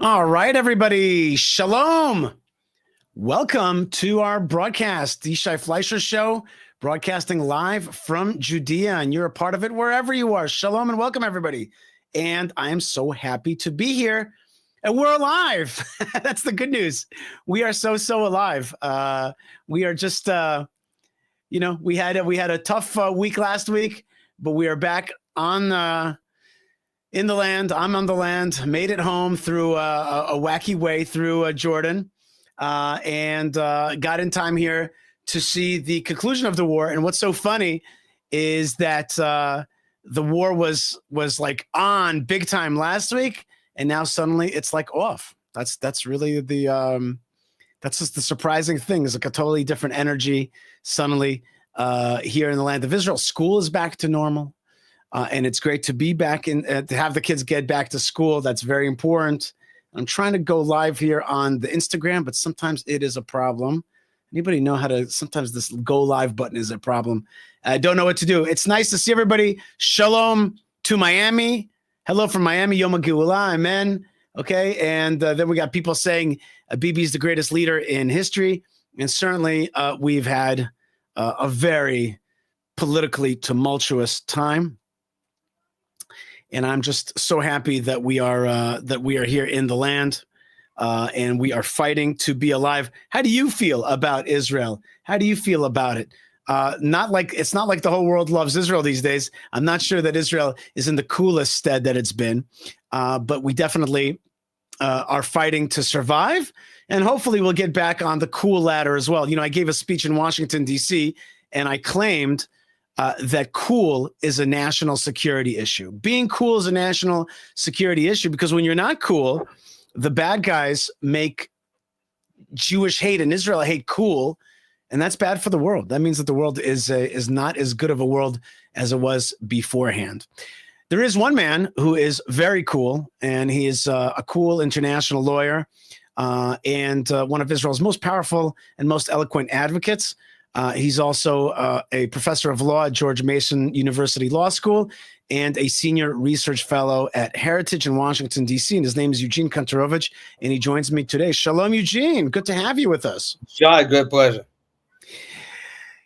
All right, everybody. Shalom. Welcome to our broadcast, the Yishai Fleischer Show, broadcasting live from Judea, and you're a part of it wherever you are. Shalom and welcome, everybody. And I am so happy to be here. And we're alive. That's the good news. We are so alive. We are just, we had a tough week last week, but we are back on in the land. I'm on the land, made it home through a wacky way through Jordan, and got in time here to see the conclusion of the war. And what's so funny is that the war was like on big time last week, and now suddenly it's like off. That's really that's just the surprising thing. Is like a totally different energy suddenly here in the land of Israel. School is back to normal. And it's great to be back to have the kids get back to school. That's very important. I'm trying to go live here on the Instagram, but sometimes it is a problem. Anybody know how to, sometimes this go live button is a problem. I don't know what to do. It's nice to see everybody. Shalom to Miami. Hello from Miami. Yom HaGeulah. Amen. Okay. And then we got people saying Bibi's the greatest leader in history. And certainly we've had a very politically tumultuous time. And I'm just so happy that we are here in the land, and we are fighting to be alive. How do you feel about Israel? How do you feel about it? It's not like the whole world loves Israel these days. I'm not sure that Israel is in the coolest stead that it's been, but we definitely are fighting to survive, and hopefully we'll get back on the cool ladder as well. You know, I gave a speech in Washington, D.C., and I claimed that cool is a national security issue. Being cool is a national security issue because when you're not cool, the bad guys make Jewish hate and Israel hate cool, and that's bad for the world. That means that the world is not as good of a world as it was beforehand. There is one man who is very cool, and he is a cool international lawyer and one of Israel's most powerful and most eloquent advocates. He's also a professor of law at George Mason University Law School and a senior research fellow at Heritage in Washington, D.C. And his name is Eugene Kantorovich, and he joins me today. Shalom, Eugene. Good to have you with us. Shai, great pleasure.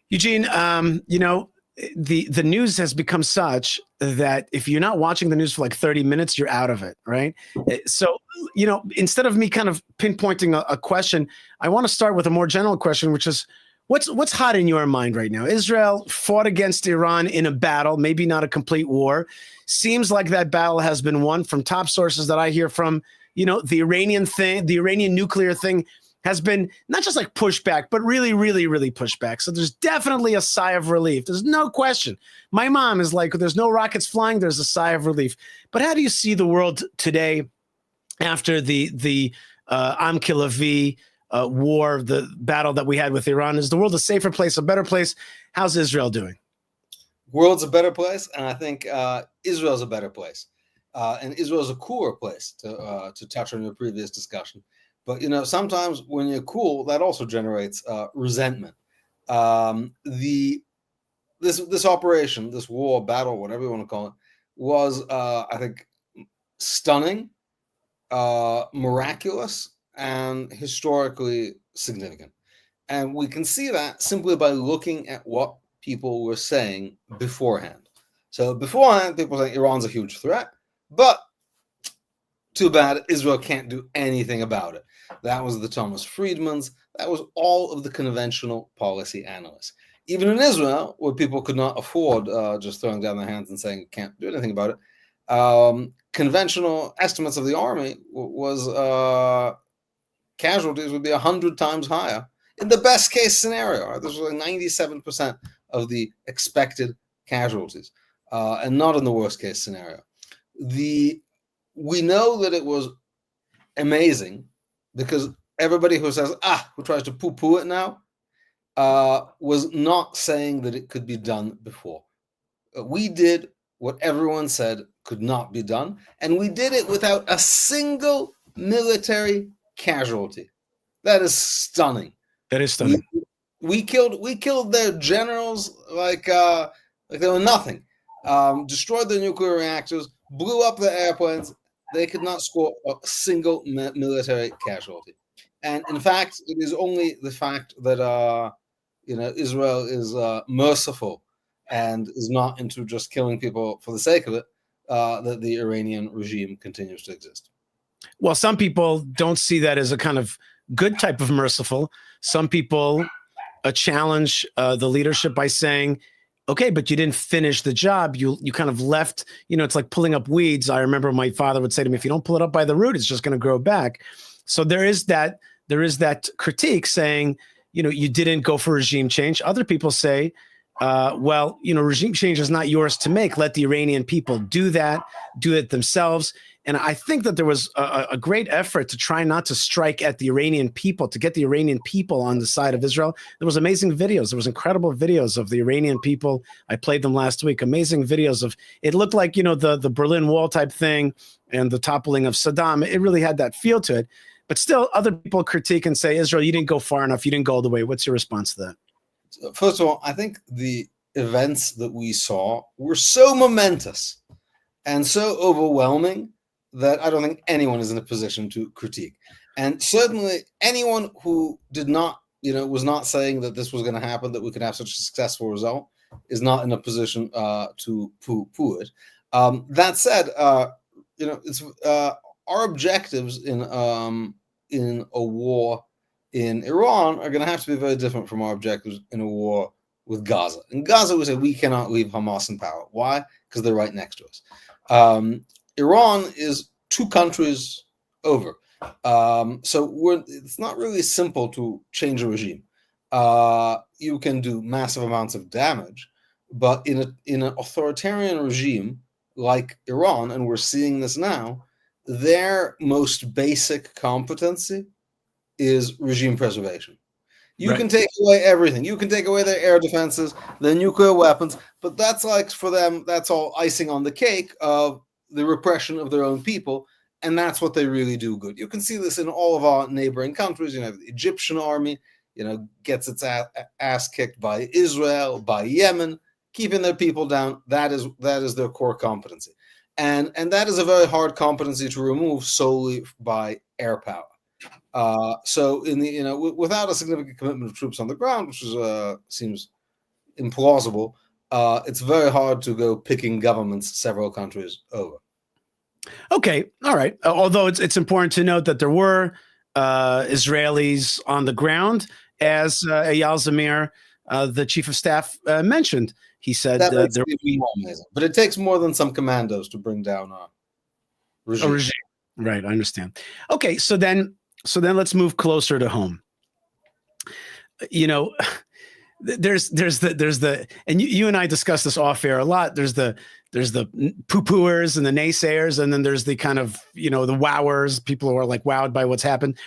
Eugene, the news has become such that if you're not watching the news for like 30 minutes, you're out of it, right? So, instead of me kind of pinpointing a question, I want to start with a more general question, which is, What's hot in your mind right now? Israel fought against Iran in a battle, maybe not a complete war. Seems like that battle has been won from top sources that I hear from. The Iranian nuclear thing has been not just like pushback, but really, really, really pushback. So there's definitely a sigh of relief. There's no question. My mom is like, there's no rockets flying. There's a sigh of relief. But how do you see the world today after the Am Kilavi war, the battle that we had with Iran? Is the world a safer place, a better place? How's Israel doing? World's a better place, and I think Israel's a better place. And Israel's a cooler place, to touch on your previous discussion. But, sometimes when you're cool, that also generates resentment. This operation, this war, battle, whatever you want to call it, was, I think, stunning, miraculous, and historically significant. And we can see that simply by looking at what people were saying beforehand. So beforehand, people were saying Iran's a huge threat, but too bad, Israel can't do anything about it. That was the Thomas Friedmans. That was all of the conventional policy analysts. Even in Israel, where people could not afford just throwing down their hands and saying can't do anything about it, conventional estimates of the army was casualties would be 100 times higher in the best case scenario. Right? This was like 97% of the expected casualties, and not in the worst case scenario. We know that it was amazing because everybody who says, who tries to poo-poo it now, was not saying that it could be done before. We did what everyone said could not be done, and we did it without a single military casualty. That is stunning. That is stunning. We killed their generals like they were nothing. Destroyed their nuclear reactors, blew up their airplanes, they could not score a single military casualty. And in fact, it is only the fact that Israel is merciful and is not into just killing people for the sake of it, that the Iranian regime continues to exist. Well, some people don't see that as a kind of good type of merciful. Some people challenge the leadership by saying, okay, but you didn't finish the job. You kind of left, it's like pulling up weeds. I remember my father would say to me, if you don't pull it up by the root, it's just going to grow back. So there is that critique saying, you didn't go for regime change. Other people say, regime change is not yours to make. Let the Iranian people do it themselves. And I think that there was a great effort to try not to strike at the Iranian people, to get the Iranian people on the side of Israel. There was amazing videos. There was incredible videos of the Iranian people. I played them last week. Amazing videos of, it looked like, the Berlin Wall type thing and the toppling of Saddam. It really had that feel to it. But still, other people critique and say, Israel, you didn't go far enough. You didn't go all the way. What's your response to that? First of all, I think the events that we saw were so momentous and so overwhelming that I don't think anyone is in a position to critique. And certainly anyone who did not, was not saying that this was going to happen, that we could have such a successful result, is not in a position to poo-poo it. That said, it's our objectives in a war in Iran are going to have to be very different from our objectives in a war with Gaza. In Gaza, we say we cannot leave Hamas in power. Why? Because they're right next to us. Iran is 2 countries over. So it's not really simple to change a regime. You can do massive amounts of damage, but in an authoritarian regime like Iran, and we're seeing this now, their most basic competency is regime preservation. You can take away everything. You can take away their air defenses, their nuclear weapons, but that's like, for them, that's all icing on the cake of the repression of their own people, and that's what they really do good. You can see this in all of our neighboring countries. The Egyptian army, gets its ass kicked by Israel, by Yemen, keeping their people down. That is their core competency, and that is a very hard competency to remove solely by air power. So in the without a significant commitment of troops on the ground, which seems implausible, it's very hard to go picking governments several countries over. Okay, all right. Although it's important to note that there were Israelis on the ground, as Eyal Zamir, the chief of staff, mentioned. He said that makes it even more amazing. But it takes more than some commandos to bring down a regime. Right, I understand. Okay, so then let's move closer to home. There's the and you and I discussed this off air a lot. There's the poo-pooers and the naysayers, and then there's the kind of the wowers, people who are like wowed by what's happened.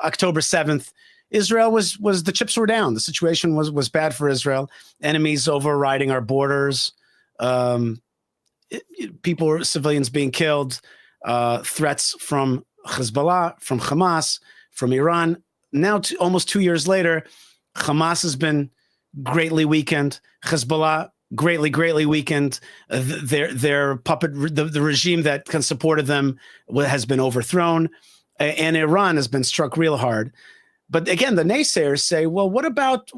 October 7th, Israel was the chips were down. The situation was bad for Israel. Enemies overriding our borders, civilians being killed, threats from Hezbollah, from Hamas, from Iran. Now, almost 2 years later, Hamas has been greatly weakened. Hezbollah greatly weakened. Their puppet, the regime that can supported them, has been overthrown, and Iran has been struck real hard. But again, the naysayers say, well, what about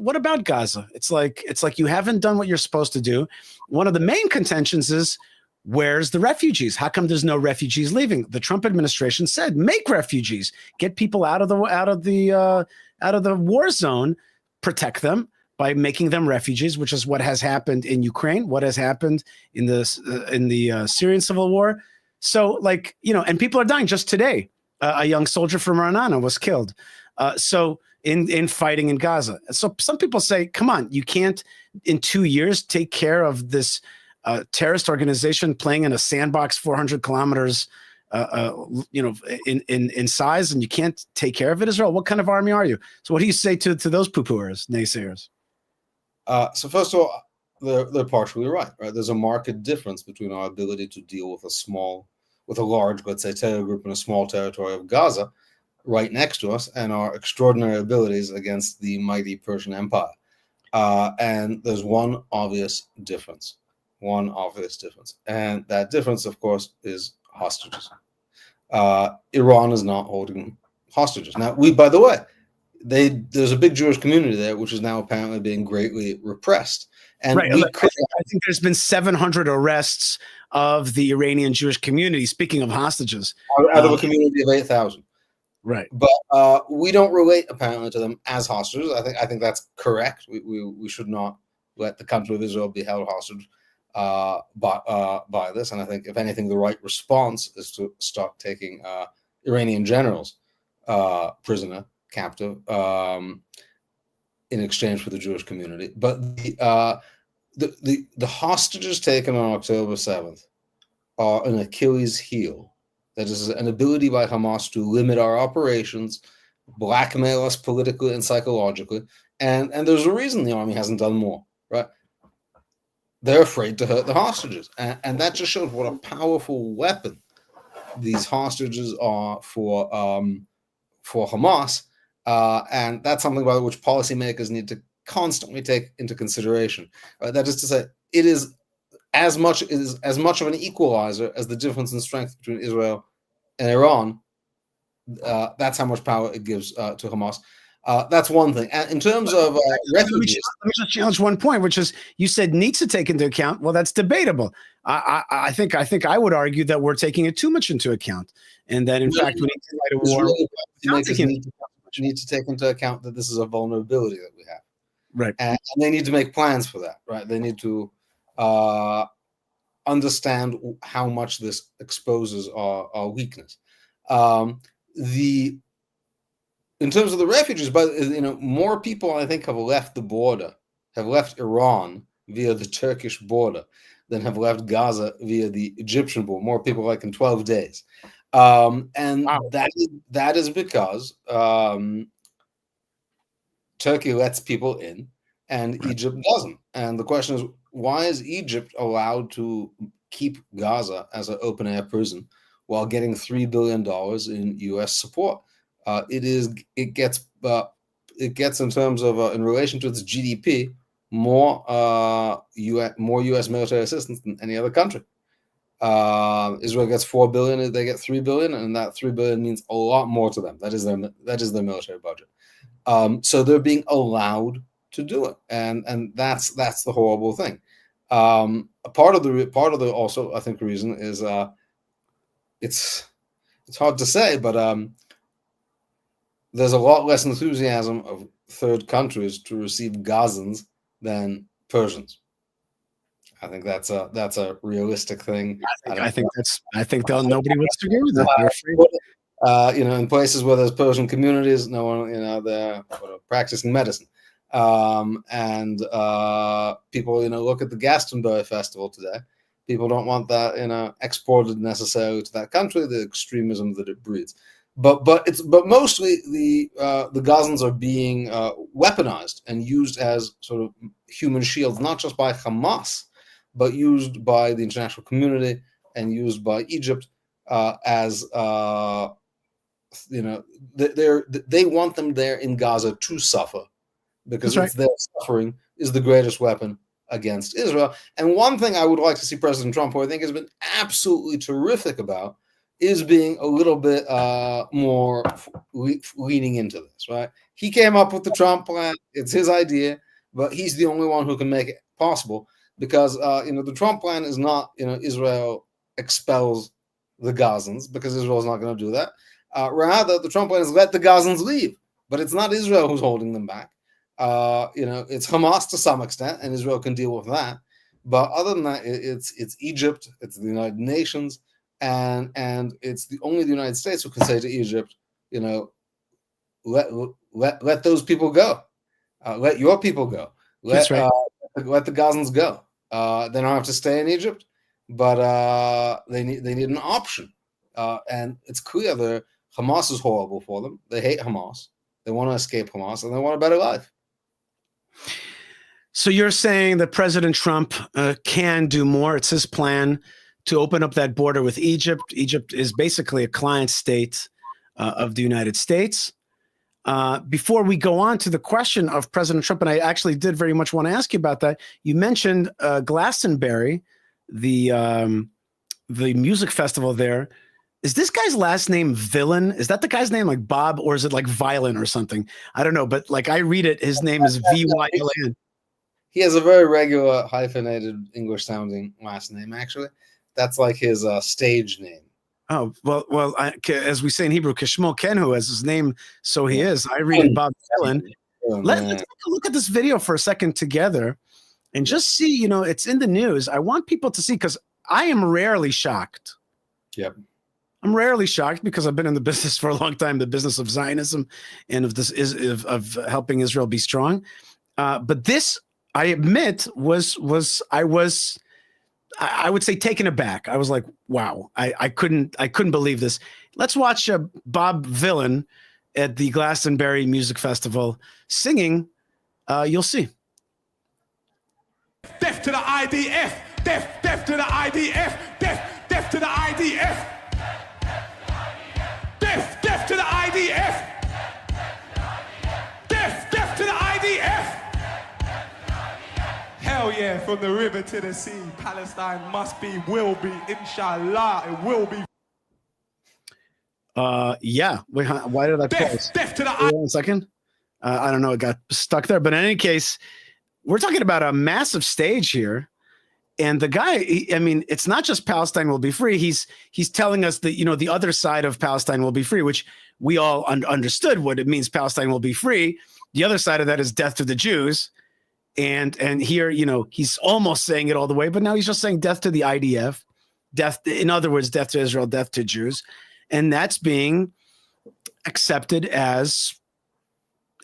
Gaza? It's like you haven't done what you're supposed to do. One of the main contentions is, where's the refugees? How come there's no refugees leaving? The Trump administration said, make refugees, get people out of the war zone, protect them by making them refugees, which is what has happened in Ukraine, what has happened in the Syrian civil war. So, and people are dying. Just today, a young soldier from Ra'anana was killed. So in fighting in Gaza. So some people say, come on, you can't in 2 years take care of this terrorist organization playing in a sandbox 400 kilometers, in size, and you can't take care of it, Israel. What kind of army are you? So what do you say to those poo-pooers, naysayers? So first of all, they're partially right. There's a marked difference between our ability to deal with a large, let's say, terror group in a small territory of Gaza, right next to us, and our extraordinary abilities against the mighty Persian Empire. And there's one obvious difference. And that difference, of course, is hostages. Iran is not holding hostages. Now, by the way, there's a big Jewish community there, which is now apparently being greatly repressed. And right. I think there's been 700 arrests of the Iranian Jewish community. Speaking of hostages, out of a community of 8,000. Right. But we don't relate apparently to them as hostages. I think that's correct. We should not let the country of Israel be held hostage by this. And I think, if anything, the right response is to start taking Iranian generals prisoner, captive, in exchange for the Jewish community. But the hostages taken on October 7th are an Achilles heel. That is an ability by Hamas to limit our operations, blackmail us politically and psychologically. And there's a reason the army hasn't done more, right? They're afraid to hurt the hostages. And that just shows what a powerful weapon these hostages are for Hamas. And that's something about which policymakers need to constantly take into consideration. That is to say, it is as much of an equalizer as the difference in strength between Israel and Iran. That's how much power it gives to Hamas. That's one thing. And in terms of refugees, let me just challenge one point, which is you said needs to take into account. Well, that's debatable. I think I would argue that we're taking it too much into account, and that in fact we need to fight a war. Need to take into account that this is a vulnerability that we have, right? And they need to make plans for that, right? They need to understand how much this exposes our weakness. In terms of the refugees, but more people I think have left the border, have left Iran via the Turkish border than have left Gaza via the Egyptian border. More people like in 12 days. And wow. that is because Turkey lets people in and Egypt doesn't. And the question is, why is Egypt allowed to keep Gaza as an open-air prison while getting $3 billion in U.S. support? It gets in terms of in relation to its GDP more U.S. military assistance than any other country. Israel gets $4 billion, they get $3 billion, and that $3 billion means a lot more to them. That is their military budget. So they're being allowed to do it, and that's the horrible thing. Part of the also I think reason is it's hard to say, but there's a lot less enthusiasm of third countries to receive Gazans than Persians. I think that's a realistic thing. I think nobody wants to agree with that. In places where there's Persian communities, no one, they're practicing medicine. And people, look at the Glastonbury Festival today. People don't want that, exported necessarily to that country, the extremism that it breeds. But mostly the Gazans are being weaponized and used as sort of human shields, not just by Hamas, but used by the international community and used by Egypt as they want them there in Gaza to suffer, because it's their suffering is the greatest weapon against Israel. And one thing I would like to see President Trump, who I think has been absolutely terrific about, is being a little bit more leaning into this, right? He came up with the Trump plan. It's his idea, but he's the only one who can make it possible, because the Trump plan is not Israel expels the Gazans, because Israel is not going to do that. Rather, the Trump plan is let the Gazans leave, but it's not Israel who's holding them back. It's Hamas to some extent, and Israel can deal with that. But other than that, it's Egypt, it's the United Nations, and it's only the United States who can say to Egypt, let those people go, let your people go, let the Gazans go. They don't have to stay in Egypt, but they need an option. And it's clear that Hamas is horrible for them. They hate Hamas. They want to escape Hamas, and they want a better life. So you're saying that President Trump can do more. It's his plan to open up that border with Egypt. Egypt is basically a client state of the United States. Before we go on to the question of President Trump, and I actually did very much want to ask you about that, you mentioned Glastonbury, the music festival there. Is this guy's last name Villain? Is that the guy's name, like Bob, or is it like Violent or something? I don't know, but like I read it, his name is Vyln. He has a very regular hyphenated English sounding last name. Actually, that's like his stage name. Oh, well, as we say in Hebrew, Kishmo Kenhu, as his name, so he is. I read it Bob Villain. Let's take a look at this video for a second together and just see, you know, it's in the news. I want people to see, because I am rarely shocked. Yep. I'm rarely shocked because I've been in the business for a long time, the business of Zionism and of this is of helping Israel be strong. But this, I admit, I would say taken aback. I was like, wow, I couldn't believe this. Let's watch Bob Villain at the Glastonbury Music Festival singing. You'll see. Death to the IDF! Death to the IDF! Death to the IDF! Death to the IDF! Death to the IDF! Hell yeah, from the river to the sea, Palestine must be, will be, inshallah, it will be. Yeah. Wait, why did I pause? Death to the Wait 1 second. I don't know. It got stuck there. But in any case, we're talking about a massive stage here. And the guy, I mean, it's not just Palestine will be free. He's telling us that, you know, the other side of Palestine will be free, which we all understood what it means. Palestine will be free. The other side of that is death to the Jews. And here, you know, he's almost saying it all the way, but now he's just saying death to the IDF, death, in other words, death to Israel, death to Jews. And that's being accepted as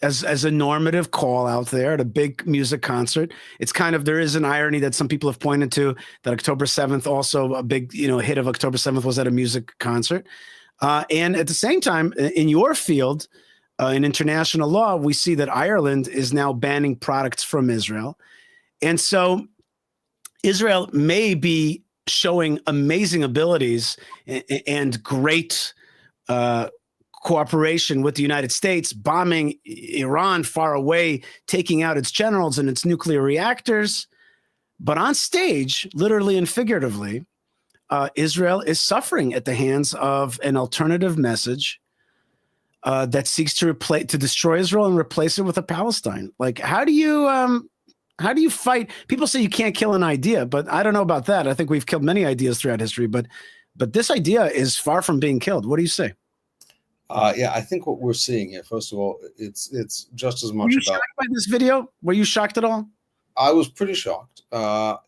a normative call out there at a big music concert. It's kind of, there is an irony that some people have pointed to that October 7th, also a big, you know, hit of October 7th was at a music concert. And at the same time, in your field, in international law, we see that Ireland is now banning products from Israel. And so Israel may be showing amazing abilities and great cooperation with the United States, bombing Iran far away, taking out its generals and its nuclear reactors. But on stage, literally and figuratively, Israel is suffering at the hands of an alternative message that seeks to destroy Israel and replace it with a Palestine. Like, how do you fight? People say you can't kill an idea, but I don't know about that. I think we've killed many ideas throughout history, but this idea is far from being killed. What do you say? Yeah, I think what we're seeing here, first of all, it's just as much Were you about. shocked by this video? Were you shocked at all? I was pretty shocked.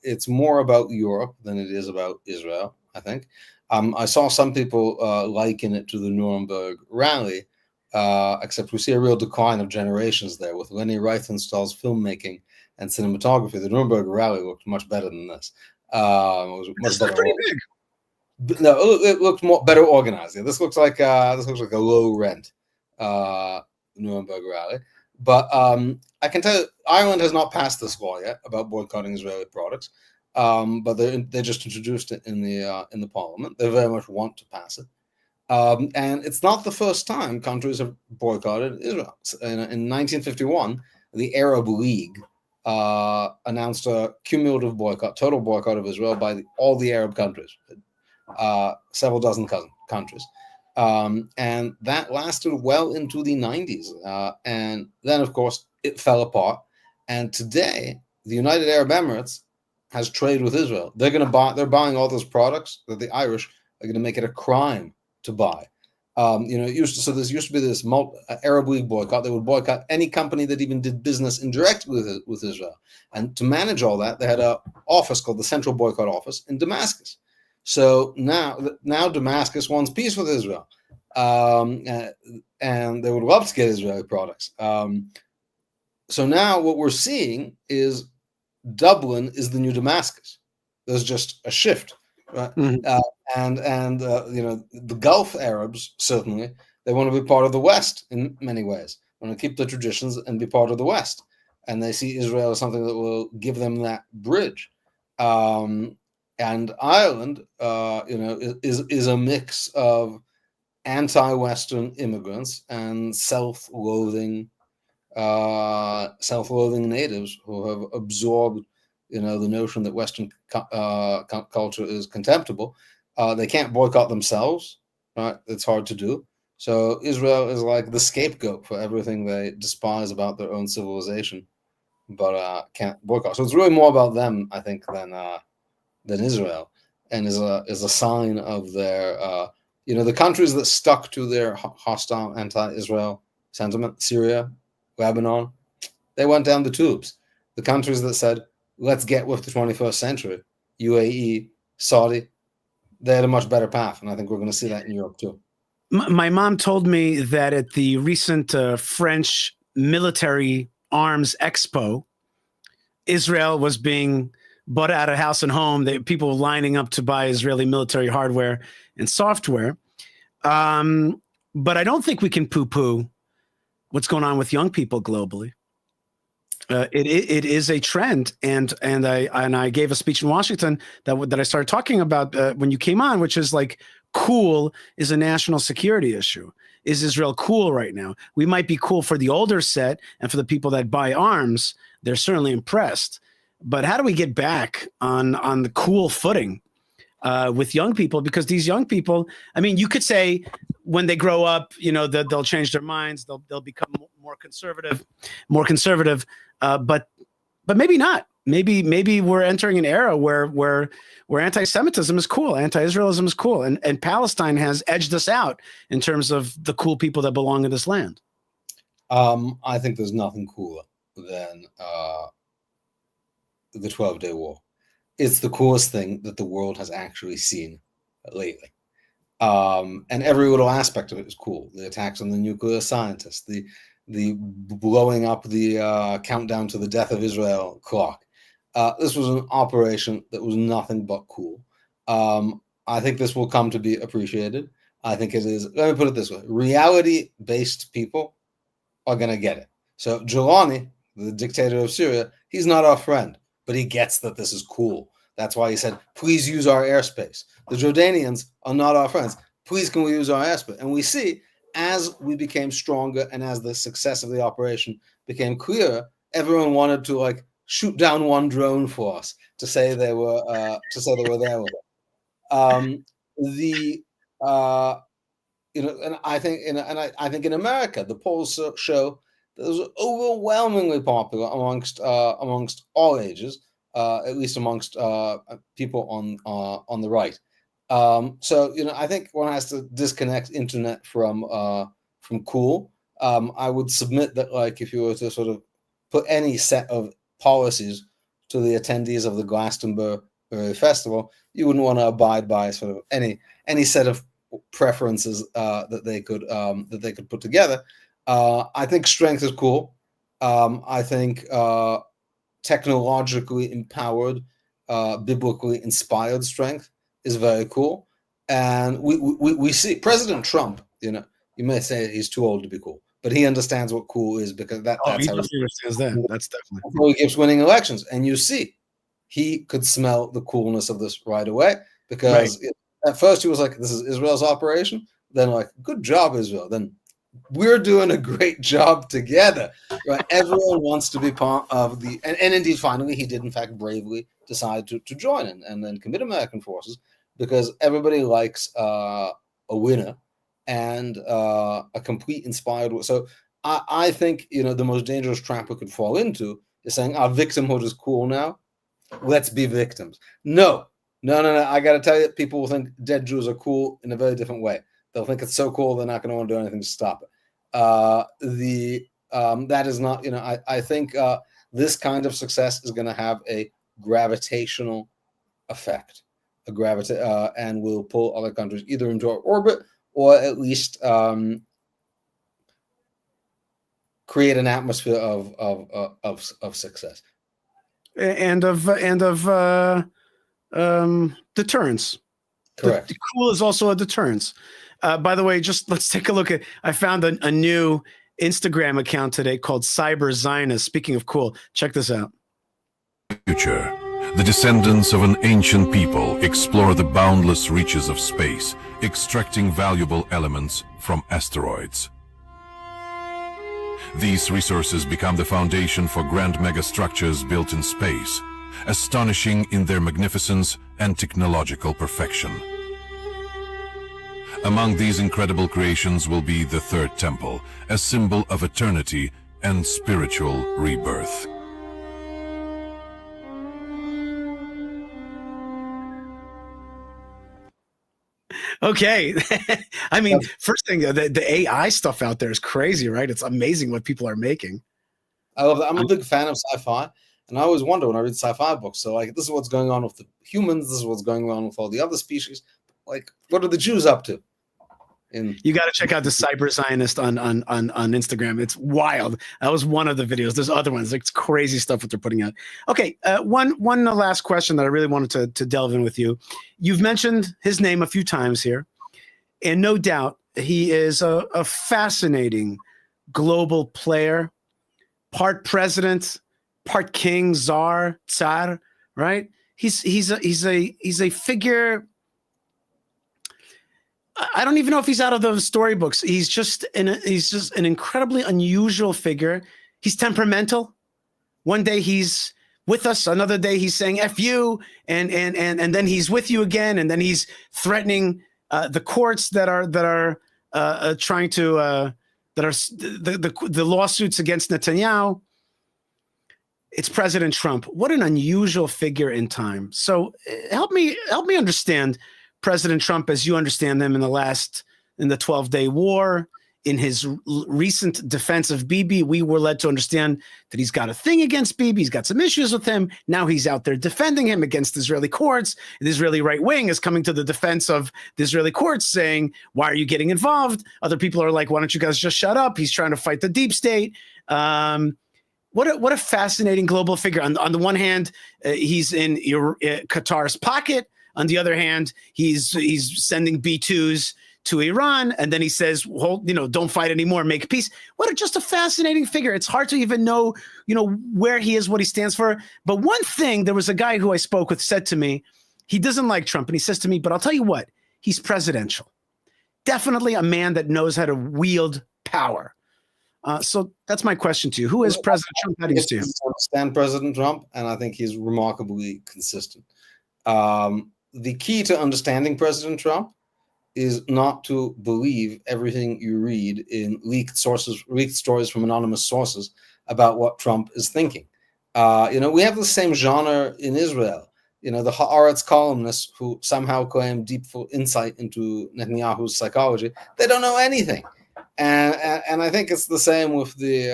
It's more about Europe than it is about Israel, I think. I saw some people liken it to the Nuremberg rally, except we see a real decline of generations there with Leni Riefenstahl's filmmaking and cinematography. The Nuremberg rally looked much better than this. It was much better. Pretty big. No, it looked better organized. Yeah, this looks like a low rent Nuremberg rally. But I can tell you, Ireland has not passed this law yet about boycotting Israeli products. But they just introduced it in the parliament. They very much want to pass it. And it's not the first time countries have boycotted Israel. In 1951, the Arab League announced a cumulative boycott, total boycott of Israel by all the Arab countries. Several dozen countries. And that lasted well into the 90s. And then, of course, it fell apart. And today, the United Arab Emirates has trade with Israel. They're buying all those products that the Irish are going to make it a crime to buy. There used to be this Arab League boycott. They would boycott any company that even did business indirectly with Israel. And to manage all that, they had an office called the Central Boycott Office in Damascus. So now Damascus wants peace with Israel, and they would love to get Israeli products. So now what we're seeing is Dublin is the new Damascus. There's just a shift, right? Mm-hmm. The Gulf Arabs, certainly, they want to be part of the West in many ways. They want to keep the traditions and be part of the West, and they see Israel as something that will give them that bridge. And Ireland, is a mix of anti-Western immigrants and self-loathing natives who have absorbed, the notion that Western culture is contemptible. They can't boycott themselves right? It's hard to do. So Israel is like the scapegoat for everything they despise about their own civilization, but can't boycott. So it's really more about them, I think, than Israel, and is a sign of their the countries that stuck to their hostile anti-Israel sentiment, Syria, Lebanon, they went down the tubes. The countries that said, let's get with the 21st century, UAE, Saudi, they had a much better path. And I think we're going to see that in Europe too. My mom told me that at the recent French military arms expo, Israel was being bought out of house and home. People were lining up to buy Israeli military hardware and software. But I don't think we can poo-poo what's going on with young people globally. It is a trend, and I gave a speech in Washington that I started talking about when you came on, which is like, cool is a national security issue. Is Israel cool right now? We might be cool for the older set, and for the people that buy arms, they're certainly impressed. But how do we get back on the cool footing with young people? Because these young people, I mean, you could say when they grow up, they'll change their minds, they'll become more conservative, but maybe not. Maybe we're entering an era where anti-Semitism is cool, anti-Israelism is cool, and Palestine has edged us out in terms of the cool people that belong in this land. I think there's nothing cooler than the 12-Day War. It's the coolest thing that the world has actually seen lately. And every little aspect of it is cool. The attacks on the nuclear scientists, the blowing up the countdown to the death of Israel clock. This was an operation that was nothing but cool. I think this will come to be appreciated. I think it is, let me put it this way, reality-based people are going to get it. So Giuliani, the dictator of Syria, he's not our friend, but he gets that this is cool. That's why he said, please use our airspace. The Jordanians are not our friends. Please, can we use our airspace? And we see, as we became stronger and as the success of the operation became clearer, everyone wanted to shoot down one drone for us to say they were there with it. And I think in America, the polls show that it was overwhelmingly popular amongst all ages, at least amongst people on the right. So I think one has to disconnect internet from cool. I would submit that if you were to sort of put any set of policies to the attendees of the Glastonbury Festival, you wouldn't want to abide by sort of any set of preferences that they could put together. I think strength is cool. I think technologically empowered, biblically inspired strength is very cool. And we see President Trump, you may say he's too old to be cool, but he understands what cool is, because that's he how definitely understands that. That's definitely how he keeps winning elections. And you see, he could smell the coolness of this right away, because at first he was like, this is Israel's operation. Then good job, Israel. Then we're doing a great job together. Right? Everyone wants to be part of the, and indeed, finally, he did in fact bravely decide to join and then commit American forces, because everybody likes a winner and a complete inspired. So I think the most dangerous trap we could fall into is saying our victimhood is cool now. Let's be victims. No. I got to tell you, people will think dead Jews are cool in a very different way. They'll think it's so cool they're not going to want to do anything to stop it. That is not. I think this kind of success is going to have a gravitational effect, and will pull other countries either into our orbit or at least create an atmosphere of success and of deterrence. Correct. The cool is also a deterrence. By the way, just let's take a look at, I found a new Instagram account today called Cyber Zionist. Speaking of cool, check this out. Future. The descendants of an ancient people explore the boundless reaches of space, extracting valuable elements from asteroids. These resources become the foundation for grand megastructures built in space, astonishing in their magnificence and technological perfection. Among these incredible creations will be the third temple, a symbol of eternity and spiritual rebirth. Okay. I mean, first thing, the AI stuff out there is crazy, right? It's amazing what people are making. I love that. I'm a big fan of sci-fi, and I always wonder when I read sci-fi books. So, like, this is what's going on with the humans. This is what's going on with all the other species. Like, what are the Jews up to? You got to check out the Cyber Zionist on Instagram. It's wild. That was one of the videos. There's other ones. It's crazy stuff what they're putting out. Okay, one last question that I really wanted to delve in with you. You've mentioned his name a few times here, and no doubt he is a fascinating global player, part president, part king, tsar, right? He's a figure. I don't even know if he's out of those storybooks. He's just an incredibly unusual figure. He's temperamental. One day he's with us, another day he's saying "F you," and then he's with you again, and then he's threatening the courts that are trying to the lawsuits against Netanyahu. It's President Trump. What an unusual figure in time. So help me understand President Trump as you understand them in the 12-day war. In his recent defense of Bibi, we were led to understand that he's got a thing against Bibi. He's got some issues with him. Now he's out there defending him against Israeli courts. The Israeli right wing is coming to the defense of the Israeli courts saying, why are you getting involved? Other people are like, why don't you guys just shut up? He's trying to fight the deep state. What a fascinating global figure. On the one hand, he's in Qatar's pocket. On the other hand, he's sending B-2s to Iran, and then he says, don't fight anymore, make peace. Just a fascinating figure. It's hard to even know, where he is, what he stands for. But one thing, there was a guy who I spoke with said to me, he doesn't like Trump, and he says to me, but I'll tell you what, he's presidential. Definitely a man that knows how to wield power. So that's my question to you. Who is President Trump? How do you see him? I understand President Trump, and I think he's remarkably consistent. The key to understanding President Trump is not to believe everything you read in leaked stories from anonymous sources about what Trump is thinking. We have the same genre in Israel. The Haaretz columnists who somehow claim deep insight into Netanyahu's psychology. They don't know anything. And I think it's the same with the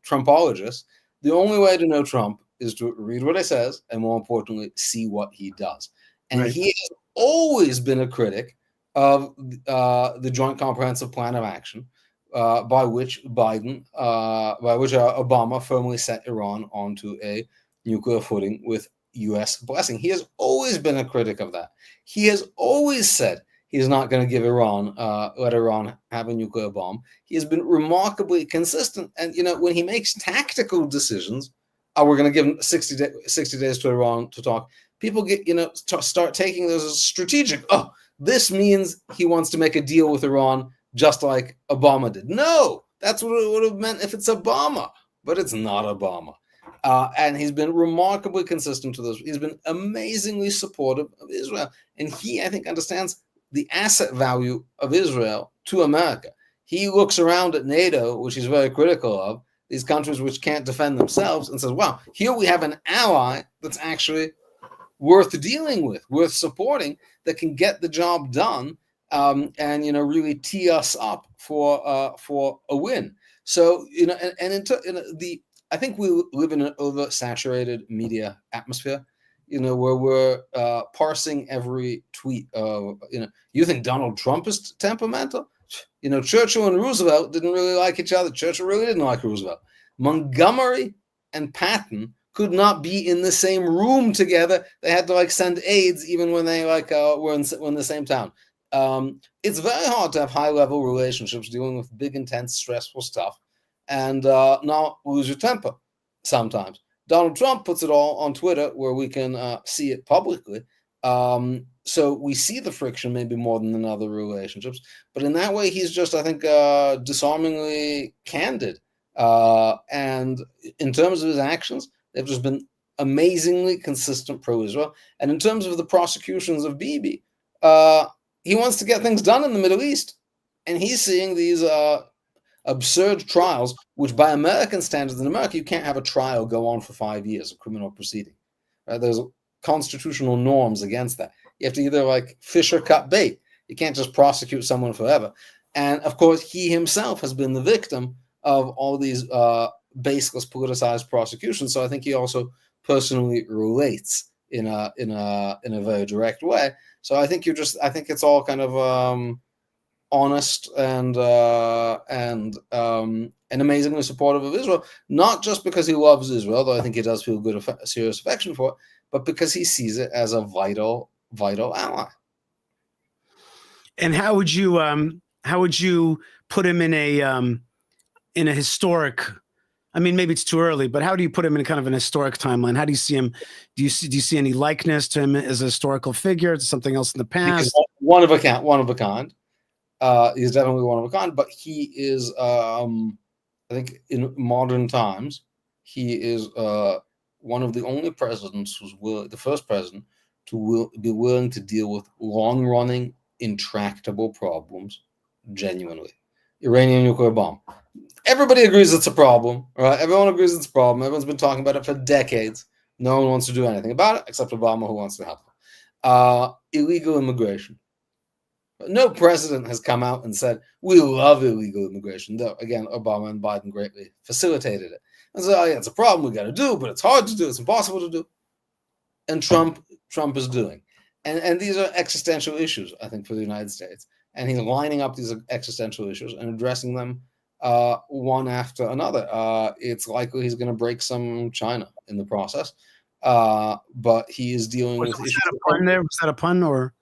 Trumpologists. The only way to know Trump is to read what he says, and more importantly, see what he does. And He has always been a critic of the Joint Comprehensive Plan of Action, by which Obama firmly set Iran onto a nuclear footing with U.S. blessing. He has always been a critic of that. He has always said he's not going to give let Iran have a nuclear bomb. He has been remarkably consistent. And, when he makes tactical decisions, we're going to give him 60 days to Iran to talk. People get, start taking those as strategic. Oh, this means he wants to make a deal with Iran just like Obama did. No, that's what it would have meant if it's Obama, but it's not Obama. And he's been remarkably consistent to those. He's been amazingly supportive of Israel. And he, I think, understands the asset value of Israel to America. He looks around at NATO, which he's very critical of, these countries which can't defend themselves, and says, wow, here we have an ally that's actually worth dealing with, worth supporting, that can get the job done, and really tee us up for a win. So I think we live in an oversaturated media atmosphere, where we're parsing every tweet of, you think Donald Trump is temperamental? Churchill and Roosevelt didn't really like each other. Churchill really didn't like Roosevelt. Montgomery and Patton could not be in the same room together. They had to send aides even when they were in the same town. It's very hard to have high-level relationships dealing with big, intense, stressful stuff and not lose your temper sometimes. Donald Trump puts it all on Twitter where we can see it publicly. So we see the friction maybe more than in other relationships. But in that way, he's just, I think, disarmingly candid. And in terms of his actions, they've just been amazingly consistent pro-Israel. And in terms of the prosecutions of Bibi, he wants to get things done in the Middle East, and he's seeing these absurd trials, which by American standards, in America, you can't have a trial go on for 5 years, a criminal proceeding. There's constitutional norms against that. You have to either like fish or cut bait. You can't just prosecute someone forever. And of course, he himself has been the victim of all these baseless politicized prosecutions. So I think he also personally relates in a very direct way. So I think it's all kind of honest and amazingly supportive of Israel, not just because he loves Israel, though I think he does feel good, serious affection for it, but because he sees it as a vital ally. And how would you put him in a historic? I mean, maybe it's too early, but how do you put him in kind of an historic timeline? How do you see him? Do you see any likeness to him as a historical figure? To something else in the past? He's one of a kind. He's definitely one of a kind, but he is, I think, in modern times, he is one of the only presidents the first president to be willing to deal with long-running, intractable problems genuinely. Iranian nuclear bomb. Everybody agrees it's a problem, right? Everyone agrees it's a problem. Everyone's been talking about it for decades. No one wants to do anything about it except Obama, who wants to help. Illegal immigration. No president has come out and said, we love illegal immigration, though, again, Obama and Biden greatly facilitated it. And so, yeah, it's a problem we got to do, but it's hard to do. It's impossible to do. And Trump is doing. And these are existential issues, I think, for the United States. And he's lining up these existential issues and addressing them one after another. It's likely he's going to break some China in the process. But he is dealing with issues. Was that a pun there? Was that a pun or?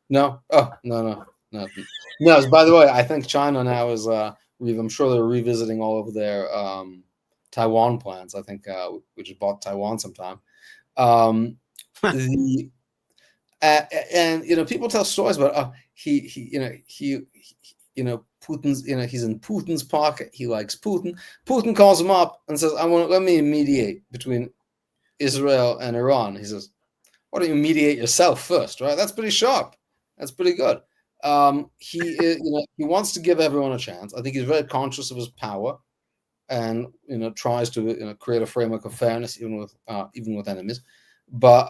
No. Oh, no. No, by the way, I think China now is, I'm sure they're revisiting all of their Taiwan plans. I think we just bought Taiwan sometime. And, people tell stories about, Putin's, he's in Putin's pocket. He likes Putin. Putin calls him up and says, let me mediate between Israel and Iran. He says, why don't you mediate yourself first, right? That's pretty sharp. That's pretty good. He wants to give everyone a chance. I think he's very conscious of his power, and tries to create a framework of fairness even with enemies, but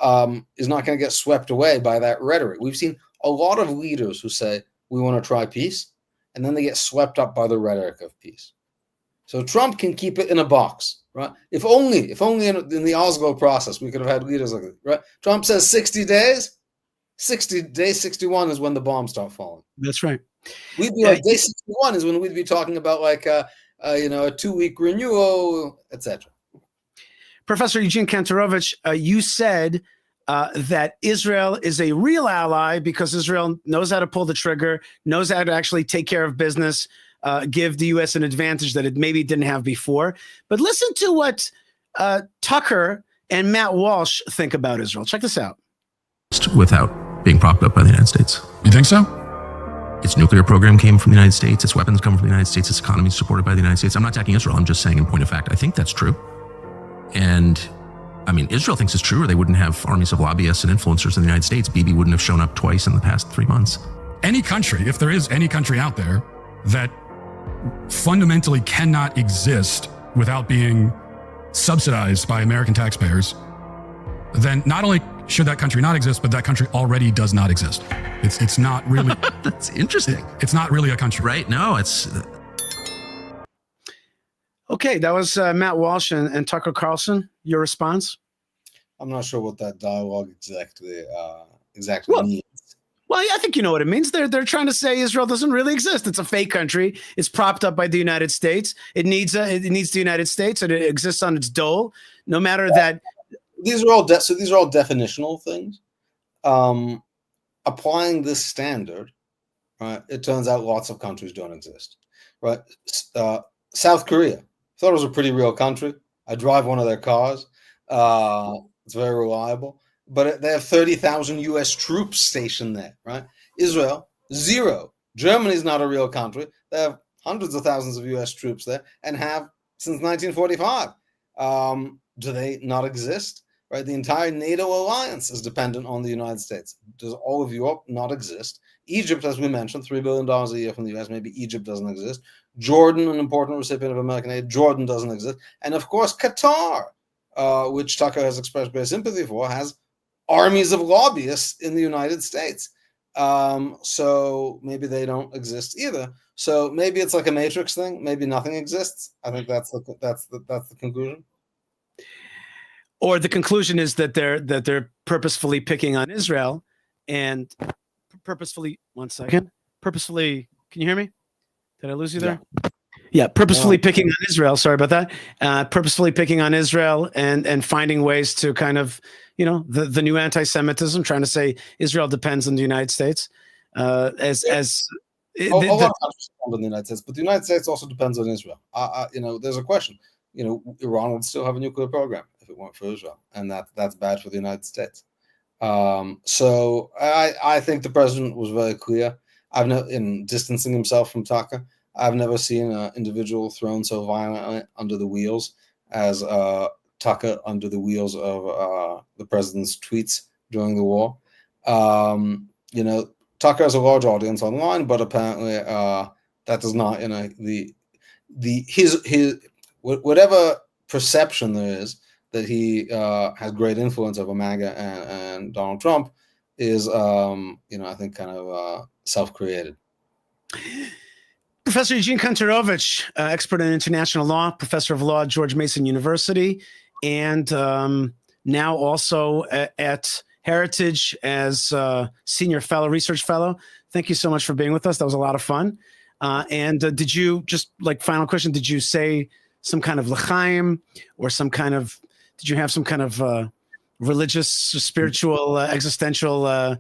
is not going to get swept away by that rhetoric. We've seen a lot of leaders who say we want to try peace, and then they get swept up by the rhetoric of peace. So Trump can keep it in a box, right? If only in the Oslo process we could have had leaders like that, right? Trump says 60 days. 61 is when the bombs start falling. That's right. We'd be like, day 61 is when we'd be talking about like a 2-week renewal, etc. Professor Eugene Kantorovich, you said that Israel is a real ally because Israel knows how to pull the trigger, knows how to actually take care of business, give the U.S. an advantage that it maybe didn't have before. But listen to what Tucker and Matt Walsh think about Israel. Check this out. Without being propped up by the United States. You think so? Its nuclear program came from the United States. Its weapons come from the United States. Its economy is supported by the United States. I'm not attacking Israel. I'm just saying in point of fact, I think that's true. And I mean, Israel thinks it's true, or they wouldn't have armies of lobbyists and influencers in the United States. Bibi wouldn't have shown up twice in the past 3 months. Any country, if there is any country out there that fundamentally cannot exist without being subsidized by American taxpayers, then not only should that country not exist, but that country already does not exist. It's not really. That's interesting. It's not really a country. Right? No, it's. Okay, that was Matt Walsh and Tucker Carlson. Your response? I'm not sure what that dialogue exactly means. Well, I think you know what it means. They're trying to say Israel doesn't really exist. It's a fake country. It's propped up by the United States. It needs the United States, and it exists on its dole. No matter that. These are all definitional things. Applying this standard, right? It turns out lots of countries don't exist, right? South Korea, thought it was a pretty real country. I drive one of their cars. It's very reliable, but they have 30,000 U.S. troops stationed there, right? Israel, 0. Germany's not a real country. They have hundreds of thousands of U.S. troops there and have since 1945. Do they not exist? right? The entire NATO alliance is dependent on the United States. Does all of Europe not exist? Egypt, as we mentioned, $3 billion a year from the US, maybe Egypt doesn't exist. Jordan, an important recipient of American aid, Jordan doesn't exist. And of course, Qatar, which Tucker has expressed great sympathy for, has armies of lobbyists in the United States. So maybe they don't exist either. So maybe it's like a matrix thing. Maybe nothing exists. I think that's the conclusion. Or the conclusion is that they're purposefully picking on Israel and purposefully. One second. Purposefully. Can you hear me? Did I lose you there? Yeah, purposefully picking on Israel. Sorry about that. Purposefully picking on Israel and finding ways to kind of, the new anti-Semitism, trying to say Israel depends on the United States. A lot of countries depend on the United States, but the United States also depends on Israel. There's a question. Iran would still have a nuclear program if it weren't for Israel, and that's bad for the United States. So I think the president was very clear. In distancing himself from Tucker, I've never seen an individual thrown so violently under the wheels as Tucker under the wheels of the president's tweets during the war. Tucker has a large audience online, but apparently that does not, his whatever perception there is that he has great influence over MAGA and Donald Trump is, I think kind of self-created. Professor Eugene Kantorovich, expert in international law, professor of law at George Mason University, and now also at Heritage as senior fellow, research fellow. Thank you so much for being with us. That was a lot of fun. And did you, just like final question, did you say some kind of l'chaim or did you have some kind of religious, spiritual, existential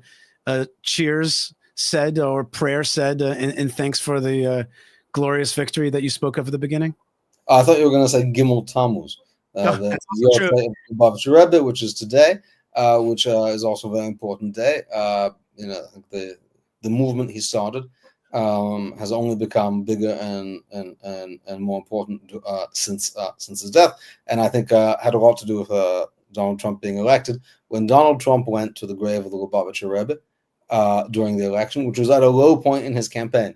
cheers said or prayer said in thanks for the glorious victory that you spoke of at the beginning? I thought you were going to say Gimmel Tammuz, the Lubavitcher Rebbe, which is today, which is also a very important day. I think the movement he started has only become bigger and more important since his death, and I think had a lot to do with Donald Trump being elected. When Donald Trump went to the grave of the Lubavitcher Rebbe during the election, which was at a low point in his campaign,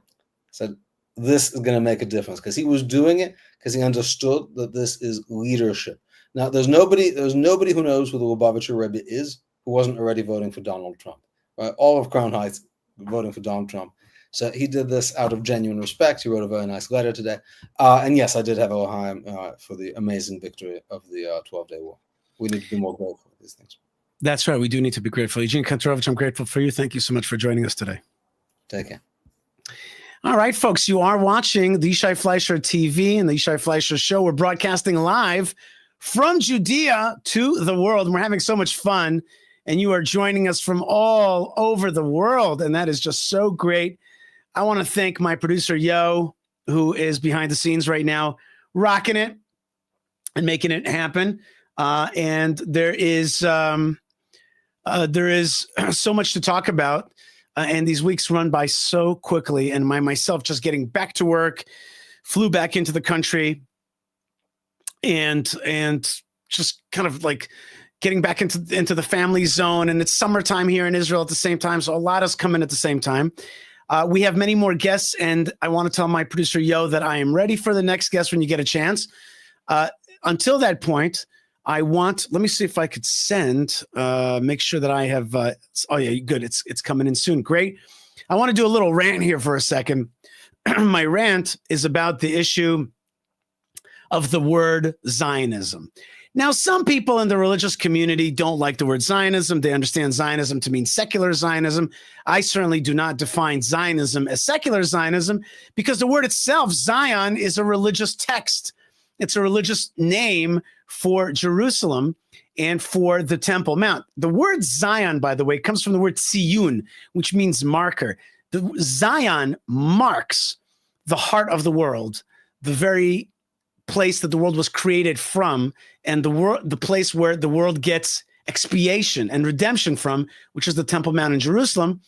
said this is going to make a difference, because he was doing it because he understood that this is leadership. Now, there's nobody who knows who the Lubavitcher Rebbe is who wasn't already voting for Donald Trump. Right? All of Crown Heights voting for Donald Trump. So he did this out of genuine respect. He wrote a very nice letter today. And yes, I did have a l'chaim for the amazing victory of the 12-day war. We need to be more grateful for these things. That's right. We do need to be grateful. Eugene Kantorovich, I'm grateful for you. Thank you so much for joining us today. Take care. All right, folks, you are watching the Yishai Fleisher TV and the Yishai Fleisher Show. We're broadcasting live from Judea to the world, and we're having so much fun, and you are joining us from all over the world, and that is just so great. I want to thank my producer, Yo, who is behind the scenes right now, rocking it and making it happen. And there is so much to talk about. And these weeks run by so quickly, and myself just getting back to work, flew back into the country, and just kind of like getting back into the family zone. And it's summertime here in Israel at the same time, so a lot is coming at the same time. We have many more guests, and I want to tell my producer, Yo, that I am ready for the next guest when you get a chance. Until that point, let me see if I could send, make sure that I have, oh yeah, good. It's coming in soon. Great. I want to do a little rant here for a second. My rant is about the issue of the word Zionism. Now, some people in the religious community don't like the word Zionism. They understand Zionism to mean secular Zionism. I certainly do not define Zionism as secular Zionism, because the word itself, Zion, is a religious text. It's a religious name for Jerusalem and for the Temple Mount. The word Zion, by the way, comes from the word Tziyun, which means marker. The Zion marks the heart of the world, the very place that the world was created from, and the place where the world gets expiation and redemption from, which is the Temple Mount in Jerusalem,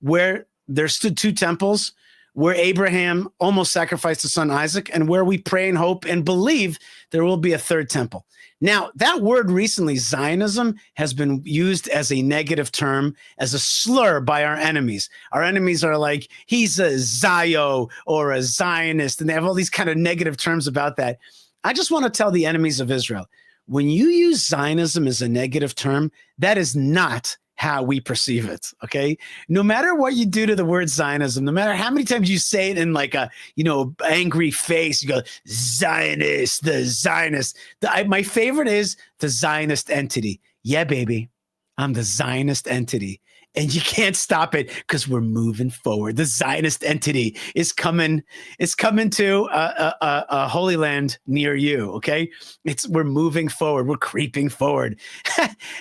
where there stood two temples, where Abraham almost sacrificed his son Isaac, and where we pray and hope and believe there will be a third temple. Now, that word recently, Zionism, has been used as a negative term, as a slur by our enemies. Our enemies are like, he's a Zio or a Zionist, and they have all these kind of negative terms about that. I just want to tell the enemies of Israel, when you use Zionism as a negative term, that is not how we perceive it, okay? No matter what you do to the word Zionism, no matter how many times you say it in like a, angry face, you go, Zionist, the Zionist. My favorite is the Zionist entity. Yeah, baby, I'm the Zionist entity. And you can't stop it because we're moving forward. The Zionist entity is coming to a Holy Land near you, okay? We're moving forward. We're creeping forward.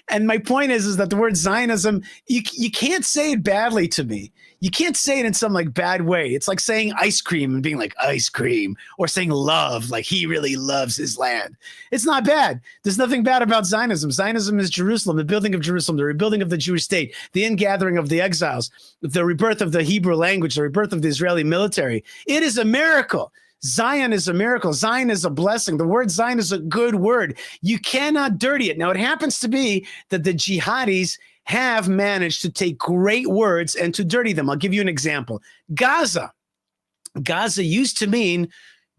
And my point is that the word Zionism, you can't say it badly to me. You can't say it in some like bad way. It's like saying ice cream and being like ice cream, or saying love, like he really loves his land. It's not bad. There's nothing bad about Zionism. Zionism is Jerusalem, the building of Jerusalem, the rebuilding of the Jewish state, the ingathering of the exiles, the rebirth of the Hebrew language, the rebirth of the Israeli military. It is a miracle. Zion is a miracle. Zion is a blessing. The word Zion is a good word. You cannot dirty it. Now, it happens to be that the jihadis have managed to take great words and to dirty them. I'll give you an example. Gaza. Gaza used to mean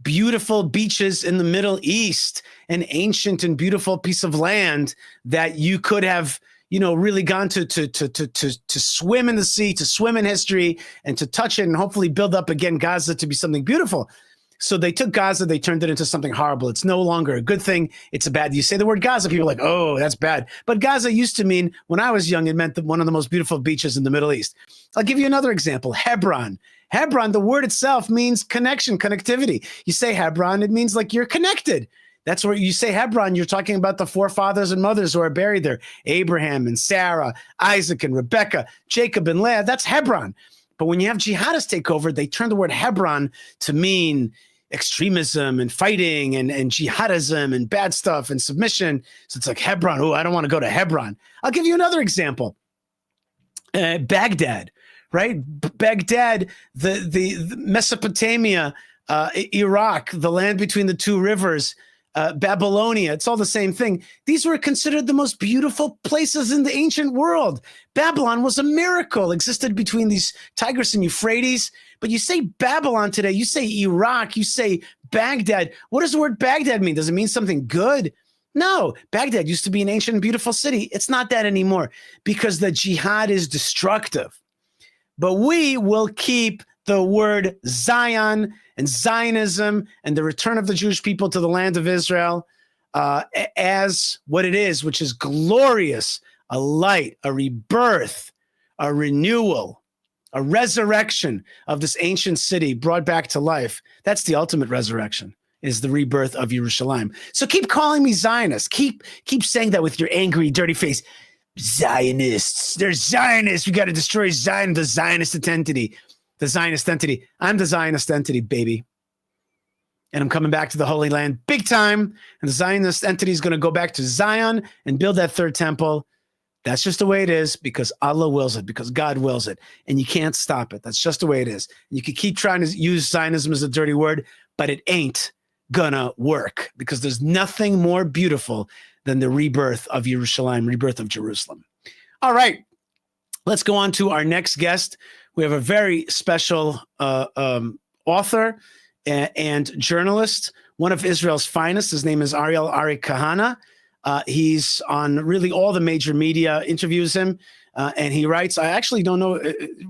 beautiful beaches in the Middle East, an ancient and beautiful piece of land that you could have, really gone to swim in the sea, to swim in history, and to touch it and hopefully build up again Gaza to be something beautiful. So they took Gaza, they turned it into something horrible. It's no longer a good thing. It's a bad. You say the word Gaza, people are like, oh, that's bad. But Gaza used to mean, when I was young, it meant one of the most beautiful beaches in the Middle East. I'll give you another example. Hebron. Hebron, the word itself means connection, connectivity. You say Hebron, it means like you're connected. That's where you say Hebron, you're talking about the forefathers and mothers who are buried there. Abraham and Sarah, Isaac and Rebekah, Jacob and Leah, that's Hebron. But when you have jihadists take over, they turn the word Hebron to mean extremism and fighting and jihadism and bad stuff and submission. So it's like Hebron. Oh, I don't want to go to Hebron. I'll give you another example. Baghdad, right? Baghdad, the Mesopotamia, Iraq, the land between the two rivers, Babylonia, it's all the same thing. These were considered the most beautiful places in the ancient world. Babylon was a miracle, existed between these Tigris and Euphrates. But you say Babylon today, you say Iraq, you say Baghdad. What does the word Baghdad mean? Does it mean something good? No, Baghdad used to be an ancient and beautiful city. It's not that anymore because the jihad is destructive. But we will keep the word Zion and Zionism and the return of the Jewish people to the land of Israel as what it is, which is glorious, a light, a rebirth, a renewal, a resurrection of this ancient city brought back to life. That's the ultimate resurrection, is the rebirth of Yerushalayim. So keep calling me Zionist. Keep saying that with your angry, dirty face. Zionists. They're Zionists. We got to destroy Zion, the Zionist entity. The Zionist entity. I'm the Zionist entity, baby. And I'm coming back to the Holy Land big time. And the Zionist entity is going to go back to Zion and build that third temple. That's just the way it is because Allah wills it, because God wills it. And you can't stop it. That's just the way it is. You can keep trying to use Zionism as a dirty word, but it ain't gonna work because there's nothing more beautiful than the rebirth of Yerushalayim, rebirth of Jerusalem. All right, let's go on to our next guest. We have a very special author and journalist, one of Israel's finest. His name is Ariel Kahana. He's on really all the major media, interviews him, and he writes. I actually don't know.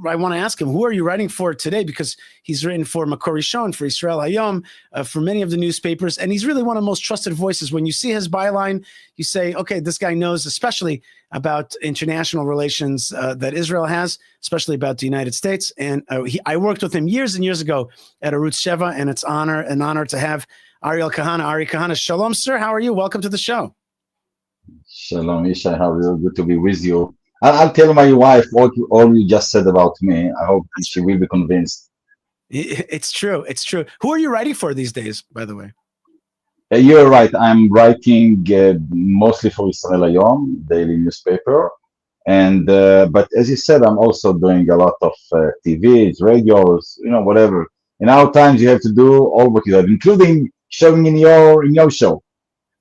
I want to ask him, who are you writing for today? Because he's written for Makor Rishon, for Israel Hayom, for many of the newspapers, and he's really one of the most trusted voices. When you see his byline, you say, okay, this guy knows especially about international relations that Israel has, especially about the United States. And I worked with him years and years ago at Arutz Sheva, and it's an honor to have Ariel Kahana. Ariel Kahana, shalom, sir. How are you? Welcome to the show. Shalom, Isha. How are you? Good to be with you. I'll tell my wife all you just said about me. I hope she will be convinced. It's true. It's true. Who are you writing for these days, by the way? You're right. I'm writing mostly for Israel Hayom, daily newspaper. And but as you said, I'm also doing a lot of TVs, radios, whatever. In our times, you have to do all what you have, including showing in your show.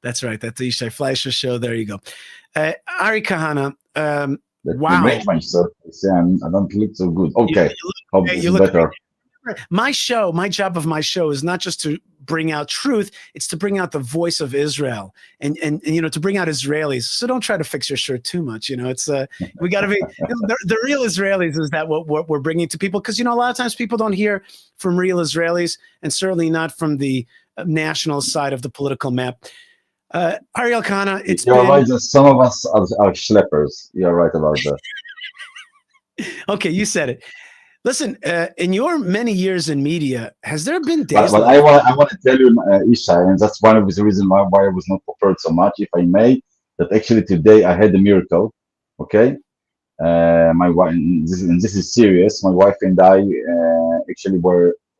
That's right. That's the Yishai Fleischer show. There you go. Ariel Kahana. Let me Wow. make myself say I don't look so good. Okay, hope this is better. My job of my show is not just to bring out truth, it's to bring out the voice of Israel and to bring out Israelis. So don't try to fix your shirt too much. It's we got to be the real Israelis. Is that what we're bringing to people? Because a lot of times people don't hear from real Israelis, and certainly not from the national side of the political map. Ariel Kahana, You're right. Some of us are schleppers. You're right about that. Okay, you said it. Listen, in your many years in media, has there been days? But I want to tell you, Isha, and that's one of the reasons why I was not prepared so much, if I may, that actually today I had a miracle. Okay, my wife, and this is serious. My wife and I actually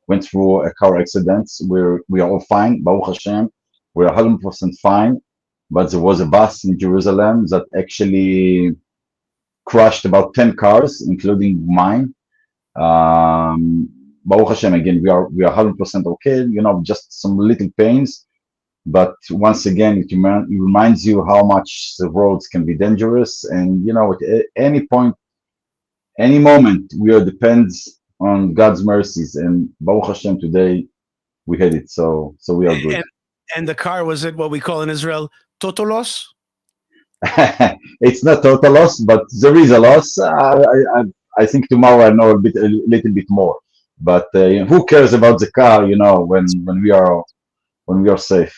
went through a car accident. We are all fine, Baruch Hashem. We're 100% fine, but there was a bus in Jerusalem that actually crushed about 10 cars, including mine. Baruch Hashem, again, we are 100% okay, just some little pains, but once again, it reminds you how much the roads can be dangerous, and at any point, any moment, we are depends on God's mercies, and Baruch Hashem, today we had it, so we are good. And the car, was it what we call in Israel total loss? It's not total loss, but there is a loss. I think tomorrow I know a little bit more. But who cares about the car? When we are safe.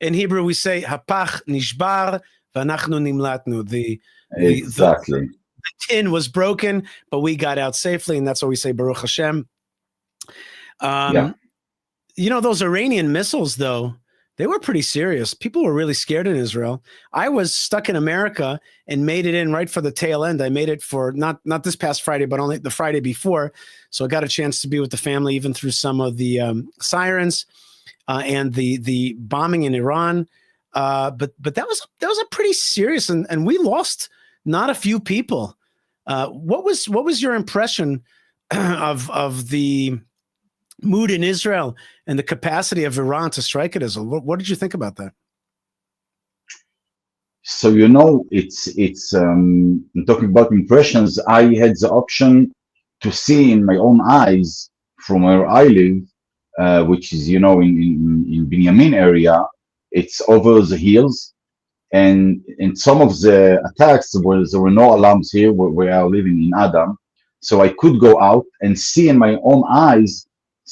In Hebrew, we say "hapach nishbar v'anachnu nimlatnu." Exactly. The tin was broken, but we got out safely, and that's why we say Baruch Hashem. Yeah. Those Iranian missiles, though, they were pretty serious. People were really scared in Israel. I was stuck in America and made it in right for the tail end. I made it for not this past Friday, but only the Friday before. So I got a chance to be with the family, even through some of the sirens and the bombing in Iran. But that was a pretty serious, and we lost not a few people. What was your impression of the mood in Israel and the capacity of Iran to strike at Israel? What did you think about that? So it's talking about impressions. I had the option to see in my own eyes from where I live, which is in Binyamin area. It's over the hills, and in some of the attacks there were no alarms here where I live in Adam, so I could go out and see in my own eyes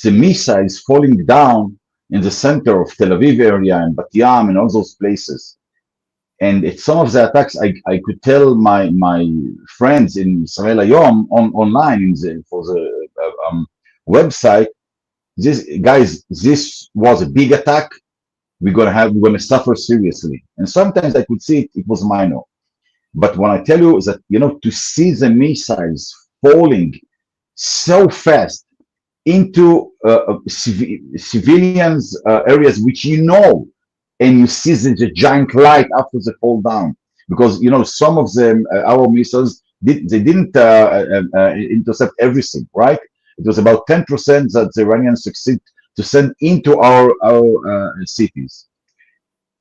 the missiles falling down in the center of Tel Aviv area and Bat Yam and all those places. And at some of the attacks, I could tell my friends in Israel Hayom online for the website, this was a big attack. We're gonna suffer seriously. And sometimes I could see it was minor. But when I tell you that to see the missiles falling so fast into civilians areas, which and you see the giant light after they fall down, because some of them our missiles didn't intercept everything, right? It was about 10% that the Iranians succeed to send into our cities.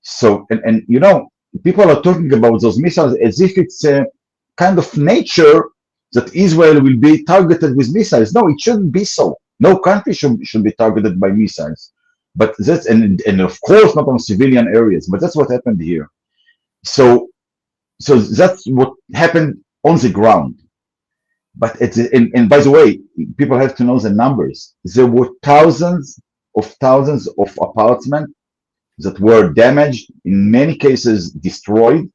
So and people are talking about those missiles as if it's a kind of nature that Israel will be targeted with missiles. No, it shouldn't be so. No country should be targeted by missiles. But that's and of course not on civilian areas, but that's what happened here. So that's what happened on the ground. But and by the way, people have to know the numbers. There were thousands of apartments that were damaged, in many cases destroyed.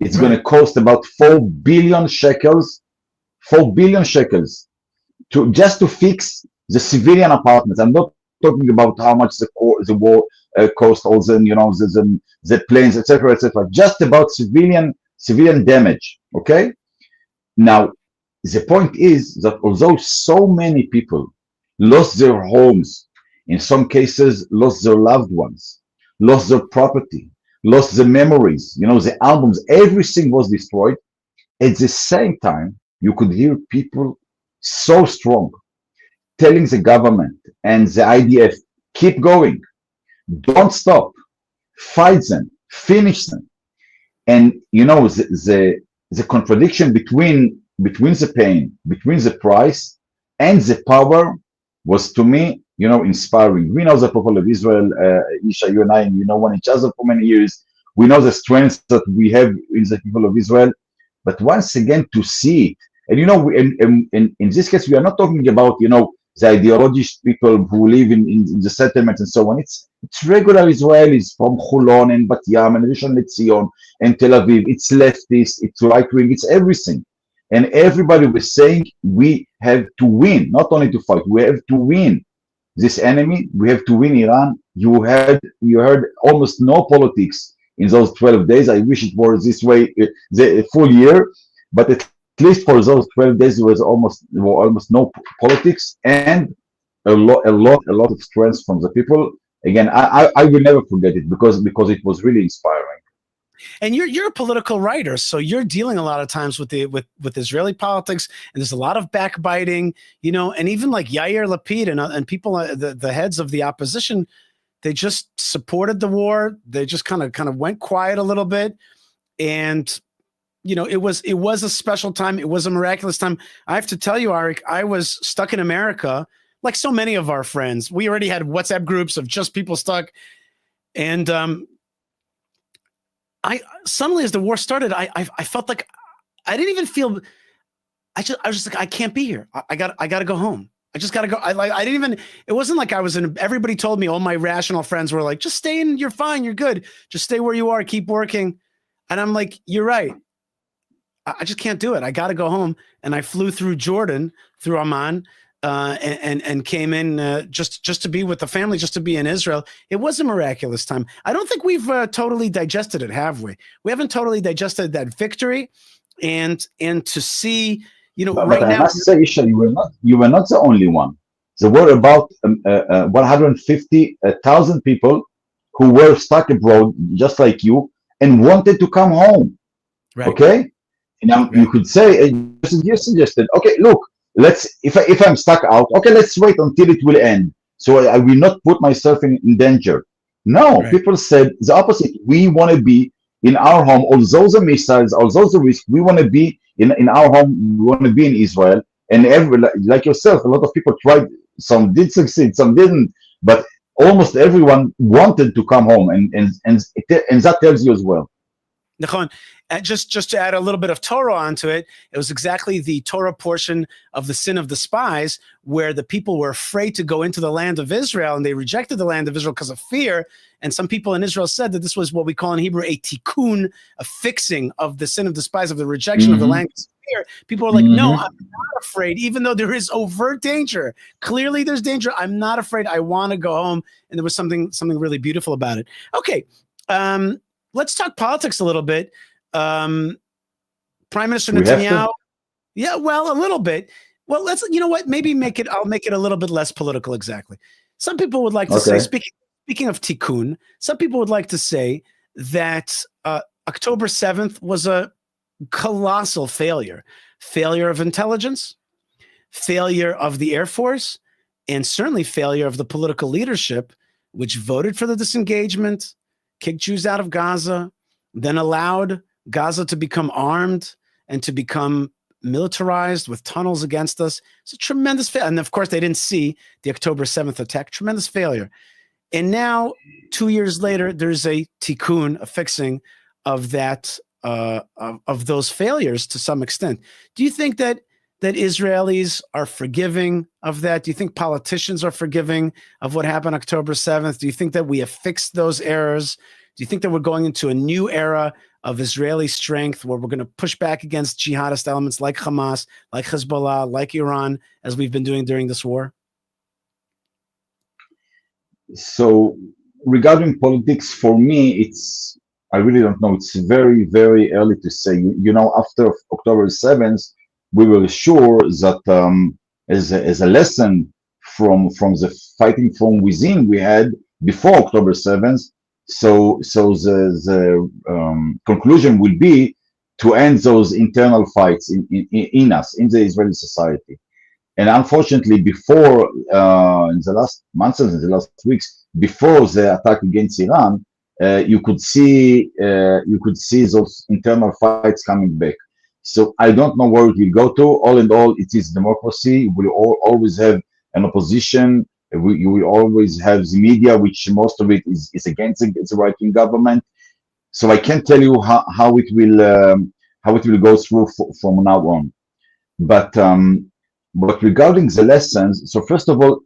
It's going to cost about 4 billion shekels. 4 billion shekels just to fix the civilian apartments. I'm not talking about how much the war cost, all the planes, etc., etc. Just about civilian damage. Okay. Now, the point is that although so many people lost their homes, in some cases lost their loved ones, lost their property, lost the memories, the albums, everything was destroyed. At the same time, you could hear people so strong telling the government and the IDF, keep going, don't stop, fight them, finish them. And you know, the contradiction between the pain, between the price and the power was, to me, you know, inspiring. We know the people of Israel, Isha, you and I, we know one each other for many years. We know the strengths that we have in the people of Israel. But once again, to see it, and you know, in this case, we are not talking about, you know, the ideological people who live in the settlements and so on. It's regular Israelis from Holon and Bat Yam and Rishon LeZion and Tel Aviv. It's leftist, it's right wing, it's everything. And everybody was saying we have to win, not only to fight, we have to win this enemy, we have to win Iran. You heard almost no politics in those 12 days. I wish it was this way the full year, but at least for those 12 days there was almost no politics, and a lot of strength from the people. Again, I will never forget it because it was really inspiring. And you're a political writer, so you're dealing a lot of times with Israeli politics, and there's a lot of backbiting, you know, and even like Yair Lapid and people, the heads of the opposition, they just supported the war. They just kind of went quiet a little bit, and you know, it was a special time. It was a miraculous time. I have to tell you, Arik, I was stuck in America, like so many of our friends. We already had WhatsApp groups of just people stuck, and I suddenly, as the war started, I felt like I didn't even feel. I was just like, I can't be here. I got to go home. I just got to go. I didn't even. It wasn't like I was in. Everybody told me. All my rational friends were like, just stay in. You're fine. You're good. Just stay where you are. Keep working. And I'm like, you're right. I just can't do it. I got to go home. And I flew through Jordan, through Amman, and came in just to be with the family, just to be in Israel. It was a miraculous time. I don't think we've totally digested it, have we? We haven't totally digested that victory, and to see, you know, but I must say, Isha, you were not the only one. There were about 150,000 people who were stuck abroad, just like you, and wanted to come home. Right. Okay. Now right. You could say, you suggested, okay, look, if I'm stuck out, okay, let's wait until it will end, so I will not put myself in danger. No, right. People said the opposite. We want to be in our home, although the missiles, although the risk, we want to be in our home. We want to be in Israel. And like yourself, a lot of people tried. Some did succeed, some didn't, but almost everyone wanted to come home, and that tells you as well. Just to add a little bit of Torah onto it, it was exactly the Torah portion of the sin of the spies, where the people were afraid to go into the land of Israel, and they rejected the land of Israel because of fear. And some people in Israel said that this was what we call in Hebrew a tikkun, a fixing of the sin of the spies, of the rejection of the land of fear. People were like, no, I'm not afraid, even though there is overt danger. Clearly there's danger. I'm not afraid. I want to go home. And there was something really beautiful about it. Okay. Let's talk politics a little bit. Prime Minister Netanyahu. Yeah, well, a little bit. Well, you know what? Maybe I'll make it a little bit less political. Exactly. Some people would like to say, speaking of tikkun, some people would like to say that October 7th was a colossal failure of intelligence, failure of the Air Force, and certainly failure of the political leadership, which voted for the disengagement, kicked Jews out of Gaza, then allowed Gaza to become armed and to become militarized with tunnels against us. It's a tremendous failure. And of course, they didn't see the October 7th attack. Tremendous failure. And now, 2 years later, there's a tikkun, a fixing of that, of those failures to some extent. Do you think that Israelis are forgiving of that? Do you think politicians are forgiving of what happened October 7th? Do you think that we have fixed those errors? Do you think that we're going into a new era of Israeli strength where we're going to push back against jihadist elements like Hamas, like Hezbollah, like Iran, as we've been doing during this war? So regarding politics, for me, I really don't know. It's very, very early to say. You know, after October 7th, we were sure that as a lesson from the fighting from within we had before October 7th, so the conclusion will be to end those internal fights in us, in the Israeli society. And unfortunately, before in the last months and the last weeks, before the attack against Iran, you could see those internal fights coming back. So I don't know where it will go to. All in all, it is democracy. We will always have an opposition. You will always have the media, which most of it is against the right-wing government. So I can't tell you how it will go through from now on. But regarding the lessons, so first of all,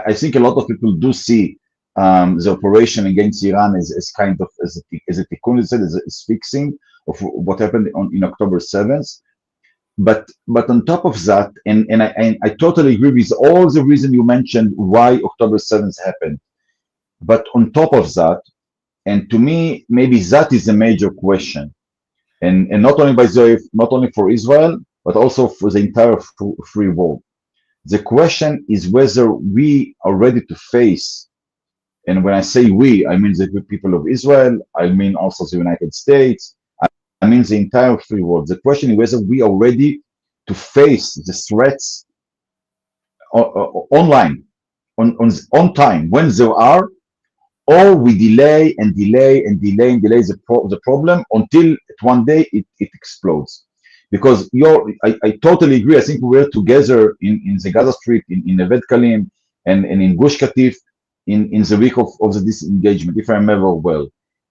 I think a lot of people do see the operation against Iran as kind of as a tikkun, as fixing of what happened in October 7th. But on top of that, and I totally agree with all the reason you mentioned why October 7th happened. But on top of that, and to me, maybe that is a major question, and not only for Israel, but also for the entire free world. The question is whether we are ready to face, and when I say we, I mean the people of Israel, I mean also the United States, I mean the entire free world. The question is whether we are ready to face the threats online, on time, when there are, or we delay the problem until one day it explodes. Because I totally agree. I think we were together in the Gaza Strip, in Neve Dekalim, and in Gush Katif in the week of the disengagement, if I remember well.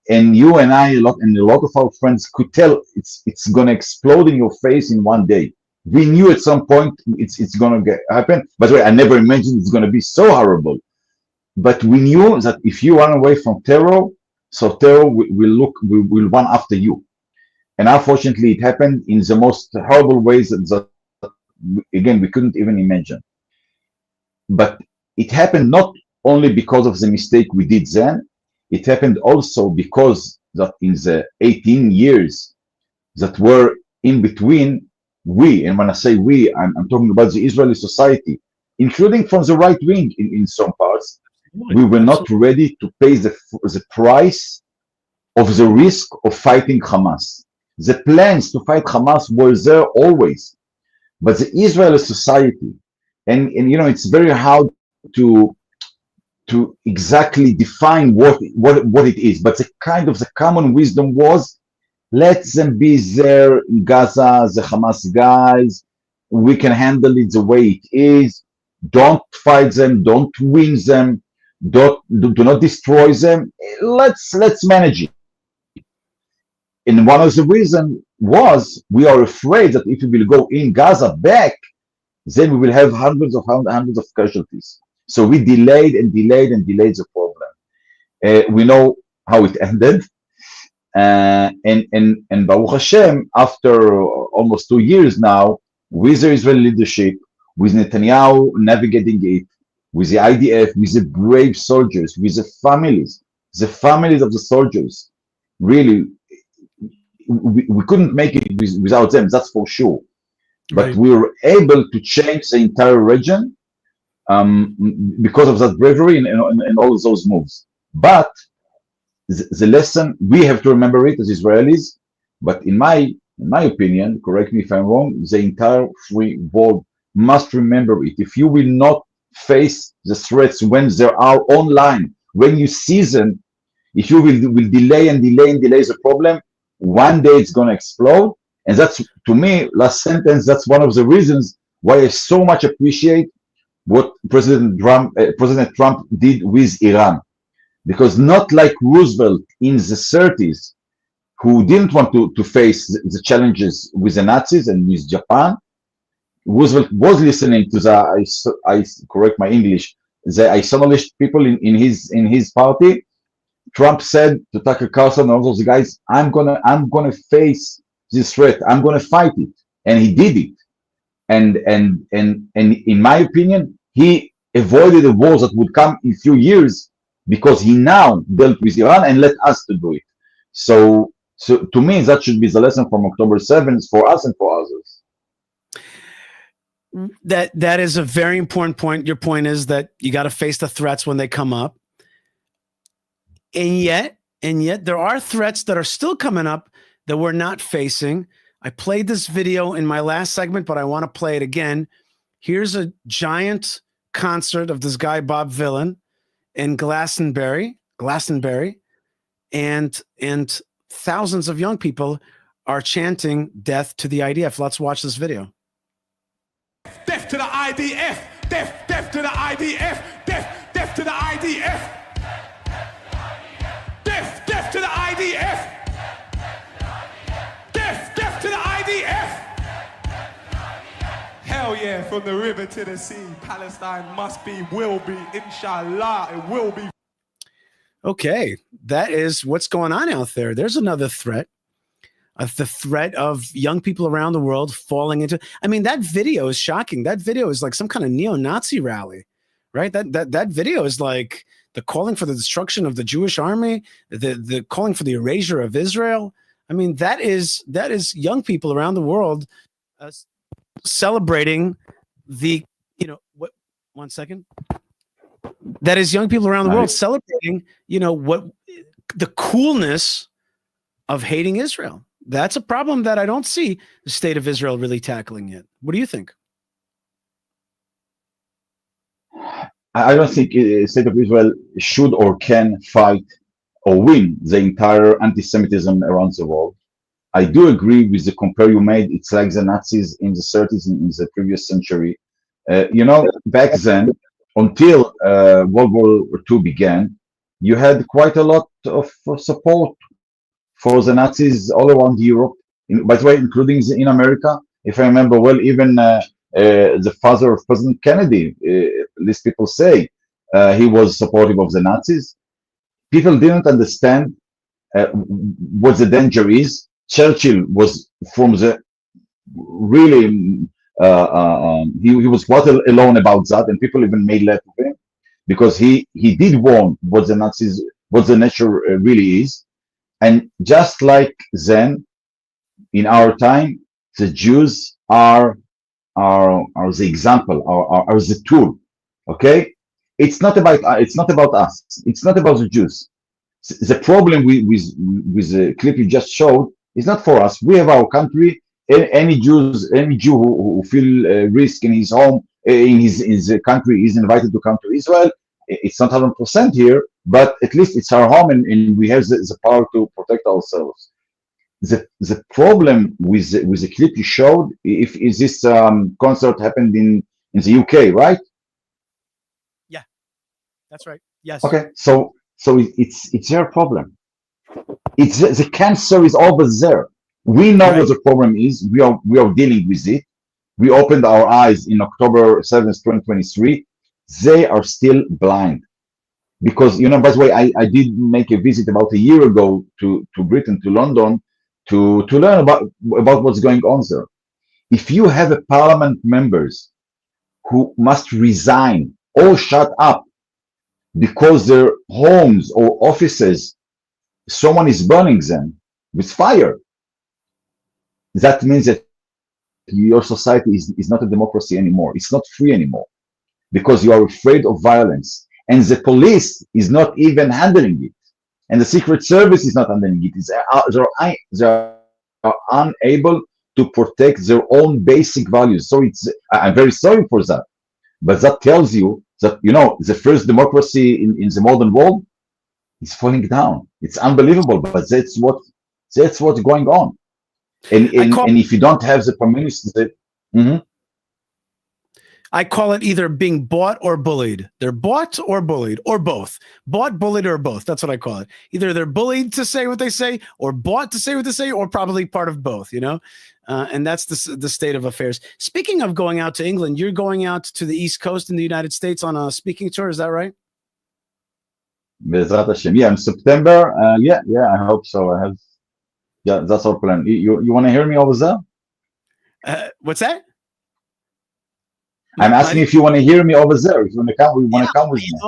And you and I, a lot of our friends could tell it's gonna explode in your face in one day. We knew at some point it's gonna happen. By the way, I never imagined it's gonna be so horrible. But we knew that if you run away from terror, so terror will run after you. And unfortunately, it happened in the most horrible ways that again, we couldn't even imagine. But it happened not only because of the mistake we did then, it happened also because that in the 18 years that were in between, and when I say we, I'm talking about the Israeli society, including from the right wing in some parts, we were not ready to pay the price of the risk of fighting Hamas. The plans to fight Hamas were there always, but the Israeli society, and it's very hard to exactly define what it is, but the common wisdom was, let them be there in Gaza, the Hamas guys, we can handle it the way it is, don't fight them, don't win them, do not destroy them, let's manage it. And one of the reasons was we are afraid that if we will go in Gaza back, then we will have hundreds of casualties. So we delayed the problem. We know how it ended. And Baruch Hashem, after almost 2 years now, with the Israeli leadership, with Netanyahu navigating it, with the IDF, with the brave soldiers, with the families of the soldiers, really, we couldn't make it without them, that's for sure. But Right. we were able to change the entire region because of that bravery and all of those moves. But the lesson, we have to remember it as Israelis, but in my opinion, correct me if I'm wrong, the entire free world must remember it. If you will not face the threats when they are online, when you see them, if you will delay the problem, one day it's going to explode. And that's, to me, last sentence, that's one of the reasons why I so much appreciate what President Trump did with Iran. Because not like Roosevelt in the 30s, who didn't want to face the challenges with the Nazis and with Japan, Roosevelt was listening to I correct my English, the isolationist people in his party. Trump said to Tucker Carlson and all those guys, I'm gonna face this threat. I'm gonna fight it, and he did it. And in my opinion, he avoided a war that would come in a few years because he now dealt with Iran and let us to do it. So to me, that should be the lesson from October 7th for us and for others. That is a very important point. Your point is that you got to face the threats when they come up. And yet there are threats that are still coming up that we're not facing. I played this video in my last segment, but I want to play it again. Here's a giant concert of this guy, Bob Villan, in Glastonbury, and thousands of young people are chanting death to the IDF. Let's watch this video. Death to the IDF! Death to the IDF! Death to the IDF! Death to the IDF! Death to the IDF! Hell yeah, from the river to the sea, Palestine must be, will be, inshallah, it will be. Okay, that is what's going on out there. There's another threat. The threat of young people around the world falling into. I mean, that video is shocking. That video is like some kind of neo-Nazi rally, right? That video is like the calling for the destruction of the Jewish army, the calling for the erasure of Israel. I mean, that is young people around the world celebrating the, what? 1 second. That is young people around the world celebrating, what the coolness of hating Israel. That's a problem that I don't see the state of Israel really tackling yet. What do you think? I don't think the state of Israel should or can fight or win the entire anti-Semitism around the world. I do agree with the compare you made. It's like the Nazis in the 30s in the previous century. Back then, until World War II began, you had quite a lot of support for the Nazis all around Europe, by the way, including in America. If I remember well, even the father of President Kennedy, at least people say, he was supportive of the Nazis. People didn't understand what the danger is. Churchill was from the really, he was quite alone about that, and people even made less of him because he did warn what the Nazis, what the nature really is. And just like then, in our time, the Jews are the example, are the tool. Okay, it's not about us. It's not about the Jews. The problem with the clip you just showed is not for us. We have our country. Any Jew who feel risk in his home, in his country, is invited to come to Israel. It's not 100% here, but at least it's our home, and we have the power to protect ourselves. The problem with the clip you showed, is this concert happened in the UK, right? Yeah, that's right. Yes. Okay, so it's their problem. It's the cancer is over there. We know what the problem is. We are dealing with it. We opened our eyes in October 7th, 2023. They are still blind. Because, by the way, I did make a visit about a year ago to Britain, to London, to learn about what's going on there. If you have a parliament members who must resign or shut up because their homes or offices, someone is burning them with fire, that means that your society is not a democracy anymore. It's not free anymore because you are afraid of violence. And the police is not even handling it. And the Secret Service is not handling it. They are unable to protect their own basic values. So I'm very sorry for that. But that tells you that, the first democracy in the modern world is falling down. It's unbelievable, but that's what's going on. And if you don't have the communists, I call it either being bought or bullied. They're bought or bullied, or both. Bought, bullied, or both. That's what I call it. Either they're bullied to say what they say, or bought to say what they say, or probably part of both, and that's the state of affairs. Speaking of going out to England, you're going out to the East Coast in the United States on a speaking tour. Is that right? Bezrat Hashem. Yeah, in September. Yeah, I hope so. That's our plan. You want to hear me over there? What's that? I'm asking if you want to hear me over there. If you want to come, want to come with me.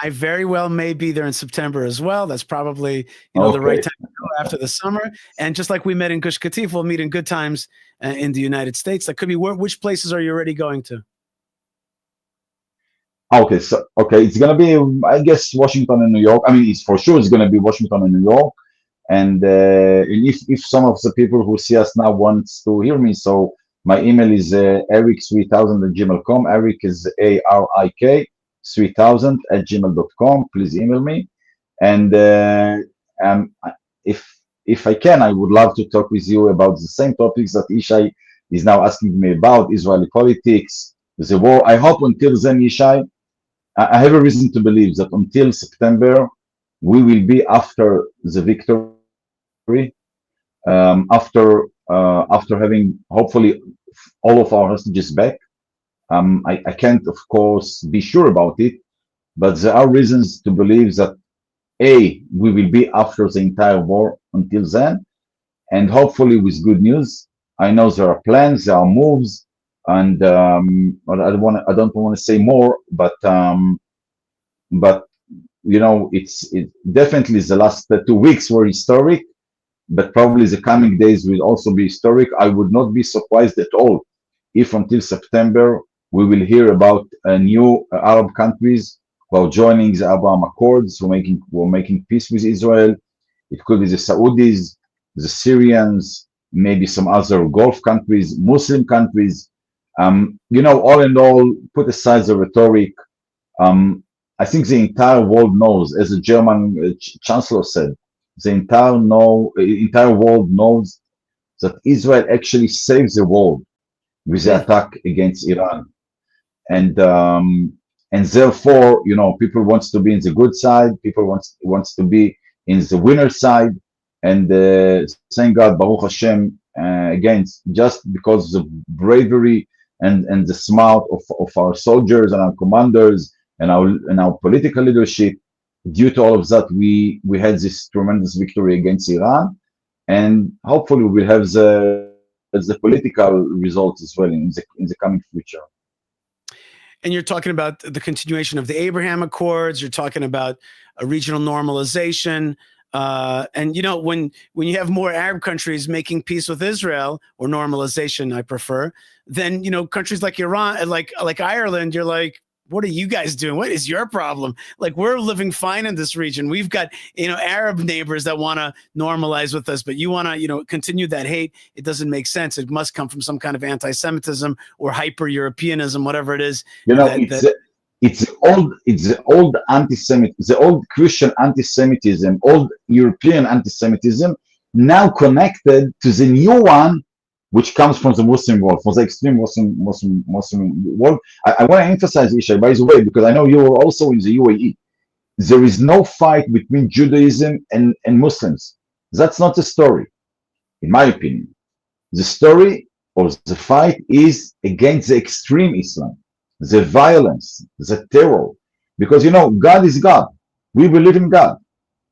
I very well may be there in September as well. That's probably the right time to go after the summer. And just like we met in Gush Katif, we'll meet in good times in the United States. That could be which places are you already going to? Okay, it's gonna be, I guess, Washington and New York. I mean, it's going to be Washington and New York, And if some of the people who see us now wants to hear me, so my email is eric3000@gmail.com. Eric is ARIK 3000@gmail.com. Please email me. And if I can, I would love to talk with you about the same topics that Ishai is now asking me about, Israeli politics, the war. I hope until then, Ishai, I have a reason to believe that until September, we will be after the victory, after having hopefully all of our hostages back. I can't, of course, be sure about it, but there are reasons to believe that we will be after the entire war until then, and hopefully with good news. I know there are plans, there are moves, and I don't want to say more, but you know, it definitely the last 2 weeks were historic, but probably the coming days will also be historic. I would not be surprised at all if until September we will hear about new Arab countries who are joining the Abraham Accords, who are making peace with Israel. It could be the Saudis, the Syrians, maybe some other Gulf countries, Muslim countries. You know, all in all, put aside the rhetoric. I think the entire world knows, as the German chancellor said, the entire world knows that Israel actually saved the world with the attack against Iran. And therefore, you know, people wants to be in the good side, people wants to be in the winner side, and thank God, Baruch Hashem, again, just because of the bravery and the smart of our soldiers and our commanders and our political leadership, due to all of that, we had this tremendous victory against Iran, and hopefully we will have the political results as well in the coming future. And you're talking about the continuation of the Abraham Accords. You're talking about a regional normalization. And, you know, when you have more Arab countries making peace with Israel, or normalization, I prefer, then, you know, countries like Iran, like Ireland, you're like, what are you guys doing? What is your problem? Like, we're living fine in this region. We've got, you know, Arab neighbors that want to normalize with us, but you want to, you know, continue that hate. It doesn't make sense. It must come from some kind of anti-Semitism or hyper-Europeanism, whatever it is. You know, it's the old anti-Semitism, the old Christian anti-Semitism, old European anti-Semitism, now connected to the new one, which comes from the Muslim world, from the extreme Muslim world. I want to emphasize, Isha, by the way, because I know you were also in the UAE. There is no fight between Judaism and Muslims. That's not the story, in my opinion. The story or the fight is against the extreme Islam, the violence, the terror. Because, you know, God is God. We believe in God.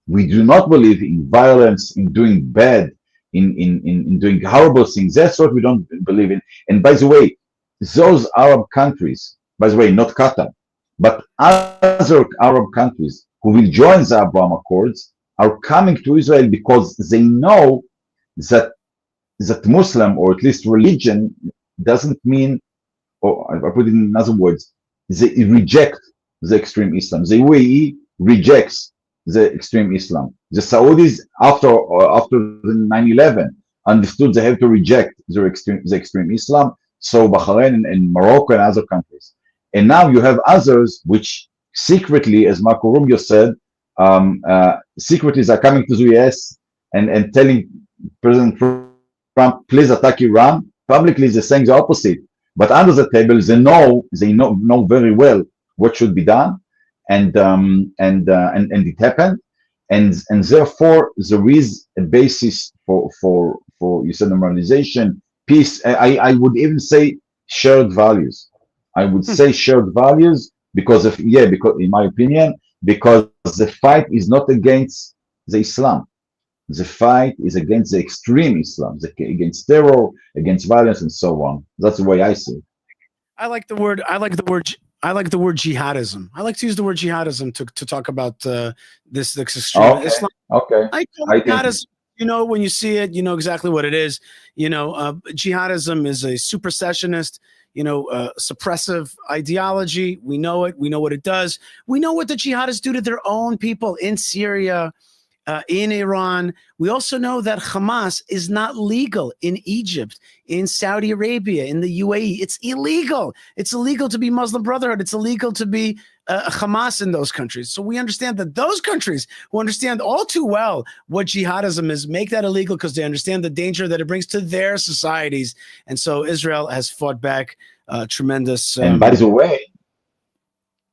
We do not believe in violence, in doing bad, in doing horrible things. That's what we don't believe in. And by the way, those Arab countries, by the way, not Qatar, but other Arab countries who will join the Abraham Accords are coming to Israel because they know that Muslim, or at least religion, doesn't mean, or I put it in other words, they reject the extreme Islam. The UAE rejects the extreme Islam. The Saudis, after the 9/11, understood they have to reject the extreme Islam. So Bahrain and Morocco and other countries. And now you have others which secretly, as Marco Rubio said, secretly are coming to the US and telling President Trump, please attack Iran. Publicly, they're saying the opposite. But under the table, they know very well what should be done. And it happened, and therefore there is a basis for you said normalization, peace. I would even say shared values. I would say shared values because in my opinion, because the fight is not against the Islam. The fight is against the extreme Islam, against terror, against violence, and so on. That's the way I see it. I like the word jihadism. I like to use the word jihadism to talk about this extreme Islam. Okay. I call it jihadism. You know, when you see it, you know exactly what it is. You know, jihadism is a supersessionist, you know, suppressive ideology. We know it. We know what it does. We know what the jihadists do to their own people in Syria, in Iran. We also know that Hamas is not legal in Egypt, in Saudi Arabia, in the UAE. It's illegal. It's illegal to be Muslim Brotherhood. It's illegal to be Hamas in those countries. So we understand that those countries who understand all too well what jihadism is make that illegal because they understand the danger that it brings to their societies. And so Israel has fought back tremendous. And by the way,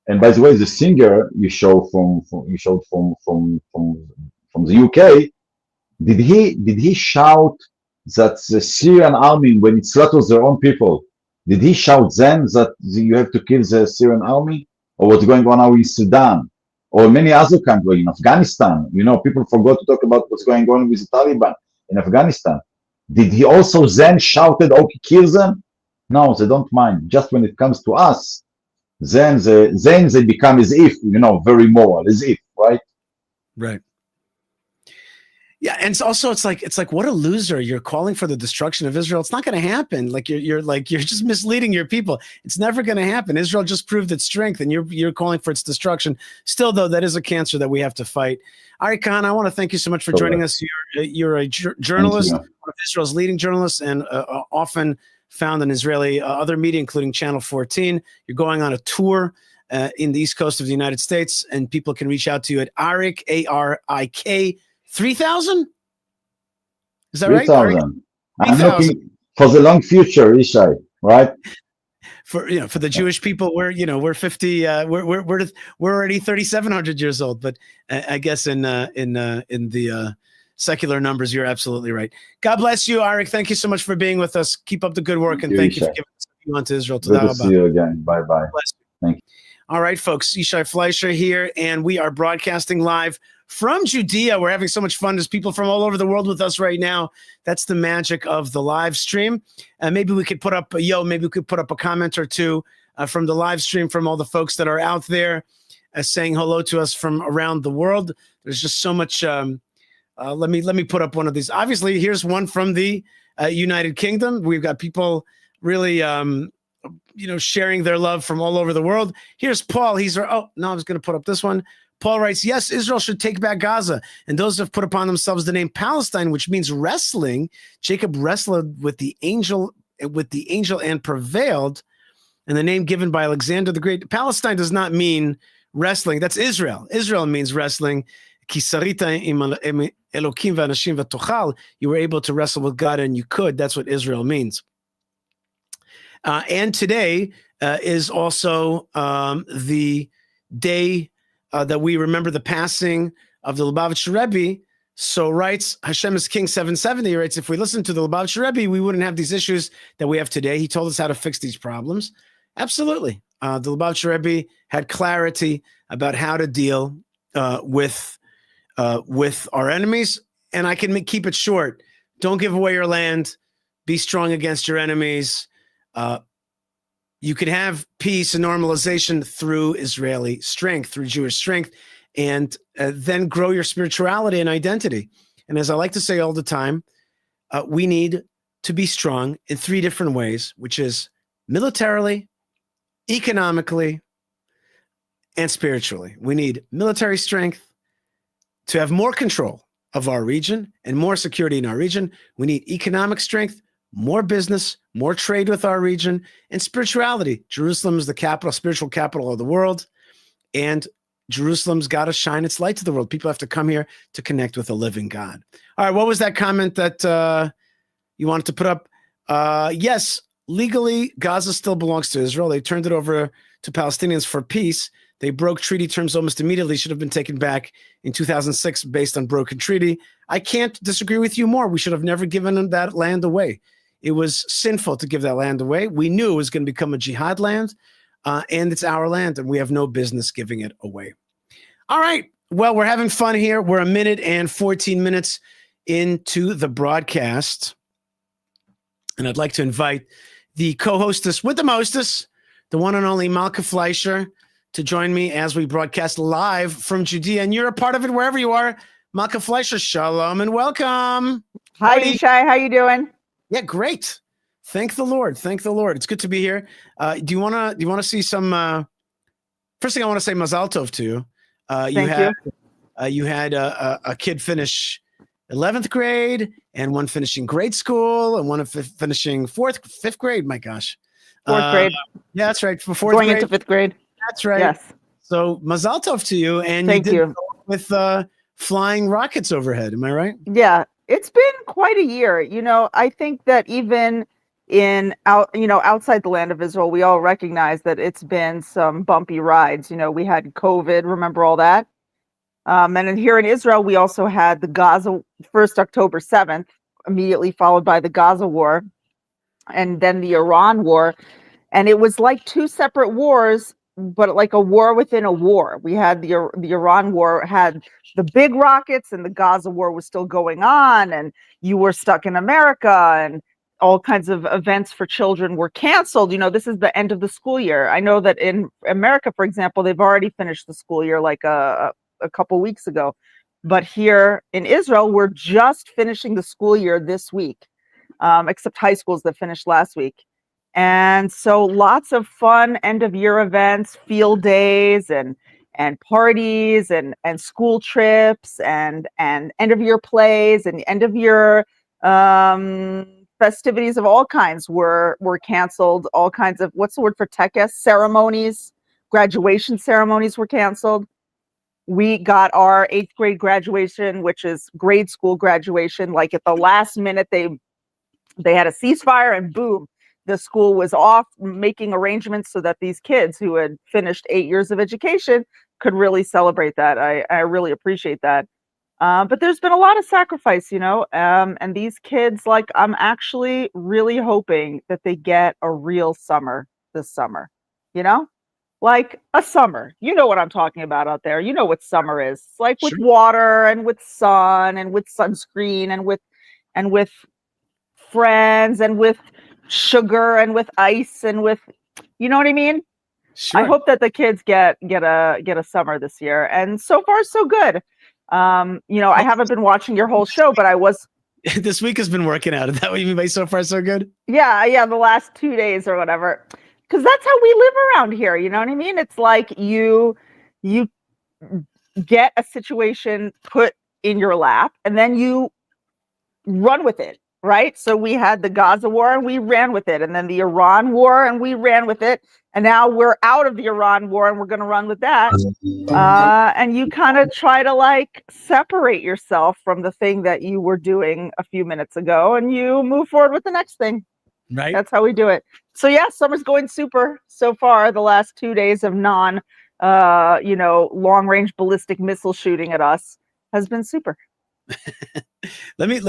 the singer you showed from the UK, did he shout that the Syrian army, when it slaughters their own people, did he shout then that you have to kill the Syrian army? Or what's going on now in Sudan or many other countries, in Afghanistan? You know, people forgot to talk about what's going on with the Taliban in Afghanistan. Did he also then shouted, okay, kill them? No, they don't mind. Just when it comes to us, then they become as if, you know, very moral, as if, right? Right. Yeah, and it's like what a loser. You're calling for the destruction of Israel. It's not going to happen. Like you're just misleading your people. It's never going to happen. Israel just proved its strength, and you're calling for its destruction. Still, though, that is a cancer that we have to fight. Ariel Kahana, I want to thank you so much for joining us. You're a journalist, one of Israel's leading journalists, and often found in Israeli other media, including Channel 14. You're going on a tour in the East Coast of the United States, and people can reach out to you at Arik, ARIK, 3,000? Is that 3, right? 3,000. I'm looking for the long future, Ishai, right? For the Jewish people, we're 50. We're already 3,700 years old. But I guess in the secular numbers, you're absolutely right. God bless you, Arik. Thank you so much for being with us. Keep up the good work, and thank you for giving us a on to Israel. Good to see you again. Bye bye. Thank you. All right, folks. Yishai Fleischer here, and we are broadcasting live from Judea. We're having so much fun. There's people from all over the world with us right now. That's the magic of the live stream. Maybe we could put up a comment or two from the live stream from all the folks that are out there saying hello to us from around the world. There's just so much. Let me put up one of these. Obviously, here's one from the United Kingdom. We've got people really sharing their love from all over the world. Here's Paul. I was going to put up this one. Paul writes, yes, Israel should take back Gaza, and those have put upon themselves the name Palestine, which means wrestling. Jacob wrestled with the angel and prevailed, and the name given by Alexander the Great. Palestine does not mean wrestling. That's Israel. Israel means wrestling. Kisarita im Elokim v'anashim v'tochal. You were able to wrestle with God, and you could. That's what Israel means. And today is also the day that we remember the passing of the Lubavitcher Rebbe. So writes Hashem is King 770. He writes, if we listened to the Lubavitcher Rebbe, we wouldn't have these issues that we have today. He told us how to fix these problems. Absolutely. The Lubavitcher Rebbe had clarity about how to deal with our enemies. And I can keep it short. Don't give away your land. Be strong against your enemies. You can have peace and normalization through Israeli strength, through Jewish strength, and then grow your spirituality and identity. And as I like to say all the time, we need to be strong in 3 different ways, which is militarily, economically, and spiritually. We need military strength to have more control of our region and more security in our region. We need economic strength, more business, more trade with our region, and spirituality. Jerusalem is the capital, spiritual capital of the world, and Jerusalem's got to shine its light to the world. People have to come here to connect with a living God. All right, what was that comment that you wanted to put up? Yes, legally, Gaza still belongs to Israel. They turned it over to Palestinians for peace. They broke treaty terms almost immediately, should have been taken back in 2006 based on broken treaty. I can't disagree with you more. We should have never given them that land away. It was sinful to give that land away. We knew it was going to become a jihad land, and it's our land, and we have no business giving it away. All right. Well, we're having fun here. We're 1 minute and 14 minutes into the broadcast, and I'd like to invite the co-hostess with the mostess, the one and only Malka Fleischer, to join me as we broadcast live from Judea, and you're a part of it wherever you are. Malka Fleischer, shalom and welcome. Hi, Yishai. How you doing? Yeah, great. Thank the Lord. Thank the Lord. It's good to be here. Do you want to see some? First thing I want to say, Mazal Tov to you. You had You had a kid finish 11th grade, and one finishing grade school, and one finishing fifth grade. My gosh, Fourth grade. Yeah, that's right. For fourth Going grade, into fifth grade. that's right. Yes. So Mazal Tov to you, and Thank you did you. with flying rockets overhead. Am I right? Yeah, it's been quite a year. I think that even outside the land of Israel, we all recognize that it's been some bumpy rides. We had COVID, remember all that? And then here in Israel, we also had the Gaza, first October 7th, immediately followed by the Gaza war, and then the Iran war. And it was like two separate wars, but like a war within a war. We had the Iran war had the big rockets, and the Gaza war was still going on, and you were stuck in America, and all kinds of events for children were canceled. This is the end of the school year. I know that in America, for example, they've already finished the school year like a couple weeks ago. But here in Israel, we're just finishing the school year this week, except high schools that finished last week. And so lots of fun end of year events, field days and parties and school trips and end of year plays and end of year festivities of all kinds were canceled. All kinds of, what's the word for tekes? Ceremonies, graduation ceremonies were canceled. We got our 8th grade graduation, which is grade school graduation. Like at the last minute, they had a ceasefire, and boom, the school was off, making arrangements so that these kids who had finished 8 years of education could really celebrate that. I really appreciate that. But there's been a lot of sacrifice, and these kids, like, I'm actually really hoping that they get a real summer this summer, like a summer. You know what I'm talking about out there. You know what summer is. It's like with water and with sun and with sunscreen and with friends and with sugar and with ice and with, you know what I mean? Sure. I hope that the kids get a summer this year. And so far, so good. I haven't been watching your whole show, but I was. This week has been working out. Is that what you mean by so far so good? Yeah, the last 2 days or whatever. Because that's how we live around here. You know what I mean? It's like you get a situation put in your lap, and then you run with it. Right. So we had the Gaza war and we ran with it, and then the Iran war and we ran with it. And now we're out of the Iran war and we're going to run with that. And you kind of try to like separate yourself from the thing that you were doing a few minutes ago, and you move forward with the next thing. Right. That's how we do it. So yeah, summer's going super so far. The last 2 days of long range ballistic missile shooting at us has been super. Let me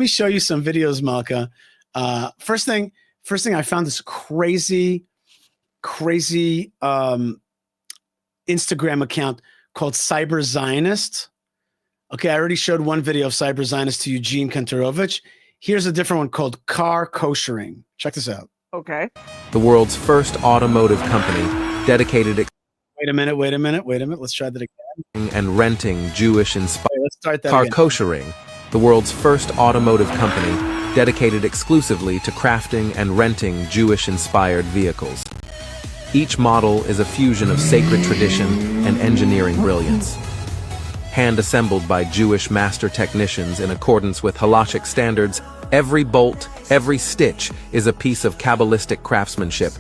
show you some videos, Malka. First thing, I found this crazy Instagram account called Cyber Zionist. Okay, I already showed one video of Cyber Zionist to Eugene Kantorovich. Here's a different one called Car Koshering. Check this out. Okay. The world's first automotive company dedicated. Wait a minute. Let's try that again. And renting Jewish-inspired. Let's start that Car again. Koshering, the world's first automotive company dedicated exclusively to crafting and renting Jewish-inspired vehicles. Each model is a fusion of sacred tradition and engineering brilliance. Hand-assembled by Jewish master technicians in accordance with halachic standards, every bolt, every stitch is a piece of Kabbalistic craftsmanship.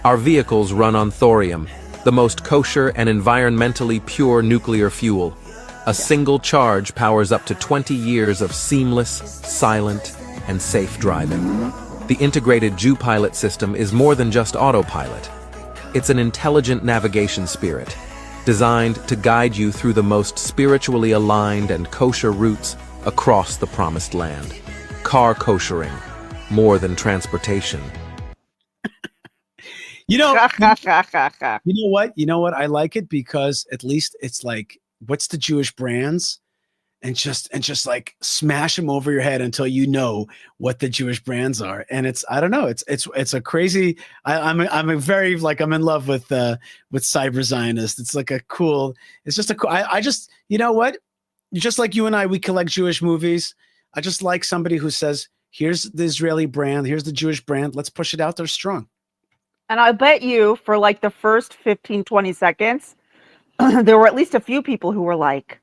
Our vehicles run on thorium, the most kosher and environmentally pure nuclear fuel. A single charge powers up to 20 years of seamless, silent, and safe driving. The integrated Jew pilot system is more than just autopilot. It's an intelligent navigation spirit, designed to guide you through the most spiritually aligned and kosher routes across the promised land. Car koshering, more than transportation. You know what? I like it because at least it's like, what's the Jewish brands? And just like smash them over your head until you know what the Jewish brands are. And I don't know, it's a crazy. I'm in love with Cyber Zionist. It's like a cool. It's just a cool. I just, you know what? Just like you and I, we collect Jewish movies. I just like somebody who says, here's the Israeli brand, here's the Jewish brand. Let's push it out there strong. And I bet you for like the first 15, 20 seconds, there were at least a few people who were like,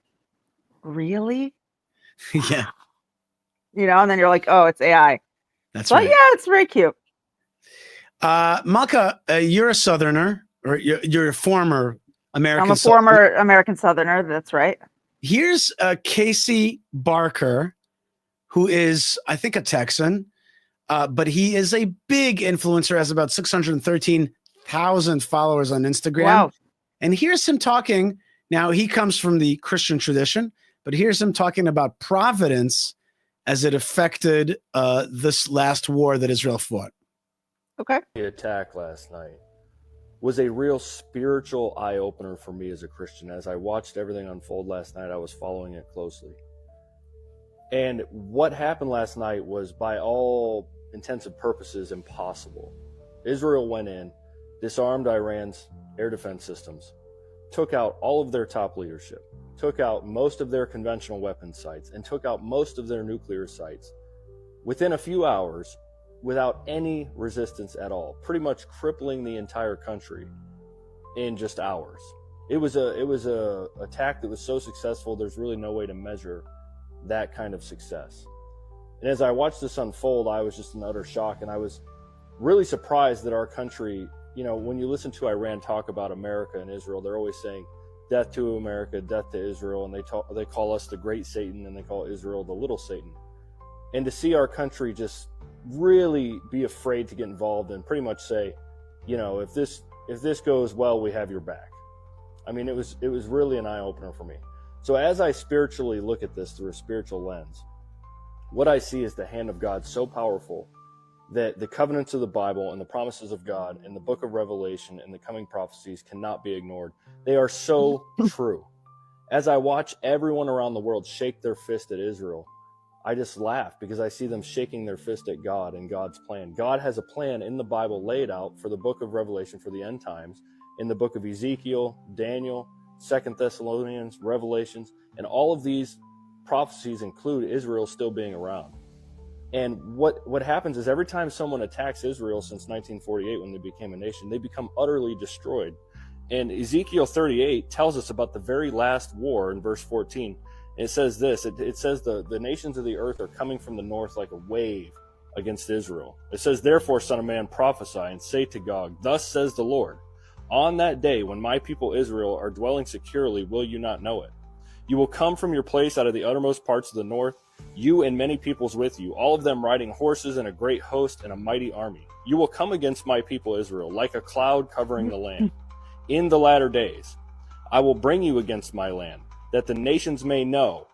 really? Yeah, You know, and then you're like, oh, it's AI. that's But right. yeah, it's very cute. Malka, you're a Southerner, or you're a former American. I'm a former American Southerner. That's right. Here's Casey Barker, who is, I think, a Texan, but he is a big influencer, has about 613,000 followers on Instagram. Wow. And here's him talking. Now, he comes from the Christian tradition, but here's him talking about Providence as it affected this last war that Israel fought. Okay. The attack last night was a real spiritual eye-opener for me as a Christian. As I watched everything unfold last night, I was following it closely. And what happened last night was, by all intents and purposes, impossible. Israel went in, disarmed Iran's air defense systems, took out all of their top leadership, took out most of their conventional weapons sites, and took out most of their nuclear sites within a few hours without any resistance at all, pretty much crippling the entire country in just hours. It was a attack that was so successful, there's really no way to measure that kind of success. And as I watched this unfold, I was just in utter shock, and I was really surprised that our country, you know, when you listen to Iran talk about America and Israel, they're always saying death to America, death to Israel, and they call us the great Satan, and they call Israel the little Satan. And to see our country just really be afraid to get involved and pretty much say, you know, if this goes well, we have your back. I mean, it was really an eye-opener for me. So as I spiritually look at this through a spiritual lens, what I see is the hand of God so powerful that the covenants of the Bible and the promises of God and the book of Revelation and the coming prophecies cannot be ignored. They are so true. As I watch everyone around the world shake their fist at Israel, I just laugh because I see them shaking their fist at God and God's plan. God has a plan in the Bible laid out for the book of Revelation, for the end times, in the book of Ezekiel, Daniel, 2 Thessalonians, Revelations, and all of these prophecies include Israel still being around. And what happens is every time someone attacks Israel since 1948, when they became a nation, they become utterly destroyed. And Ezekiel 38 tells us about the very last war in verse 14. It says this, it says the nations of the earth are coming from the north like a wave against Israel. It says, therefore, son of man, prophesy and say to Gog, thus says the Lord, on that day when my people Israel are dwelling securely, will you not know it? You will come from your place out of the uttermost parts of the north, you and many peoples with you, all of them riding horses and a great host and a mighty army. You will come against my people Israel like a cloud covering the land. In the latter days, I will bring you against my land, that the nations may know,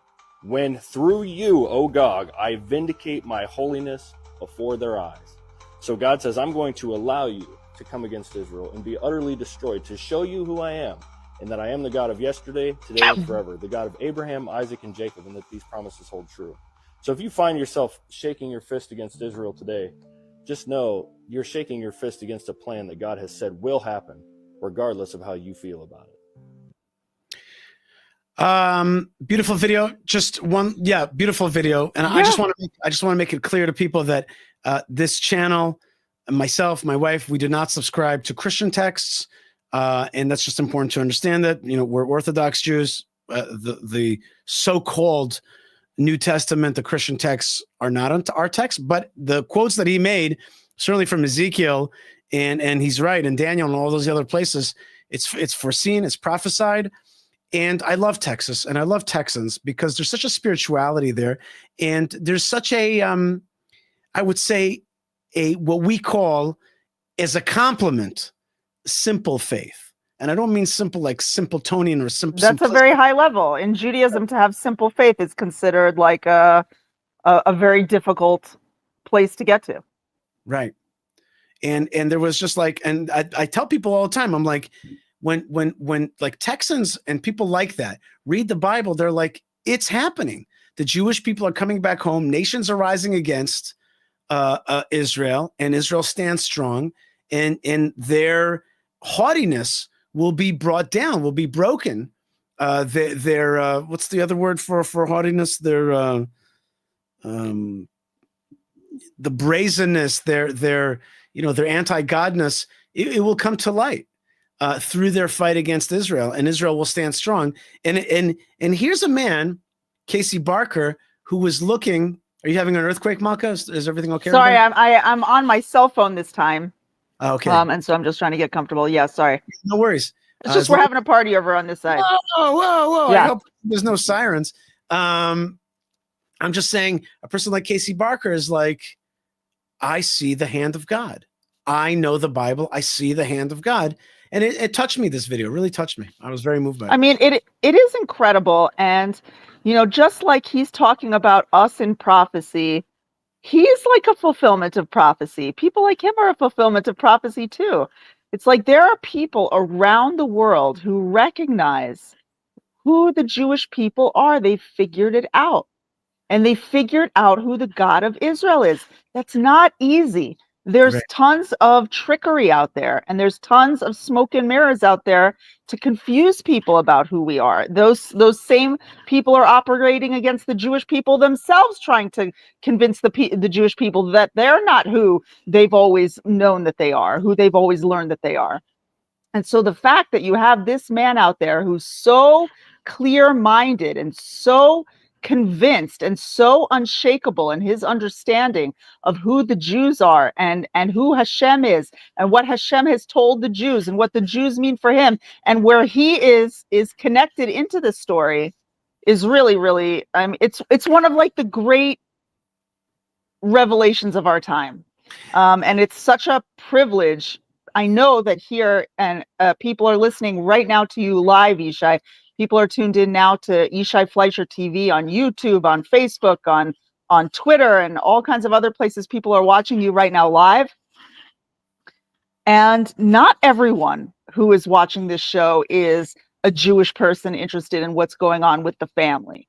when through you, O Gog, I vindicate my holiness before their eyes. So God says, I'm going to allow you to come against Israel and be utterly destroyed, to show you who I am, and that I am the God of yesterday, today, and forever, the God of Abraham, Isaac, and Jacob, and that these promises hold true. So if you find yourself shaking your fist against Israel today, just know you're shaking your fist against a plan that God has said will happen, regardless of how you feel about it. Beautiful video. Just one, beautiful video. And I just want to make it clear to people that this channel, myself, my wife, we do not subscribe to Christian texts, and that's just important to understand that, you know, we're Orthodox Jews. The so-called New Testament, the Christian texts are not our text, but the quotes that he made, certainly from Ezekiel, and he's right, and Daniel and all those other places, it's foreseen, it's prophesied. And I love Texas and I love Texans because there's such a spirituality there. And there's such a, I would say, what we call, as a compliment, simple faith. And I don't mean simple like simpletonian or simple. That's a very high level. In Judaism, to have simple faith is considered like a very difficult place to get to. Right. And there was just like, and I tell people all the time, I'm like, when like Texans and people like that read the Bible, they're like, it's happening. The Jewish people are coming back home. Nations are rising against Israel, and Israel stands strong, and their haughtiness will be brought down, will be broken. Their what's the other word for haughtiness? Their the brazenness, their anti-godness, it will come to light through their fight against Israel, and Israel will stand strong. And here's a man Casey Barker, who was looking. Are you having an earthquake, Malka? Is everything okay? Sorry, I'm on my cell phone this time. Oh, okay. And so I'm just trying to get comfortable. Yeah, sorry. No worries. It's just we're having a party over on this side. Whoa. Yeah. I hope there's no sirens. I'm just saying, a person like Casey Barker is like, I see the hand of God. I know the Bible. I see the hand of God. And it touched me, this video. It really touched me. I was very moved by it. I mean, it is incredible. And, you know, just like he's talking about us in prophecy, he's like a fulfillment of prophecy. People like him are a fulfillment of prophecy too. It's like there are people around the world who recognize who the Jewish people are. They figured it out. And they figured out who the God of Israel is. That's not easy. There's Right. tons of trickery out there, and there's tons of smoke and mirrors out there to confuse people about who we are. Those same people are operating against the Jewish people themselves, trying to convince the Jewish people that they're not who they've always known that they are, who they've always learned that they are. And so the fact that you have this man out there who's so clear-minded and so convinced and so unshakable in his understanding of who the Jews are and who Hashem is and what Hashem has told the Jews and what the Jews mean for him and where he is connected into the story is really, really, I mean, it's one of like the great revelations of our time. And it's such a privilege. I know that here and people are listening right now to you live, Yishai. People are tuned in now to Yishai Fleischer TV on YouTube, on Facebook, on Twitter, and all kinds of other places. People are watching you right now live. And not everyone who is watching this show is a Jewish person interested in what's going on with the family.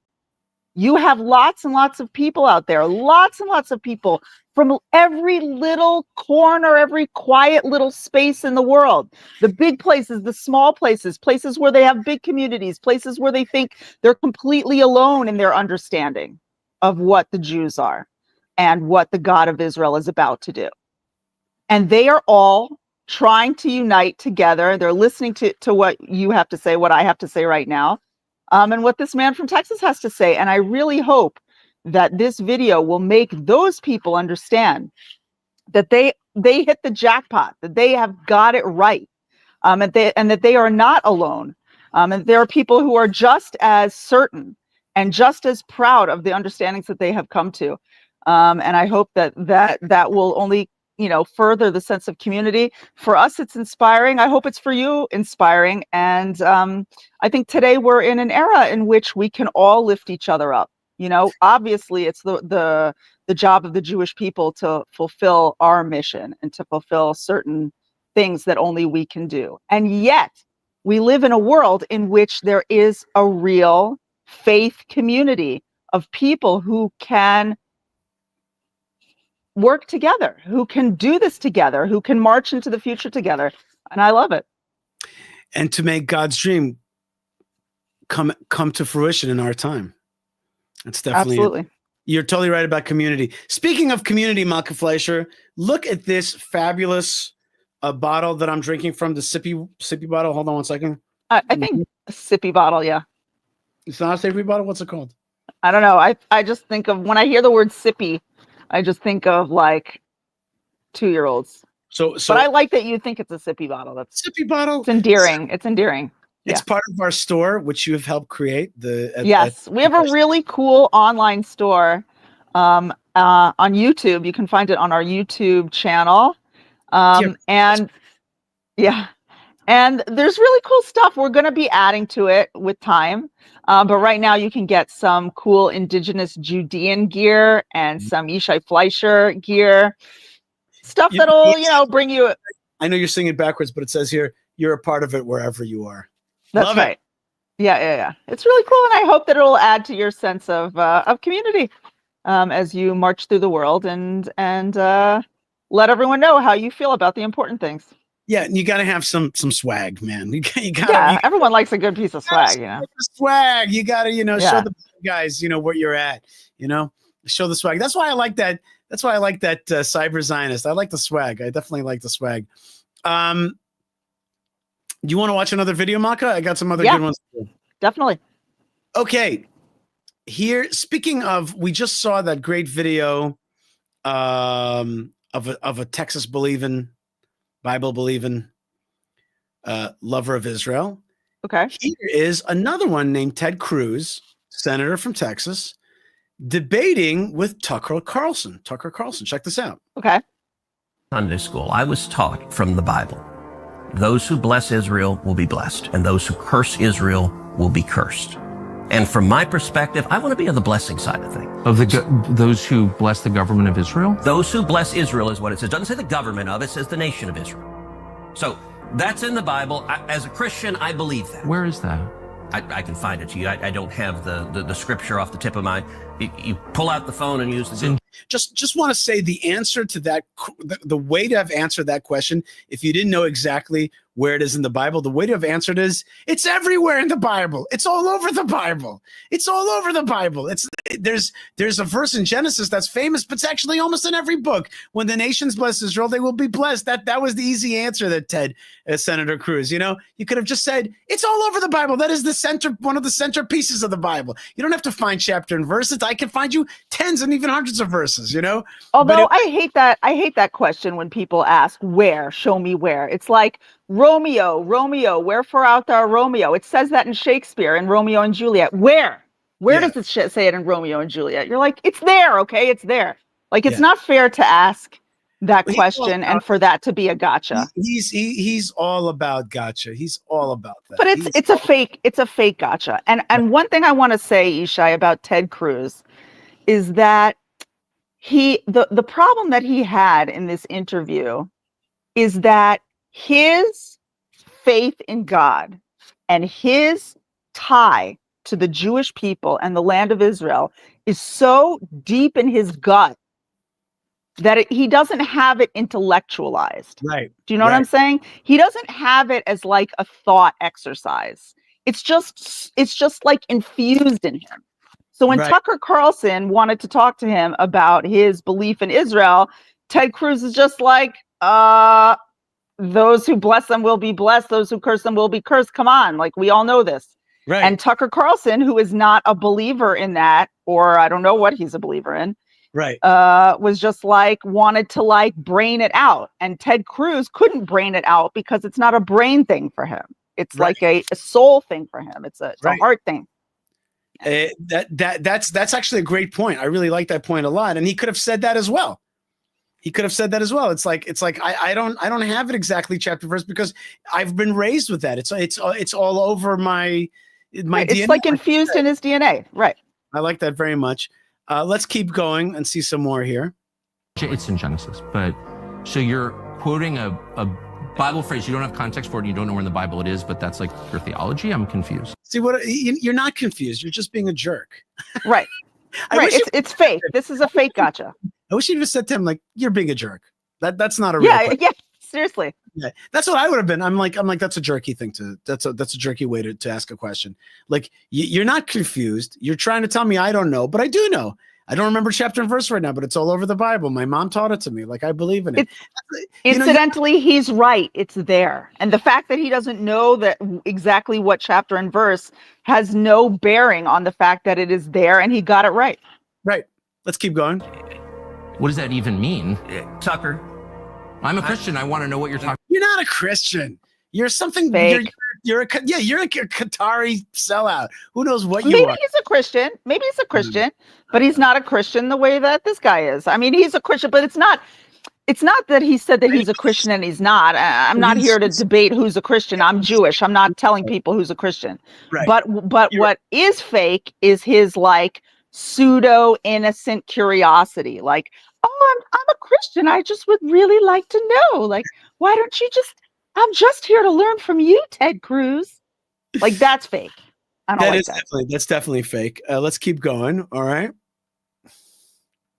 You have lots and lots of people out there, lots and lots of people from every little corner, every quiet little space in the world. The big places, the small places, places where they have big communities, places where they think they're completely alone in their understanding of what the Jews are and what the God of Israel is about to do. And they are all trying to unite together. They're listening to what you have to say, what I have to say right now. And what this man from Texas has to say. And I really hope that this video will make those people understand that they hit the jackpot, that they have got it right, and that they are not alone. And there are people who are just as certain and just as proud of the understandings that they have come to. And I hope that will only, you know, further the sense of community. For us, it's inspiring. I hope it's for you inspiring. And I think today we're in an era in which we can all lift each other up. You know, obviously it's the job of the Jewish people to fulfill our mission and to fulfill certain things that only we can do. And yet we live in a world in which there is a real faith community of people who can work together, who can do this together, who can march into the future together. And I love it. And to make God's dream come to fruition in our time. It's definitely Absolutely. You're totally right about community. Speaking of community, Malka Fleischer, look at this fabulous bottle that I'm drinking from, the sippy bottle. Hold on one second. I think a sippy bottle, yeah. It's not a sippy bottle. What's it called? I don't know. I just think of, when I hear the word sippy, I just think of like 2-year-olds. So but I like that you think it's a sippy bottle. That's sippy bottle. It's endearing. It's endearing. It's part of our store, which you have helped create. Yes, we have a really cool online store on YouTube. You can find it on our YouTube channel. And there's really cool stuff. We're going to be adding to it with time. But right now you can get some cool Indigenous Judean gear and some Yishai Fleischer gear. Stuff that'll, you know, bring you. I know you're singing it backwards, but it says here, you're a part of it wherever you are. That's Love right. it. Yeah. It's really cool. And I hope that it'll add to your sense of community as you march through the world and let everyone know how you feel about the important things. Yeah, and you got to have some swag, man. You got. Yeah, everyone likes a good piece of swag, you know. Swag. You got to, show the guys, where you're at. Show the swag. That's why I like that. That's why I like that cyber Zionist. I like the swag. I definitely like the swag. Do you want to watch another video, Malka? I got some other good ones. Definitely. Okay. here, speaking of, we just saw that great video of a Texas believing, Bible believing lover of Israel. Okay. Here is another one named Ted Cruz, senator from Texas, debating with Tucker Carlson. Tucker Carlson, check this out. Okay. Sunday school, I was taught from the Bible, those who bless Israel will be blessed, and those who curse Israel will be cursed. And from my perspective, I want to be on the blessing side of things. Of those who bless the government of Israel? Those who bless Israel is what it says. It doesn't say the government of, it says the nation of Israel. So that's in the Bible. As a Christian, I believe that. Where is that? I can find it to you. I don't have the scripture off the tip of my. You pull out the phone and use the. Just want to say the answer to that, the way to have answered that question, if you didn't know exactly where it is in the Bible, the way to have answered is it's everywhere in the Bible. It's all over the Bible. It's all over the Bible. There's a verse in Genesis that's famous, but it's actually almost in every book. When the nations bless Israel, they will be blessed. That was the easy answer that Ted, Senator Cruz, you could have just said it's all over the Bible. That is one of the centerpieces of the Bible. You don't have to find chapter and verses. I can find you tens and even hundreds of verses, Although I hate that question when people ask where, show me where. It's like Romeo, wherefore art thou Romeo? It says that in Shakespeare in Romeo and Juliet. Where does it say it in Romeo and Juliet? You're like, it's there, okay, it's there. Like, it's not fair to ask that question and for that to be a gotcha. He's all about gotcha. He's all about that. But it's a fake gotcha. And one thing I want to say, Yishai, about Ted Cruz is that the problem that he had in this interview is that his faith in God and his tie to the Jewish people and the land of Israel is so deep in his gut that he doesn't have it intellectualized. Right. Do you know what I'm saying? He doesn't have it as like a thought exercise. It's just like infused in him. So when Tucker Carlson wanted to talk to him about his belief in Israel, Ted Cruz is just like, those who bless them will be blessed. Those who curse them will be cursed. Come on. Like, we all know this. Right. And Tucker Carlson, who is not a believer in that, or I don't know what he's a believer in, was just like, wanted to like brain it out. And Ted Cruz couldn't brain it out because it's not a brain thing for him. It's like a soul thing for him. It's a heart thing. That's actually a great point. I really like that point a lot. And he could have said that as well. It's like I don't have it exactly chapter verse because I've been raised with that. It's all over my DNA. It's like infused in his DNA. Right. I like that very much. Let's keep going and see some more here. It's in Genesis, but so you're quoting a Bible phrase, you don't have context for it, and you don't know where in the Bible it is, but that's like your theology. I'm confused. See, you're not confused. You're just being a jerk. Right. It's fake. This is a fake gotcha. I wish you'd have said to him, like, you're being a jerk. That's not a real question. Yeah, seriously. Yeah, that's what I would have been. I'm like, that's a jerky thing that's a jerky way to ask a question. Like, you're not confused. You're trying to tell me I don't know, but I do know. I don't remember chapter and verse right now, but it's all over the Bible. My mom taught it to me. Like, I believe in it. Incidentally, he's right. It's there. And the fact that he doesn't know that exactly what chapter and verse has no bearing on the fact that it is there, and he got it right. Right. Let's keep going. What does that even mean? Tucker. I'm a Christian. I want to know what you're talking about. You're not a Christian. You're something fake. You're a Qatari sellout. Who knows what you Maybe are? he's a Christian. Maybe he's a Christian, but he's not a Christian the way that this guy is. I mean, he's a Christian, but it's not that he said that he's a Christian and he's not. I'm not here to debate who's a Christian. I'm Jewish. I'm not telling people who's a Christian. Right. But what is fake is his like pseudo innocent curiosity. Like, oh, I'm a Christian. I just would really like to know. Like, why don't you just? I'm just here to learn from you, Ted Cruz. Like, that's fake. I don't like that. That's definitely fake. Let's keep going. All right.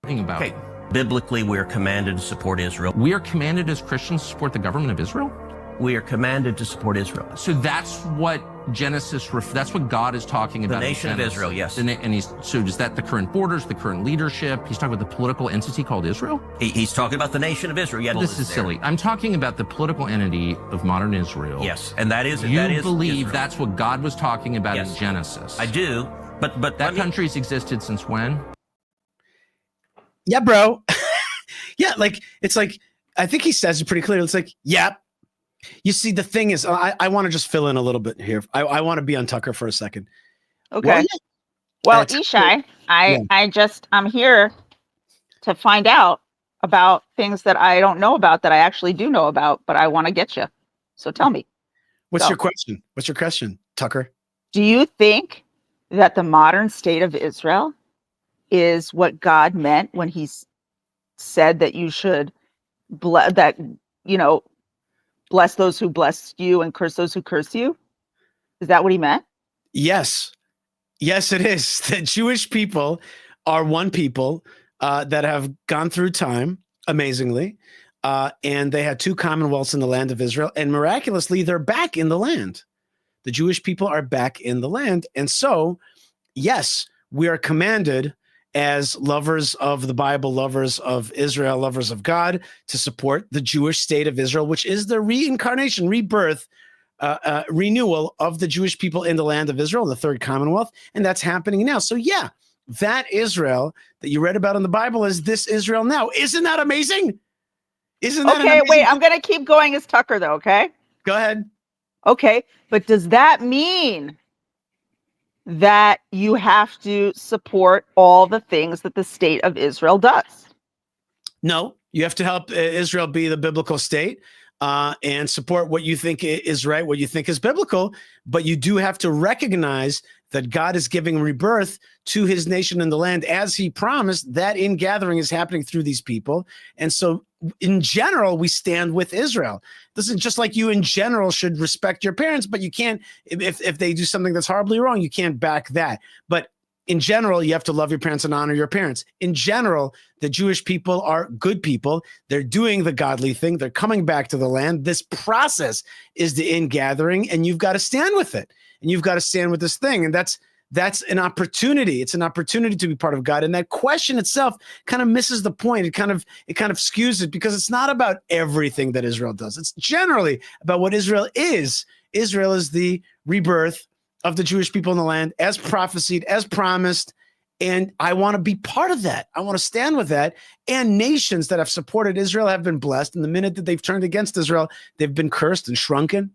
Okay. Biblically, we're commanded to support Israel. We are commanded as Christians to support the government of Israel? We are commanded to support Israel. So that's what Genesis, that's what God is talking about. The nation of Israel, yes. And so is that the current borders, the current leadership? He's talking about the political entity called Israel? He's talking about the nation of Israel. Yeah, this is silly. I'm talking about the political entity of modern Israel. Yes, and that is You believe Israel. That's what God was talking about in Genesis. I do. But That country's existed since when? Yeah, bro. Yeah, like it's like I think he says it pretty clearly. It's like, yeah. You see, the thing is, I want to just fill in a little bit here. I want to be on Tucker for a second. Okay. Well, Ishai, I'm here to find out about things that I don't know about that I actually do know about, but I want to get you. So tell me. What's your question? What's your question, Tucker? Do you think that the modern state of Israel is what God meant when he said that you should bless those who bless you and curse those who curse you? Is that what he meant? Yes. Yes, it is. The Jewish people are one people that have gone through time, amazingly, and they had two commonwealths in the land of Israel, and miraculously, they're back in the land. The Jewish people are back in the land. And so, yes, we are commanded as lovers of the Bible, lovers of Israel, lovers of God, to support the Jewish state of Israel, which is the reincarnation, rebirth, renewal of the Jewish people in the land of Israel, the third commonwealth. And that's happening now. So yeah, that Israel that you read about in the Bible is this Israel now. Isn't that amazing? Isn't that okay? Wait, I'm going to keep going as Tucker though. Okay. Go ahead. Okay. But does that mean that you have to support all the things that the state of Israel does? No, you have to help Israel be the biblical state. And support what you think is right, what you think is biblical, but you do have to recognize that God is giving rebirth to his nation in the land as he promised. That ingathering is happening through these people. And so in general, we stand with Israel. This is just like you in general should respect your parents, but you can't, if they do something that's horribly wrong, you can't back that. But in general, you have to love your parents and honor your parents. In general, the Jewish people are good people. They're doing the godly thing. They're coming back to the land. This process is the ingathering, and you've got to stand with it. And you've got to stand with this thing. And that's an opportunity. It's an opportunity to be part of God. And that question itself kind of misses the point. It kind of skews it, because it's not about everything that Israel does. It's generally about what Israel is. Israel is the rebirth of the Jewish people in the land, as prophesied, as promised. And I want to be part of that. I want to stand with that. And nations that have supported Israel have been blessed. And the minute that they've turned against Israel, they've been cursed and shrunken.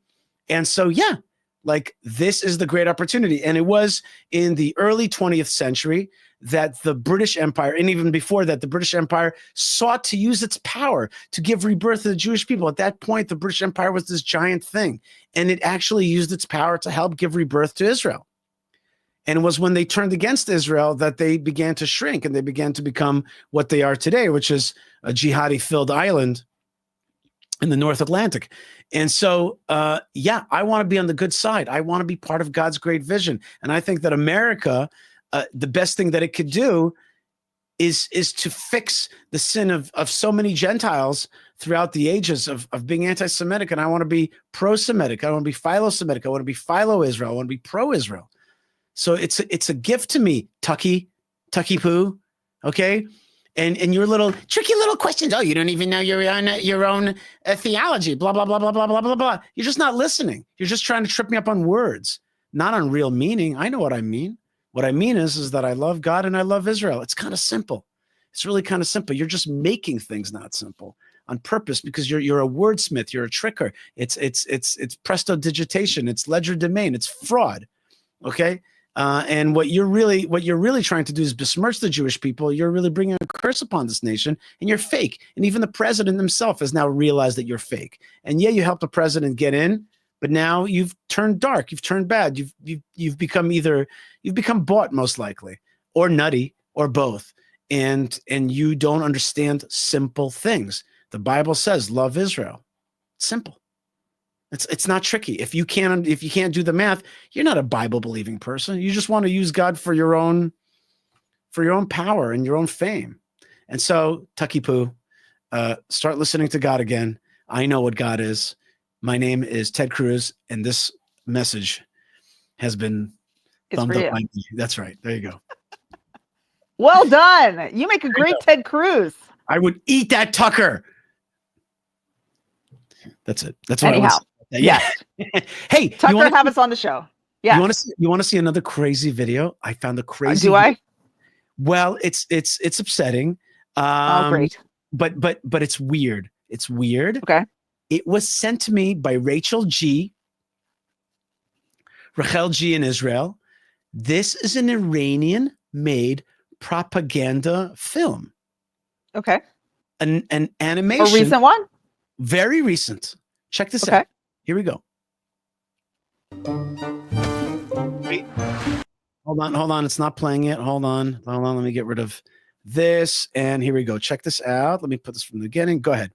And so, yeah, like this is the great opportunity. And it was in the early 20th century that the British Empire, and even before that, the British Empire sought to use its power to give rebirth to the Jewish people. At that point, the British Empire was this giant thing, and it actually used its power to help give rebirth to Israel. And it was when they turned against Israel that they began to shrink, and they began to become what they are today, which is a jihadi-filled island in the North Atlantic. And so, yeah, I want to be on the good side. I want to be part of God's great vision. And I think that America, the best thing that it could do is to fix the sin of so many Gentiles throughout the ages of being anti-Semitic. And I want to be pro-Semitic. I want to be philo-Semitic. I want to be philo-Israel. I want to be pro-Israel. So it's a gift to me, Tucky Poo, okay? And your little tricky little questions. Oh, you don't even know your own theology, blah, blah, blah, blah, blah, blah, blah, blah. You're just not listening. You're just trying to trip me up on words, not on real meaning. I know what I mean. What I mean is that I love God and I love Israel. It's kind of simple. It's really kind of simple. You're just making things not simple on purpose, because you're a wordsmith. You're a tricker. It's prestidigitation. It's legerdemain. It's fraud. Okay. And what you're really trying to do is besmirch the Jewish people. You're really bringing a curse upon this nation, and you're fake. And even the president himself has now realized that you're fake. And yeah, you helped the president get in, but now you've turned dark. You've turned bad. You've become bought, most likely, or nutty, or both. And you don't understand simple things. The Bible says, love Israel. It's simple. It's not tricky. If you can't do the math, you're not a Bible believing person. You just want to use God for your own power and your own fame. And so, Tucky Poo, start listening to God again. I know what God is. My name is Ted Cruz, and this message has been thumbed up by me. That's right. There you go. Well done. You make a great Ted Cruz. I would eat that Tucker. That's it. That's what Anyhow. I was. Yeah. Hey, Tucker, have us on the show. Yeah. You want to see another crazy video? I found a crazy. Do I? Well, it's upsetting. Great. But it's weird. It's weird. Okay. It was sent to me by Rachel G in Israel. This is an Iranian-made propaganda film. Okay. An animation. A recent one? Very recent. Check this Okay. out. Here we go. Wait. Hold on. It's not playing yet. Hold on. Let me get rid of this. And here we go. Check this out. Let me put this from the beginning. Go ahead.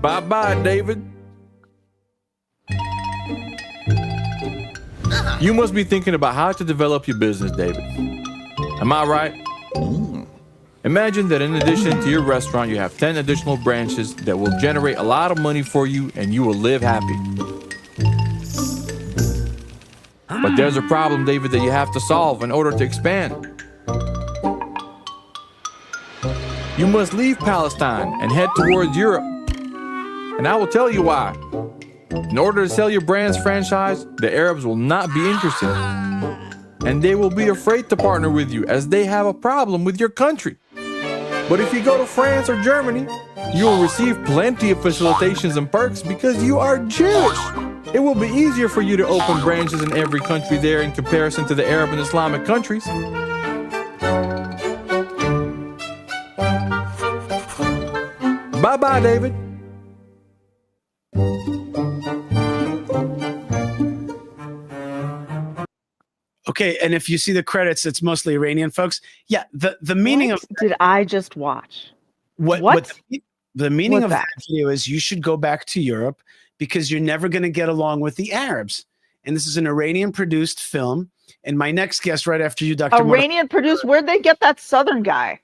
Bye-bye, David. You must be thinking about how to develop your business, David. Am I right? Imagine that in addition to your restaurant, you have 10 additional branches that will generate a lot of money for you and you will live happy. But there's a problem, David, that you have to solve in order to expand. You must leave Palestine and head towards Europe. And I will tell you why. In order to sell your brand's franchise, the Arabs will not be interested. And they will be afraid to partner with you as they have a problem with your country. But if you go to France or Germany, you will receive plenty of facilitations and perks because you are Jewish. It will be easier for you to open branches in every country there in comparison to the Arab and Islamic countries. Bye-bye, David. Okay, and if you see the credits, it's mostly Iranian folks. Yeah, the meaning What of did I just watch? The meaning What's of that? that video is you should go back to Europe because you're never going to get along with the Arabs. And this is an Iranian-produced film. And my next guest, right after you, Dr. Iranian produced. Where'd they get that Southern guy?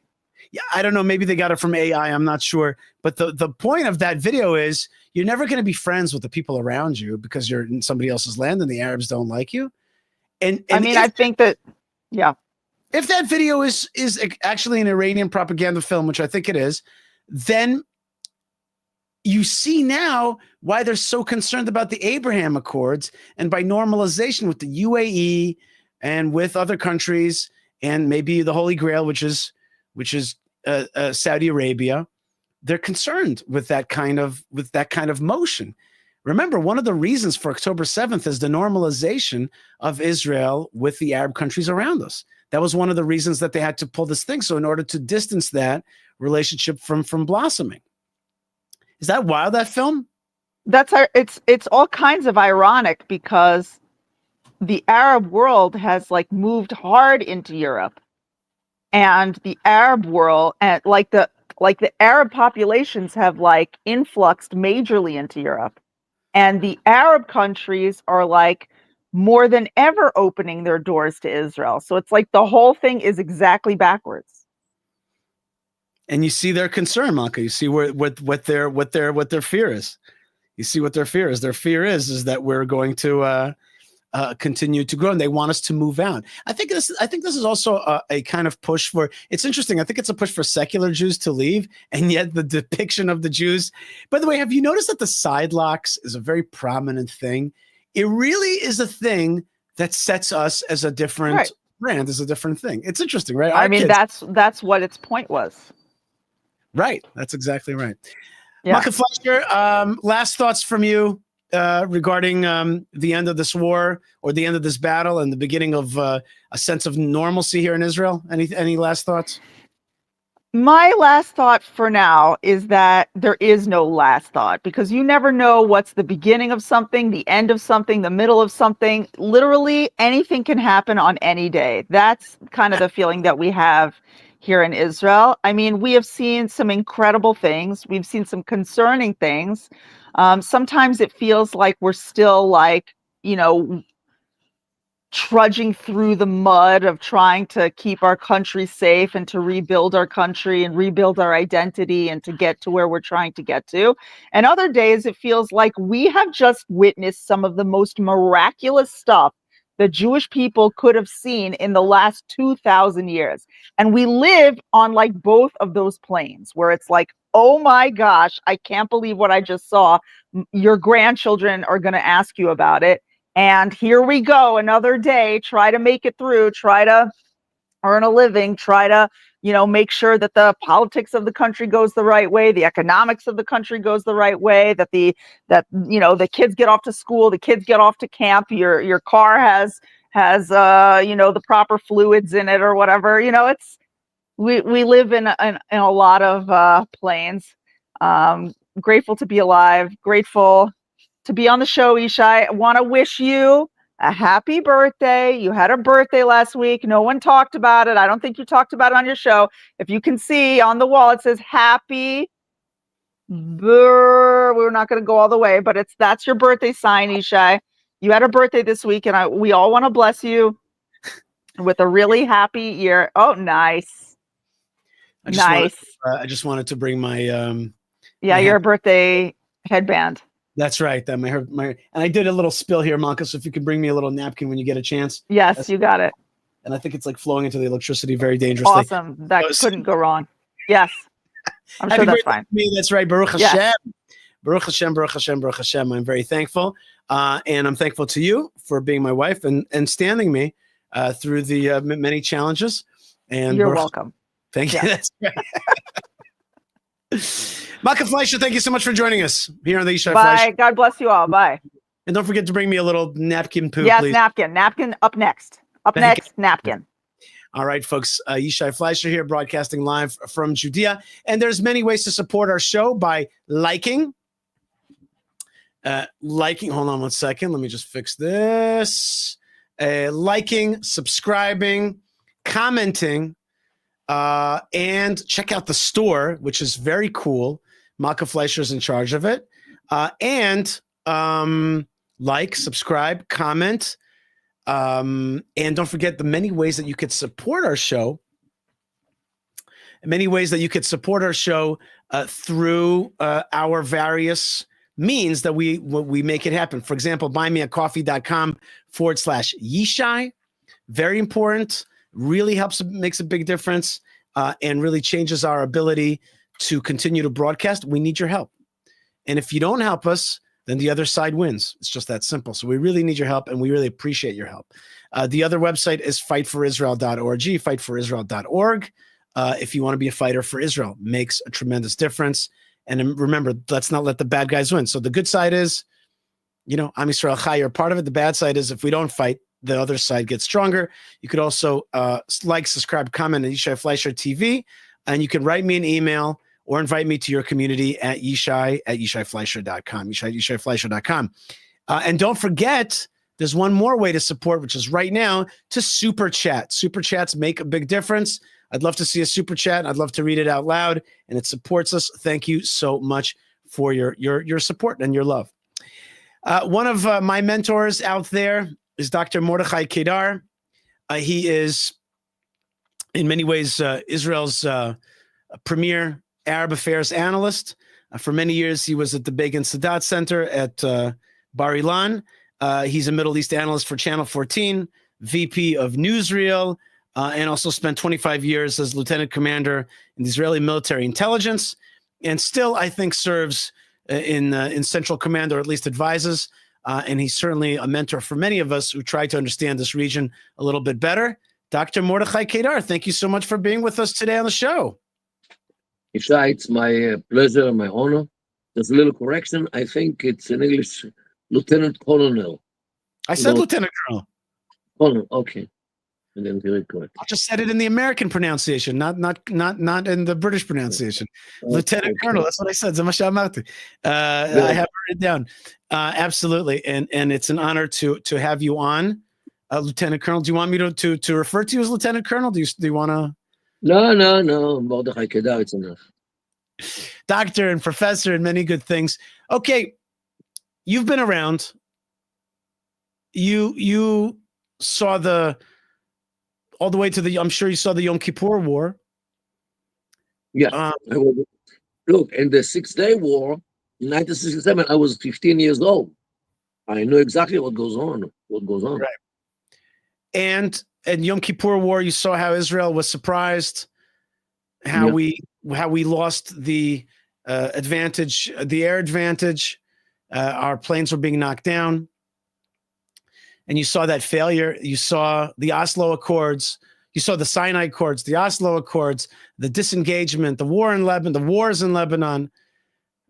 Yeah, I don't know. Maybe they got it from AI. I'm not sure. But the point of that video is you're never going to be friends with the people around you because you're in somebody else's land and the Arabs don't like you. And I mean, I think that, yeah. If that video is actually an Iranian propaganda film, which I think it is, then you see now why they're so concerned about the Abraham Accords and by normalization with the UAE and with other countries and maybe the Holy Grail, which is Saudi Arabia. They're concerned with that kind of motion. Remember, one of the reasons for October 7th is the normalization of Israel with the Arab countries around us. That was one of the reasons that they had to pull this thing. So in order to distance that relationship from blossoming. Is that wild, that film? It's all kinds of ironic because the Arab world has like moved hard into Europe, and the Arab world and like the Arab populations have like influxed majorly into Europe, and the Arab countries are like more than ever opening their doors to Israel. So it's like the whole thing is exactly backwards. And you see their concern, Malka. You see what their fear is. You see what their fear is. Their fear is that we're going to continue to grow, and they want us to move out. I think this is also a kind of push for. It's interesting. I think it's a push for secular Jews to leave, and yet the depiction of the Jews. By the way, have you noticed that the side locks is a very prominent thing? It really is a thing that sets us as a different brand, as a different thing. It's interesting, right? I mean, that's what its point was. Right. That's exactly right. Yeah. Malka Fleischer, last thoughts from you regarding the end of this war or the end of this battle and the beginning of a sense of normalcy here in Israel. Any last thoughts? My last thought for now is that there is no last thought, because you never know what's the beginning of something, the end of something, the middle of something. Literally anything can happen on any day. That's kind of the feeling that we have here in Israel. I mean, we have seen some incredible things. We've seen some concerning things. Sometimes it feels like we're still like, trudging through the mud of trying to keep our country safe and to rebuild our country and rebuild our identity and to get to where we're trying to get to. And other days it feels like we have just witnessed some of the most miraculous stuff the Jewish people could have seen in the last 2,000 years. And we live on like both of those planes where it's like, oh my gosh, I can't believe what I just saw. Your grandchildren are going to ask you about it. And here we go, another day, try to make it through, try to earn a living, try to, make sure that the politics of the country goes the right way, the economics of the country goes the right way, that the kids get off to school, the kids get off to camp, your car has the proper fluids in it or whatever. We live in a lot of planes. Grateful to be alive, grateful to be on the show, Yishai. I want to wish you a happy birthday. You had a birthday last week. No one talked about it. I don't think you talked about it on your show. If you can see on the wall, it says happy. We're not going to go all the way, but that's your birthday sign, Yishai. You had a birthday this week, and we all want to bless you with a really happy year. Oh, nice. I just wanted to bring my your birthday headband. That's right. That my and I did a little spill here, Malka. So if you could bring me a little napkin when you get a chance. Yes, you got it. And I think it's like flowing into the electricity very dangerously. Awesome. That couldn't go wrong. Yes. I'm sure that's fine. That's right. Baruch Hashem. Baruch Hashem, Baruch Hashem, Baruch Hashem. I'm very thankful. And I'm thankful to you for being my wife and standing me through the many challenges. And you're welcome. Thank you. That's right. Malka Fleischer, thank you so much for joining us here on the Yishai Fleischer. Bye. God bless you all. Bye. And don't forget to bring me a little napkin poo, yes, please. Napkin. Napkin up next. Napkin. All right, folks. Yishai Fleischer here, broadcasting live from Judea. And there's many ways to support our show by liking. Hold on one second. Let me just fix this. Liking, subscribing, commenting, and check out the store, which is very cool. Malka Fleischer is in charge of it. And subscribe, comment, and don't forget the many ways that you could support our show. Many ways that you could support our show through our various means that we make it happen. For example, buymeacoffee.com/Yishai. Very important. Really helps, makes a big difference, and really changes our ability to continue to broadcast. We need your help. And if you don't help us, then the other side wins. It's just that simple. So we really need your help, and we really appreciate your help. The other website is fightforisrael.org, fightforisrael.org. If you want to be a fighter for Israel, makes a tremendous difference. And remember, let's not let the bad guys win. So the good side is, Am Yisrael Chai, you're a part of it. The bad side is if we don't fight, the other side gets stronger. You could also subscribe, comment on Yishai Fleischer TV, and you can write me an email or invite me to your community at yishai@yishaifleischer.com, yishaifleischer.com. And don't forget, there's one more way to support, which is right now to super chat. Super chats make a big difference. I'd love to see a super chat. I'd love to read it out loud, and it supports us. Thank you so much for your support and your love. One of my mentors out there is Dr. Mordechai Kedar. He is, in many ways, Israel's premier Arab affairs analyst. For many years, he was at the Begin Sadat Center at Bar Ilan. He's a Middle East analyst for Channel 14, VP of Newsreel, and also spent 25 years as lieutenant commander in the Israeli military intelligence, and still, I think, serves in Central Command, or at least advises. And he's certainly a mentor for many of us who try to understand this region a little bit better. Dr. Mordechai Kedar, thank you so much for being with us today on the show. Yishai, it's my pleasure and my honor. There's a little correction. I think it's in English, Lieutenant Colonel. I said Lieutenant Colonel. Colonel, okay. And then very correct. I just said it in the American pronunciation, not in the British pronunciation. Lieutenant Colonel, that's what I said. I have it written down. Absolutely, and it's an honor to have you on, Lieutenant Colonel. Do you want me to refer to you as Lieutenant Colonel? Do you want to? No. Mordechai Kedar, it's enough. Doctor and professor and many good things. Okay, you've been around. You saw all the way to I'm sure you saw the Yom Kippur War. Yeah. Look, in the 6-Day War, in 1967, I was 15 years old. I know exactly what goes on. Right. And Yom Kippur War, you saw how Israel was surprised, how we lost the advantage, the air advantage. Our planes were being knocked down. And you saw that failure. You saw the Oslo Accords. You saw the Sinai Accords, the Oslo Accords, the disengagement, the war in Lebanon, the wars in Lebanon.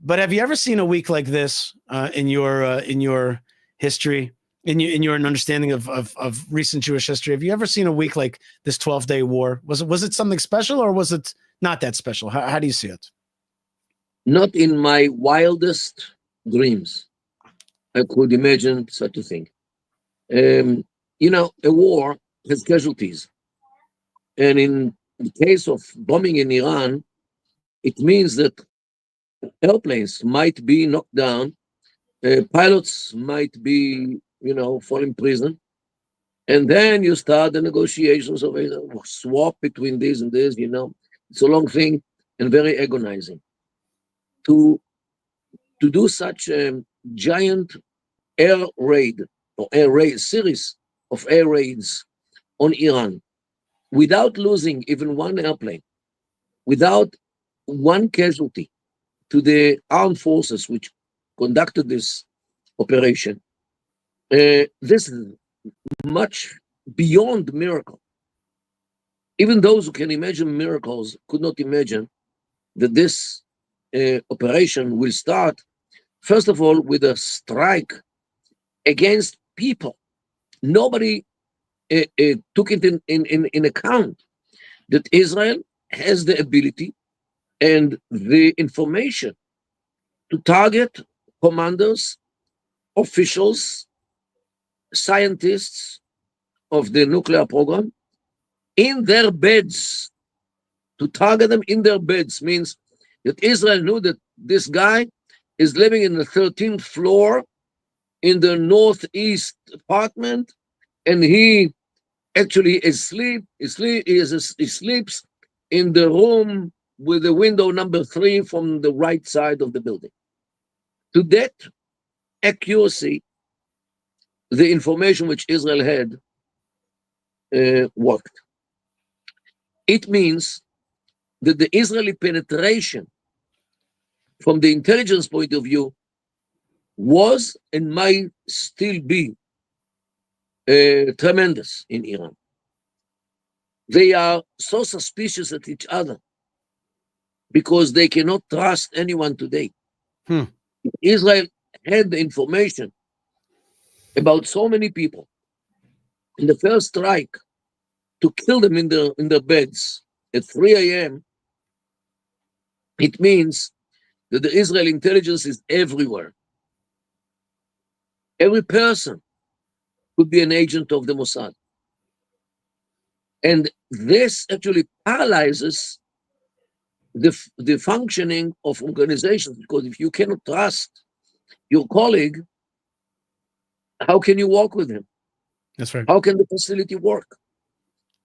But have you ever seen a week like this in your history, in your understanding of recent Jewish history? Have you ever seen a week like this 12-day war? Was it something special, or was it not that special? How do you see it? Not in my wildest dreams I could imagine such a thing. A war has casualties. And in the case of bombing in Iran, it means that airplanes might be knocked down, pilots might be, fall in prison, and then you start the negotiations of a swap between this and this, It's a long thing and very agonizing. To do such a giant air raid or series of air raids on Iran without losing even one airplane, without one casualty to the armed forces which conducted this operation, this is much beyond miracle. Even those who can imagine miracles could not imagine that this operation will start, first of all, with a strike against people. Nobody took it in account that Israel has the ability and the information to target commanders, officials, scientists of the nuclear program in their beds. To target them in their beds means that Israel knew that this guy is living in the 13th floor in the northeast apartment, and he actually is he sleeps in the room with the window number 3 from the right side of the building. To that accuracy, the information which Israel had worked. It means that the Israeli penetration from the intelligence point of view was and might still be tremendous in Iran. They are so suspicious at each other because they cannot trust anyone today. Israel had the information about so many people in the first strike to kill them in their beds at 3 a.m. It means that the Israeli intelligence is everywhere. Every person could be an agent of the Mossad. And this actually paralyzes the functioning of organizations, because if you cannot trust your colleague, how can you work with him? That's right. How can the facility work?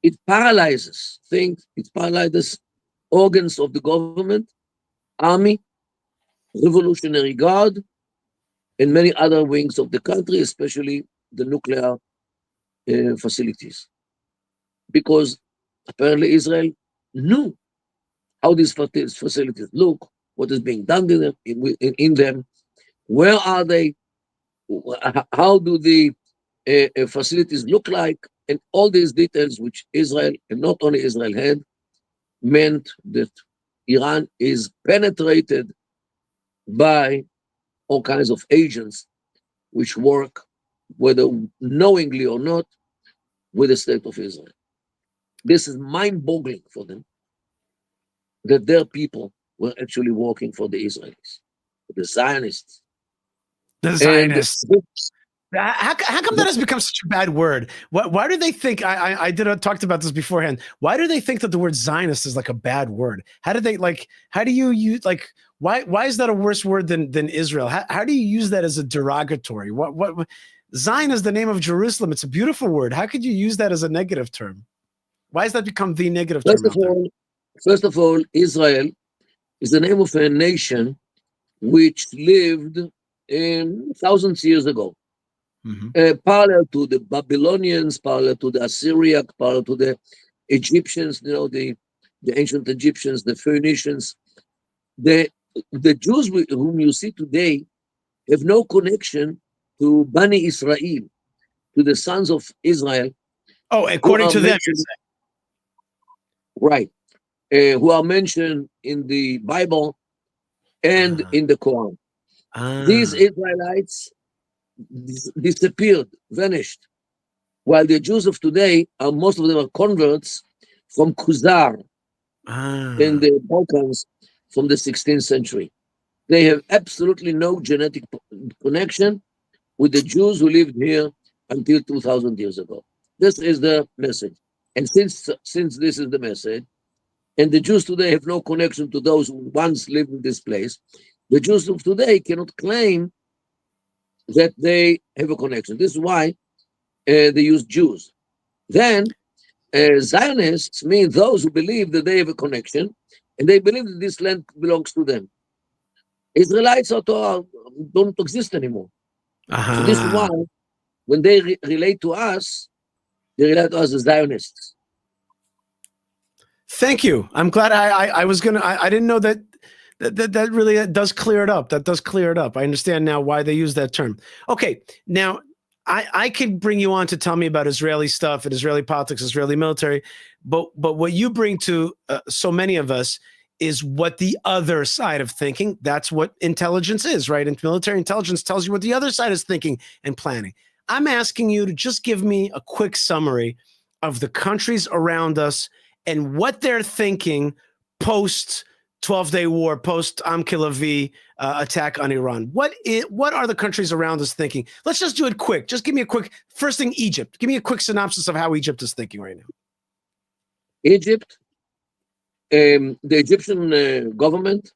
It paralyzes things. It paralyzes organs of the government, army, Revolutionary Guard, and many other wings of the country, especially the nuclear facilities. Because apparently Israel knew how these facilities look, what is being done in them, where are they, how do the facilities look like, and all these details which Israel, and not only Israel, had, meant that Iran is penetrated by all kinds of agents which work, whether knowingly or not, with the state of Israel. This is mind-boggling for them, that their people were actually working for the Israelis, the Zionists. The Zionists. How come that has become such a bad word? Why do they think, I talked about this beforehand, why do they think that the word Zionist is like a bad word? How do you use, why is that a worse word than Israel? How do you use that as a derogatory? What Zion is the name of Jerusalem. It's a beautiful word. How could you use that as a negative term? Why has that become the negative term? First of all, Israel is the name of a nation which lived thousands of years ago. parallel to the Babylonians, parallel to the Assyrian, parallel to the Egyptians, you know, the ancient Egyptians, the Phoenicians. The Jews whom you see today have no connection to Bani Israel, to the sons of Israel. Oh, according to them. Right. Who are mentioned in the Bible and in the Quran. These Israelites disappeared, vanished, while the Jews of today are, most of them are converts from Khuzar in the Balkans from the 16th century. They have absolutely no genetic connection with the Jews who lived here until 2,000 years ago. This is the message. And since this is the message, and the Jews today have no connection to those who once lived in this place, the Jews of today cannot claim that they have a connection. This is why they use Jews. Then Zionists mean those who believe that they have a connection, and they believe that this land belongs to them. Israelites don't exist anymore. So this is why when they relate to us, they relate to us as Zionists. Thank you. I'm glad I was gonna. I didn't know that really does clear it up. That does clear it up. I understand now why they use that term. Okay, now I could bring you on to tell me about Israeli stuff and Israeli politics, Israeli military, but what you bring to so many of us is what the other side of thinking. That's what intelligence is, right? And military intelligence tells you what the other side is thinking and planning. I'm asking you to just give me a quick summary of the countries around us and what they're thinking post 12-day war, post Am Kilavi attack on Iran. What are the countries around us thinking? Let's just do it quick. Just give me a quick, first thing, Egypt. Give me a quick synopsis of how Egypt is thinking right now. Egypt, the Egyptian government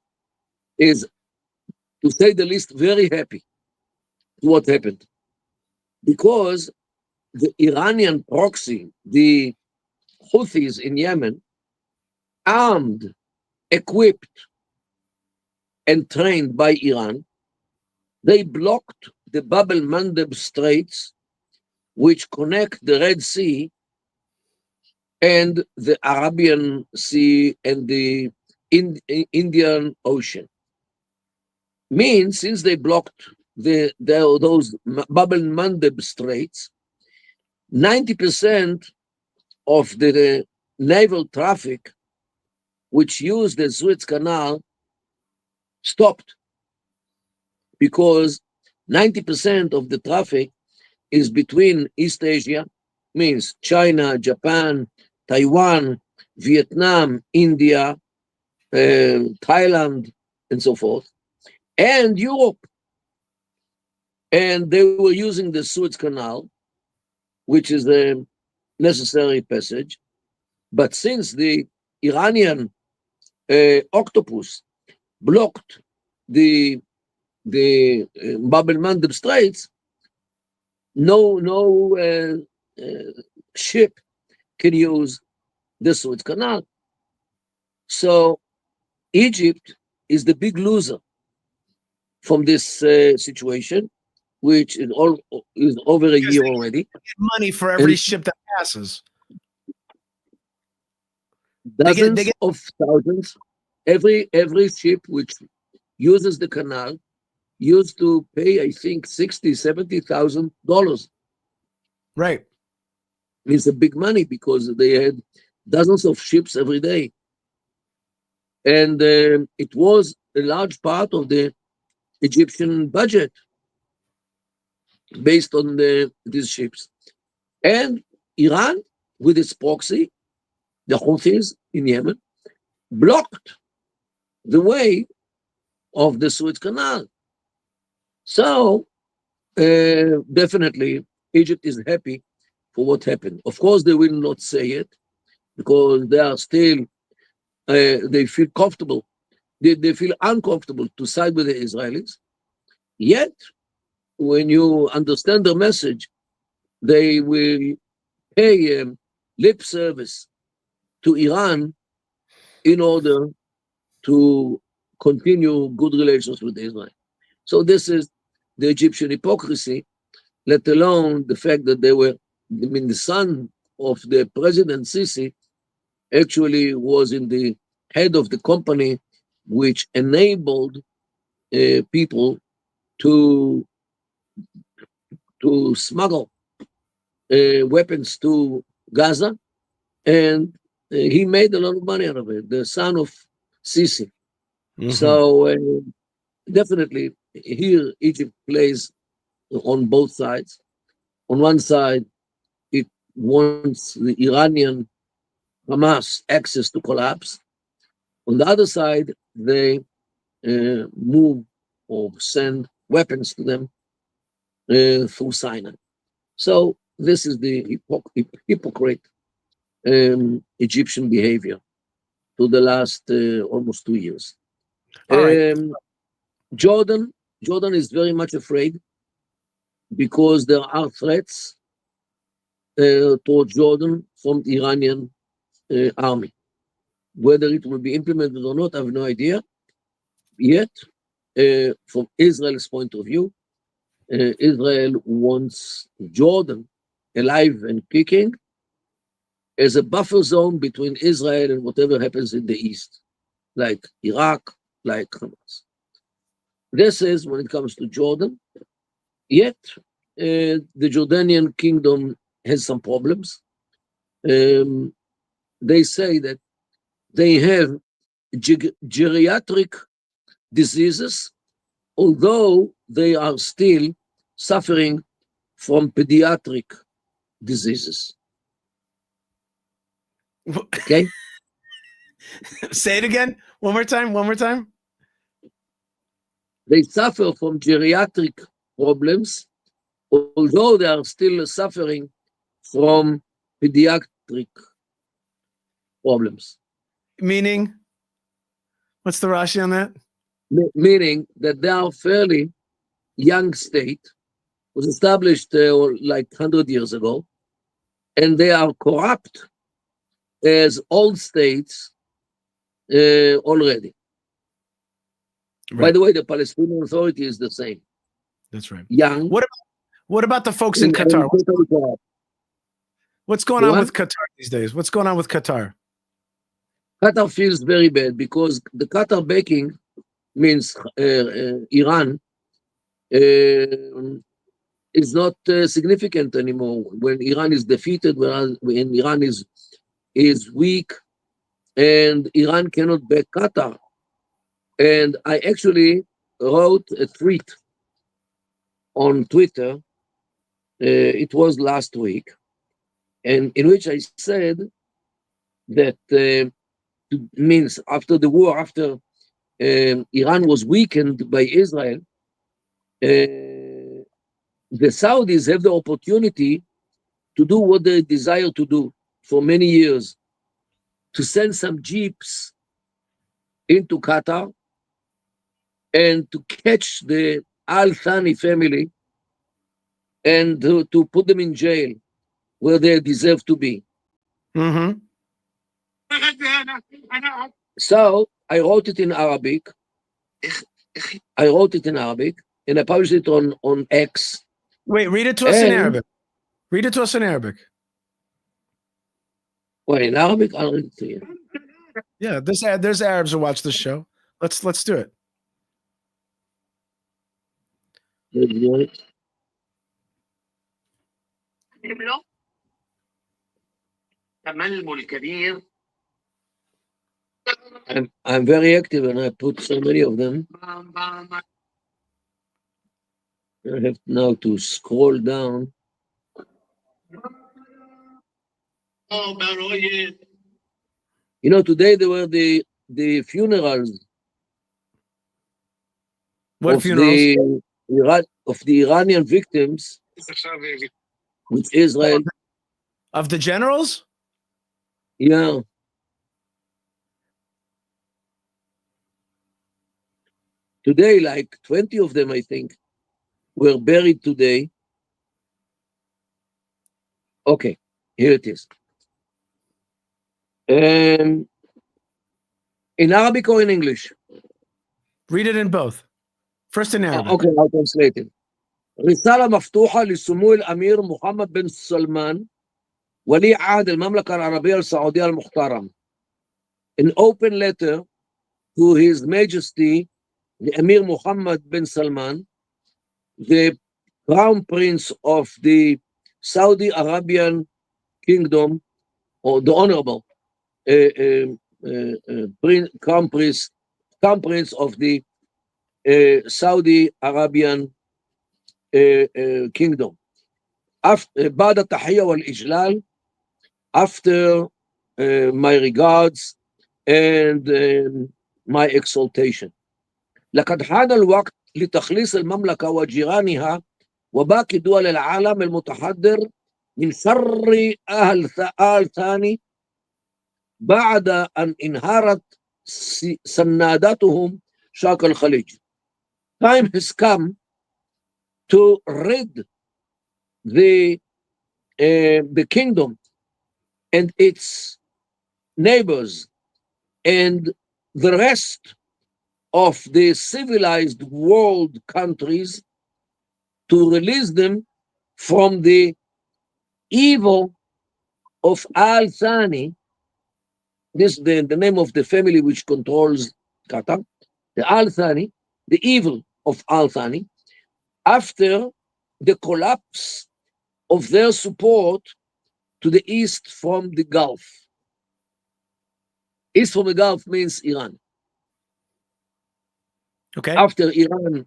is, to say the least, very happy with what happened. Because the Iranian proxy, the Houthis in Yemen, armed, equipped, and trained by Iran, they blocked the Bab el-Mandeb Straits, which connect the Red Sea and the Arabian Sea and the Indian Ocean. Means, since they blocked those Bab el-Mandeb Straits, 90% of the naval traffic which used the Suez Canal stopped, because 90% of the traffic is between East Asia, means China, Japan, Taiwan, Vietnam, India, Thailand, and so forth, and Europe. And they were using the Suez Canal, which is a necessary passage. But since the Iranian octopus blocked the Bab el-Mandeb Straits, no ship can use the Suez Canal. So Egypt is the big loser from this situation, which is over a year already. Money for every ship that passes. Dozens of thousands. Every ship which uses the canal used to pay, I think, $60,000-$70,000. Right. It's a big money because they had dozens of ships every day. And it was a large part of the Egyptian budget based on these ships. And Iran, with its proxy, the Houthis in Yemen, blocked the way of the Suez Canal. So definitely Egypt is happy for what happened. Of course, they will not say it because they are still, they feel comfortable. They feel uncomfortable to side with the Israelis. Yet, when you understand their message, they will pay lip service to Iran in order to continue good relations with Israel. So this is the Egyptian hypocrisy, let alone the fact that the son of the President Sisi actually was in the head of the company which enabled people to smuggle weapons to Gaza, and he made a lot of money out of it, the son of Sisi. So definitely here Egypt plays on both sides. On one side, it wants the Iranian Hamas access to collapse. On the other side, they move or send weapons to them through Sinai. So this is the hypocrite Egyptian behavior to the last almost 2 years. All right. Jordan is very much afraid because there are threats towards Jordan from the Iranian army. Whether it will be implemented or not, I have no idea. Yet, from Israel's point of view, Israel wants Jordan alive and kicking as a buffer zone between Israel and whatever happens in the east, like Iraq, like Hamas. This is when it comes to Jordan. Yet, the Jordanian kingdom has some problems. They say that they have geriatric diseases, although they are still suffering from pediatric diseases. Okay? Say it again. One more time. They suffer from geriatric problems, although they are still suffering from pediatric problems. Meaning? What's the Rashi on that? Meaning that they are fairly young state, was established like 100 years ago, and they are corrupt as old states already. Right. By the way, the Palestinian Authority is the same. That's right. Young. What about the folks in Qatar? What's going on with Qatar these days? What's going on with Qatar? Qatar feels very bad because the Qatar backing means Iran is not significant anymore. When Iran is defeated, when Iran is weak, and Iran cannot back Qatar. And I actually wrote a tweet on Twitter, it was last week, and in which I said that means after the war, after Iran was weakened by Israel, the Saudis have the opportunity to do what they desire to do for many years, to send some jeeps into Qatar and to catch the Al-Thani family and to put them in jail where they deserve to be. So I wrote it in Arabic. And I published it on X. Wait, read it to us in Arabic. Read it to us in Arabic. Well, in Arabic, I'll read it to you. Yeah, there's Arabs who watch this show. Let's do it. I'm very active and I put so many of them. I have now to scroll down. You know, today there were the funerals. What funerals? Of the Iranian victims with Israel. Of the generals? Yeah. Today, like 20 of them, I think, were buried today. Okay, here it is. In Arabic or in English? Read it in both. First in Arabic. Okay, I'll translate it. رسالة مفتوحة لسمو الأمير محمد بن سلمان ولي عهد المملكة العربية السعودية المحترم. An open letter to His Majesty the Emir Mohammed bin Salman, the Crown Prince of the Saudi Arabian Kingdom, or the Honorable Crown Prince of the Saudi Arabian Kingdom. بعد التحية والإجلال, after my regards and my exaltation. لقد حان الوقت لتخليص المملكة وجيرانها وباقي دول العالم المتحضر من شر آل ثاني بعد أن انهارت سناداتهم شرق الخليج. Time has come to rid the kingdom and its neighbors and the rest of the civilized world countries, to release them from the evil of Al Thani. This is the name of the family which controls Qatar, the Al Thani, the evil of Al Thani, after the collapse of their support to the east from the Gulf. East from the Gulf means Iran. Okay. After Iran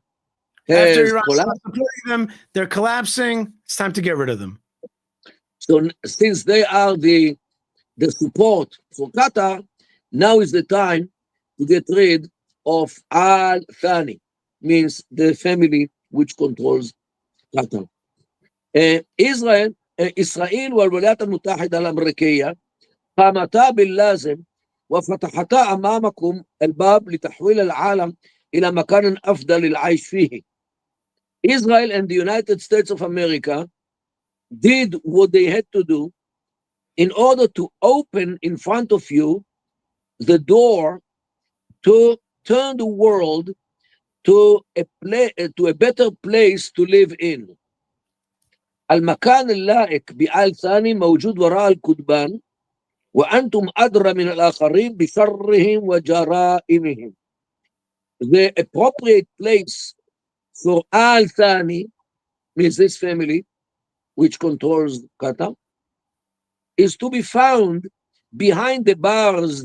stops supporting them, they're collapsing. It's time to get rid of them. So since they are the support for Qatar, now is the time to get rid of Al Thani, means the family which controls Qatar. إسرائيل والولايات المتحدة الأمريكية قامتا باللازم وفتحتا أمامكم الباب لتحويل العالم إلى مكان أفضل للعيش فيه. Israel and the United States of America did what they had to do in order to open in front of you the door to turn the world to a better place to live in. المكان اللائق بآل ثاني موجود وراء الكتبان وأنتم أدرى من الآخرين بشرهم وجرائمهم. The appropriate place for Al Thani, means this family which controls Qatar, is to be found behind the bars,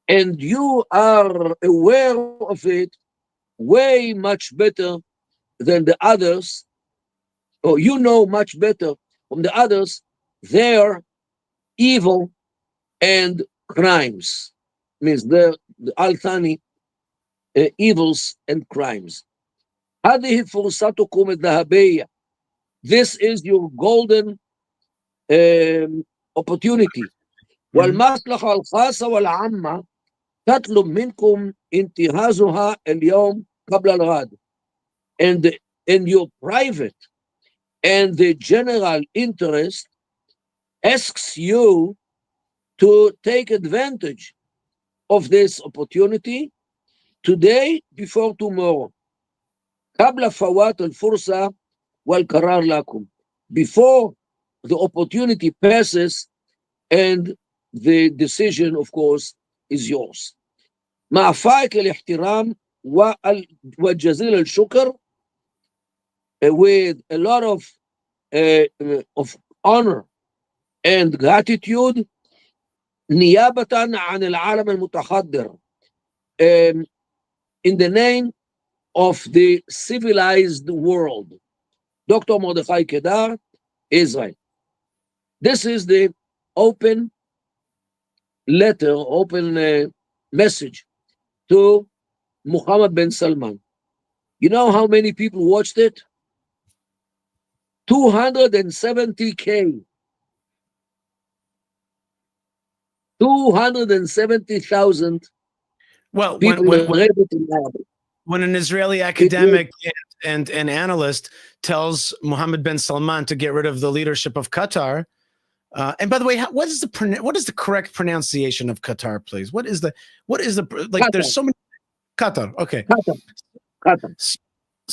and you are aware of it way much better than the others, or you know much better from the others their evil and crimes, means the Al Thani evils and crimes. هذه فرصتكم الذهبية. This is your golden opportunity. والمصلحة الخاصة والعامة تطلب منكم انتهازها اليوم قبل الغد. And your private and the general interest asks you to take advantage of this opportunity today before tomorrow. قبل فوات الفرصة والقرار لكم. Before the opportunity passes and the decision, of course, is yours. مع فائق الاحترام والجزيل الشكر, with a lot of honor and gratitude, نيابة عن العالم المتحضر, in the name of the civilized world. Dr. Mordechai Kedar, Israel. This is the open letter, open message to Mohammed bin Salman. You know how many people watched it? 270K. 270,000 Well, people read it in Arabic. When an Israeli academic and analyst tells Mohammed bin Salman to get rid of the leadership of Qatar, and by the way, what is the correct pronunciation of Qatar, please? What is the like? Qatar. There's so many Qatar. Okay. Qatar.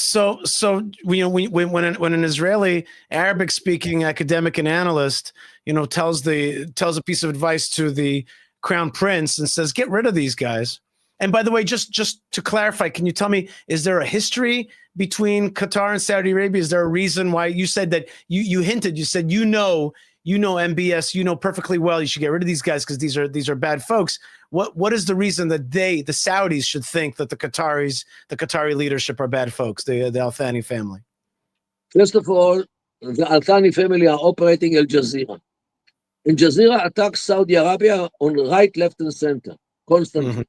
When an Israeli Arabic speaking academic and analyst, tells a piece of advice to the crown prince and says, get rid of these guys. And by the way, just to clarify, can you tell me, is there a history between Qatar and Saudi Arabia? Is there a reason why you said that you hinted, you said, MBS, perfectly well, you should get rid of these guys because these are bad folks. What is the reason that the Saudis should think that the Qatari leadership are bad folks, the Al Thani family? First of all, the Al Thani family are operating Al Jazeera. Al Jazeera attacks Saudi Arabia on right, left, and center constantly.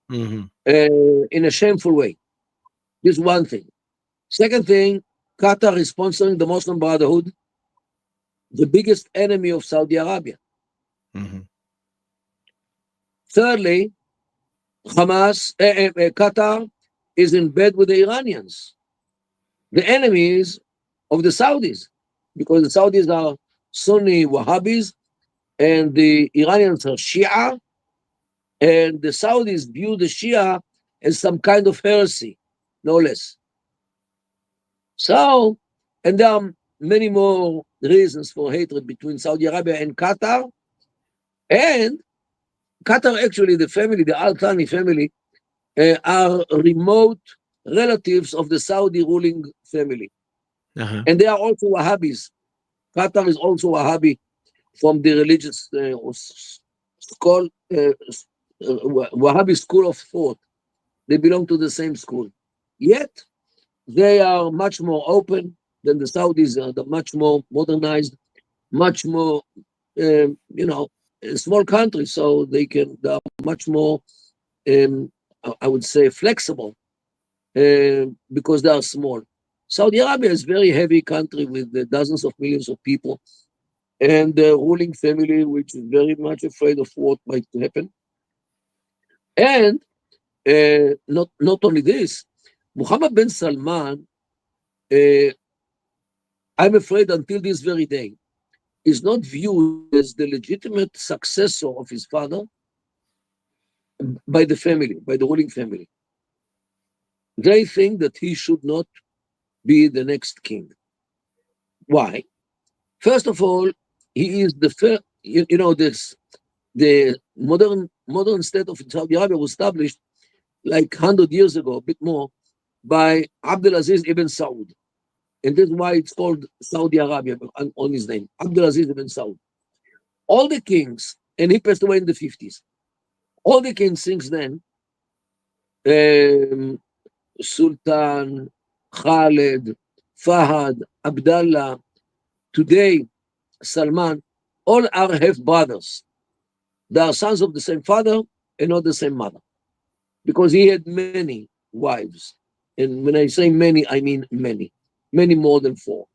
In a shameful way. This is one thing. Second thing, Qatar is sponsoring the Muslim Brotherhood, the biggest enemy of Saudi Arabia. Thirdly, Qatar is in bed with the Iranians, the enemies of the Saudis, because the Saudis are Sunni Wahhabis and the Iranians are Shia, and the Saudis view the Shia as some kind of heresy, no less. So, and there are many more reasons for hatred between Saudi Arabia and Qatar. And Qatar, actually, the Al Thani family, are remote relatives of the Saudi ruling family. And they are also Wahhabis. Qatar is also Wahhabi from the religious school, Wahhabi school of thought. They belong to the same school. Yet, they are much more open than the Saudis, are much more modernized, much more, a small country, so they are much more, I would say, flexible, because they are small. Saudi Arabia is a very heavy country with dozens of millions of people, and the ruling family, which is very much afraid of what might happen. And not only this, Mohammed bin Salman, I'm afraid until this very day, is not viewed as the legitimate successor of his father by the family, by the ruling family. They think that he should not be the next king. Why? First of all, he is the first, the modern state of Saudi Arabia was established like 100 years ago, a bit more, by Abdulaziz ibn Saud. And that's why it's called Saudi Arabia on his name, Abdulaziz ibn Saud. All the kings, and he passed away in the 50s, all the kings since then, Sultan, Khaled, Fahad, Abdallah, today, Salman, all are half brothers. They are sons of the same father and not the same mother, because he had many wives. And when I say many, I mean many more than 4.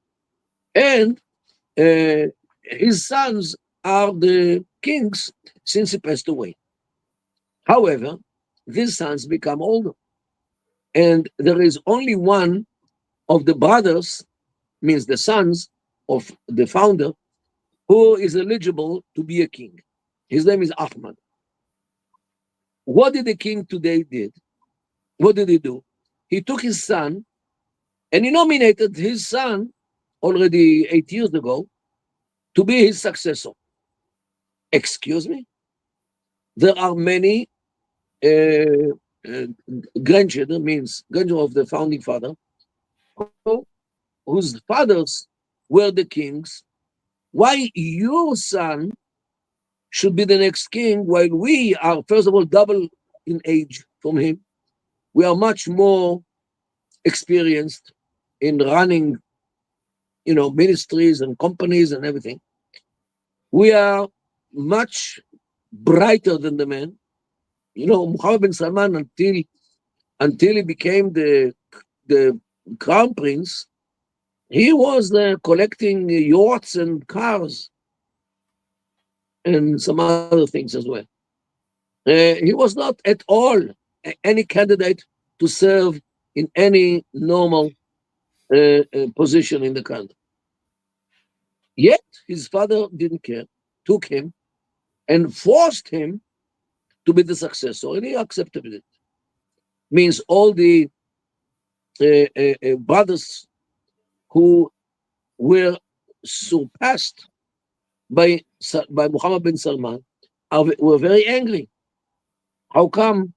And his sons are the kings since he passed away. However, these sons become older. And there is only one of the brothers, means the sons of the founder, who is eligible to be a king. His name is Ahmad. What did the king today did? What did he do? He took his son and he nominated his son already 8 years ago to be his successor. Excuse me? There are many grandchildren, means grandchildren of the founding father, whose fathers were the kings. Why your son should be the next king while we are, first of all, double in age from him? We are much more experienced in running, ministries and companies and everything. We are much brighter than the man. Mohammed bin Salman, until he became the crown prince, he was collecting yachts and cars and some other things as well. He was not at all any candidate to serve in any normal position in the country. Yet his father didn't care, took him and forced him to be the successor, and he accepted it. Means all the brothers who were surpassed by Mohammed bin Salman were very angry. How come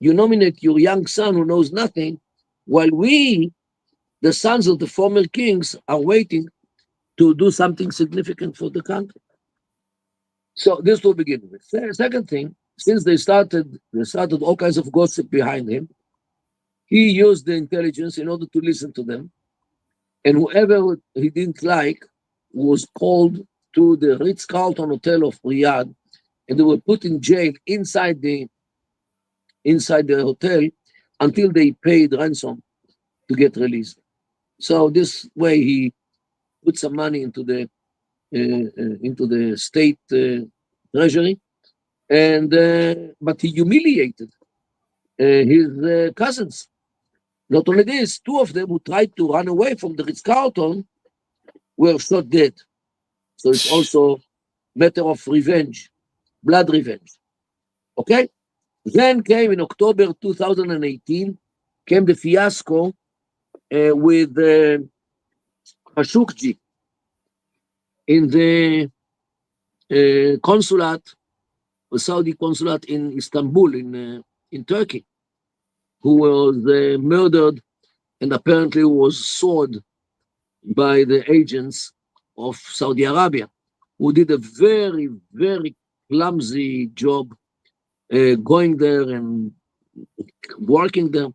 you nominate your young son who knows nothing, while we, the sons of the former kings, are waiting to do something significant for the country? So this will begin with. Second thing, since they started all kinds of gossip behind him, he used the intelligence in order to listen to them. And whoever he didn't like was called to the Ritz-Carlton Hotel of Riyadh, and they were put in jail inside the hotel until they paid ransom to get released. So this way he put some money into the state treasury, and but he humiliated his cousins. Not only this, two of them who tried to run away from the Ritz-Carlton were shot dead. So it's also matter of revenge, blood revenge. Okay? Then came in October 2018, came the fiasco with Khashoggi in the consulate, the Saudi consulate in Istanbul, in Turkey, who was murdered and apparently was sold by the agents of Saudi Arabia, who did a very, very clumsy job going there and working there.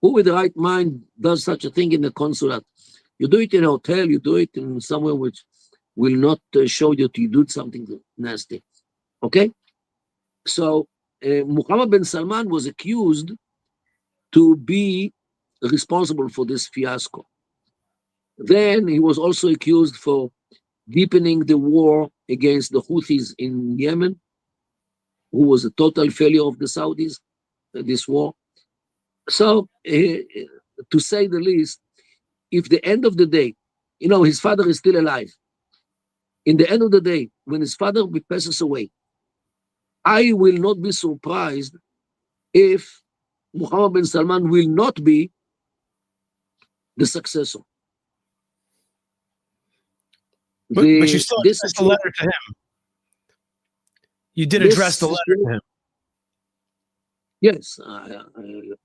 Who with the right mind does such a thing in the consulate? You do it in a hotel, you do it in somewhere which will not show that you did something nasty. Okay? So Mohammed bin Salman was accused to be responsible for this fiasco. Then he was also accused for deepening the war against the Houthis in Yemen, who was a total failure of the Saudis, this war. So, to say the least, if the end of the day, his father is still alive. In the end of the day, when his father passes away, I will not be surprised if Mohammed bin Salman will not be the successor. But you still addressed the letter to him. You did address the letter to him. Yes,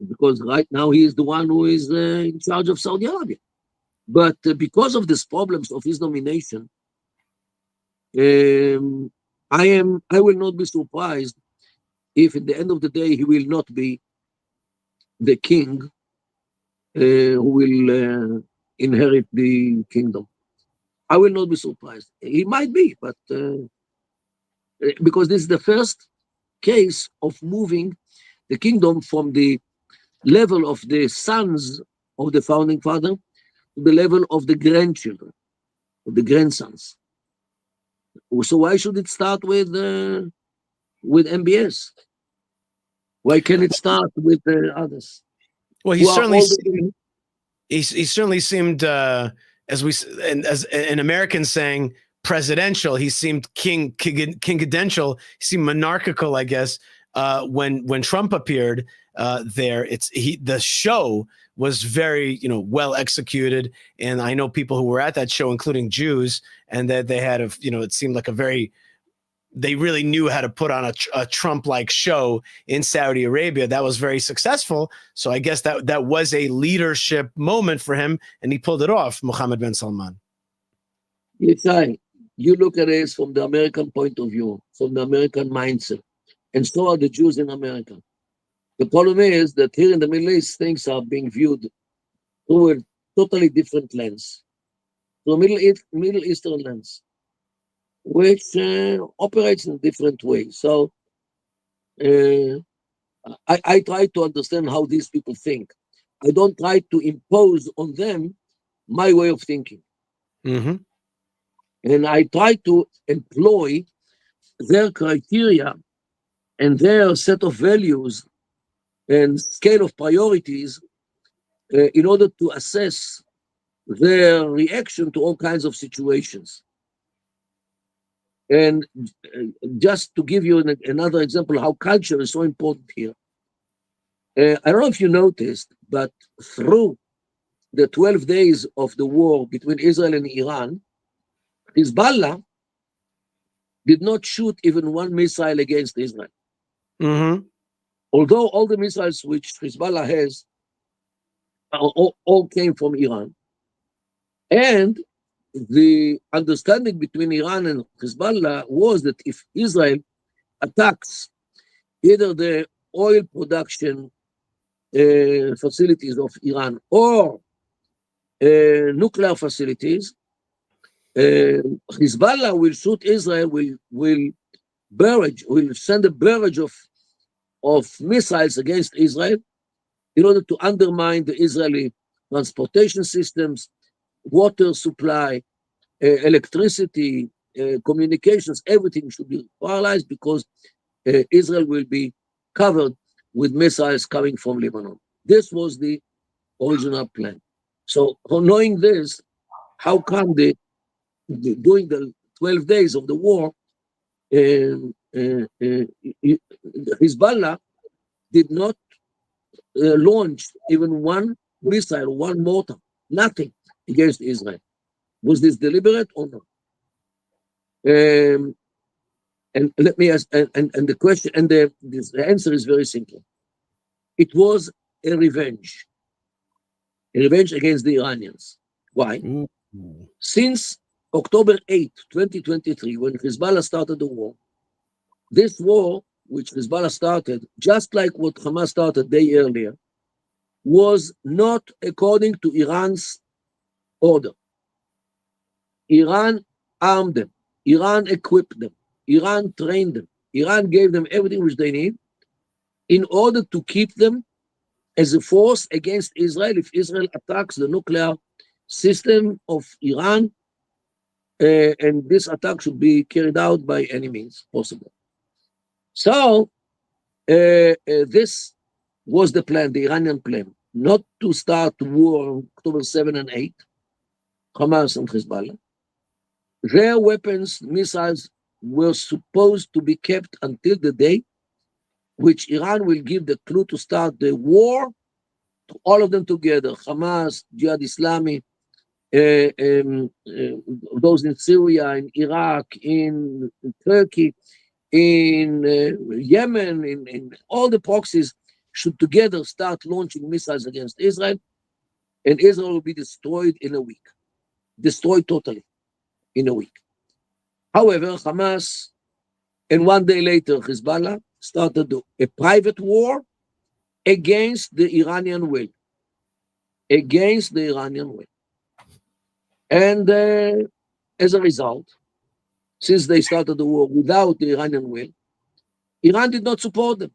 because right now he is the one who is in charge of Saudi Arabia. But because of these problems of his nomination, I will not be surprised if at the end of the day he will not be the king who will inherit the kingdom. I will not be surprised. He might be, but because this is the first case of moving the kingdom from the level of the sons of the founding father to the level of the grandchildren, of the grandsons. So why should it start with MBS? Why can't it start with others? Well, he certainly seemed, as an American saying, presidential. He seemed king-cadential. He seemed monarchical, I guess. When Trump appeared there, the show was very well executed, and I know people who were at that show, including Jews, and that they had it seemed like they really knew how to put on a Trump-like show in Saudi Arabia that was very successful. So I guess that was a leadership moment for him, and he pulled it off, Mohammed bin Salman. It's right. You look at it from the American point of view, from the American mindset, and so are the Jews in America. The problem is that here in the Middle East, things are being viewed through a totally different lens, through a Middle Eastern lens, which operates in a different way. So I try to understand how these people think. I don't try to impose on them my way of thinking. Mm-hmm. And I try to employ their criteria and their set of values and scale of priorities in order to assess their reaction to all kinds of situations. And just to give you another example how culture is so important here. I don't know if you noticed, but through the 12 days of the war between Israel and Iran, Hezbollah did not shoot even one missile against Israel. Mm-hmm. Although all the missiles which Hezbollah has all came from Iran. And the understanding between Iran and Hezbollah was that if Israel attacks either the oil production facilities of Iran or nuclear facilities, Hezbollah will shoot Israel, will send a barrage of missiles against Israel in order to undermine the Israeli transportation systems, water supply, electricity, communications, everything should be paralyzed because Israel will be covered with missiles coming from Lebanon. This was the original plan. So knowing this, how come during the 12 days of the war, Hezbollah did not launch even one missile, one mortar, nothing against Israel? Was this deliberate or not? And let me ask, and the question, and the answer is very simple. It was a revenge against the Iranians. Why? Mm-hmm. Since October 8, 2023, when Hezbollah started the war, this war, which Hezbollah started, just like what Hamas started a day earlier, was not according to Iran's order. Iran armed them. Iran equipped them. Iran trained them. Iran gave them everything which they need in order to keep them as a force against Israel if Israel attacks the nuclear system of Iran, and this attack should be carried out by any means possible. So this was the plan, the Iranian plan, not to start war on October 7 and 8, Hamas and Hezbollah. Their weapons, missiles, were supposed to be kept until the day which Iran will give the clue to start the war to all of them together, Hamas, Jihad Islami, those in Syria, in Iraq, in Turkey, in Yemen, in all the proxies should together start launching missiles against Israel, and Israel will be destroyed in a week. Destroyed totally in a week. However, Hamas, and one day later, Hezbollah started a private war against the Iranian will. Against the Iranian will. And as a result, since they started the war without the Iranian will, Iran did not support them.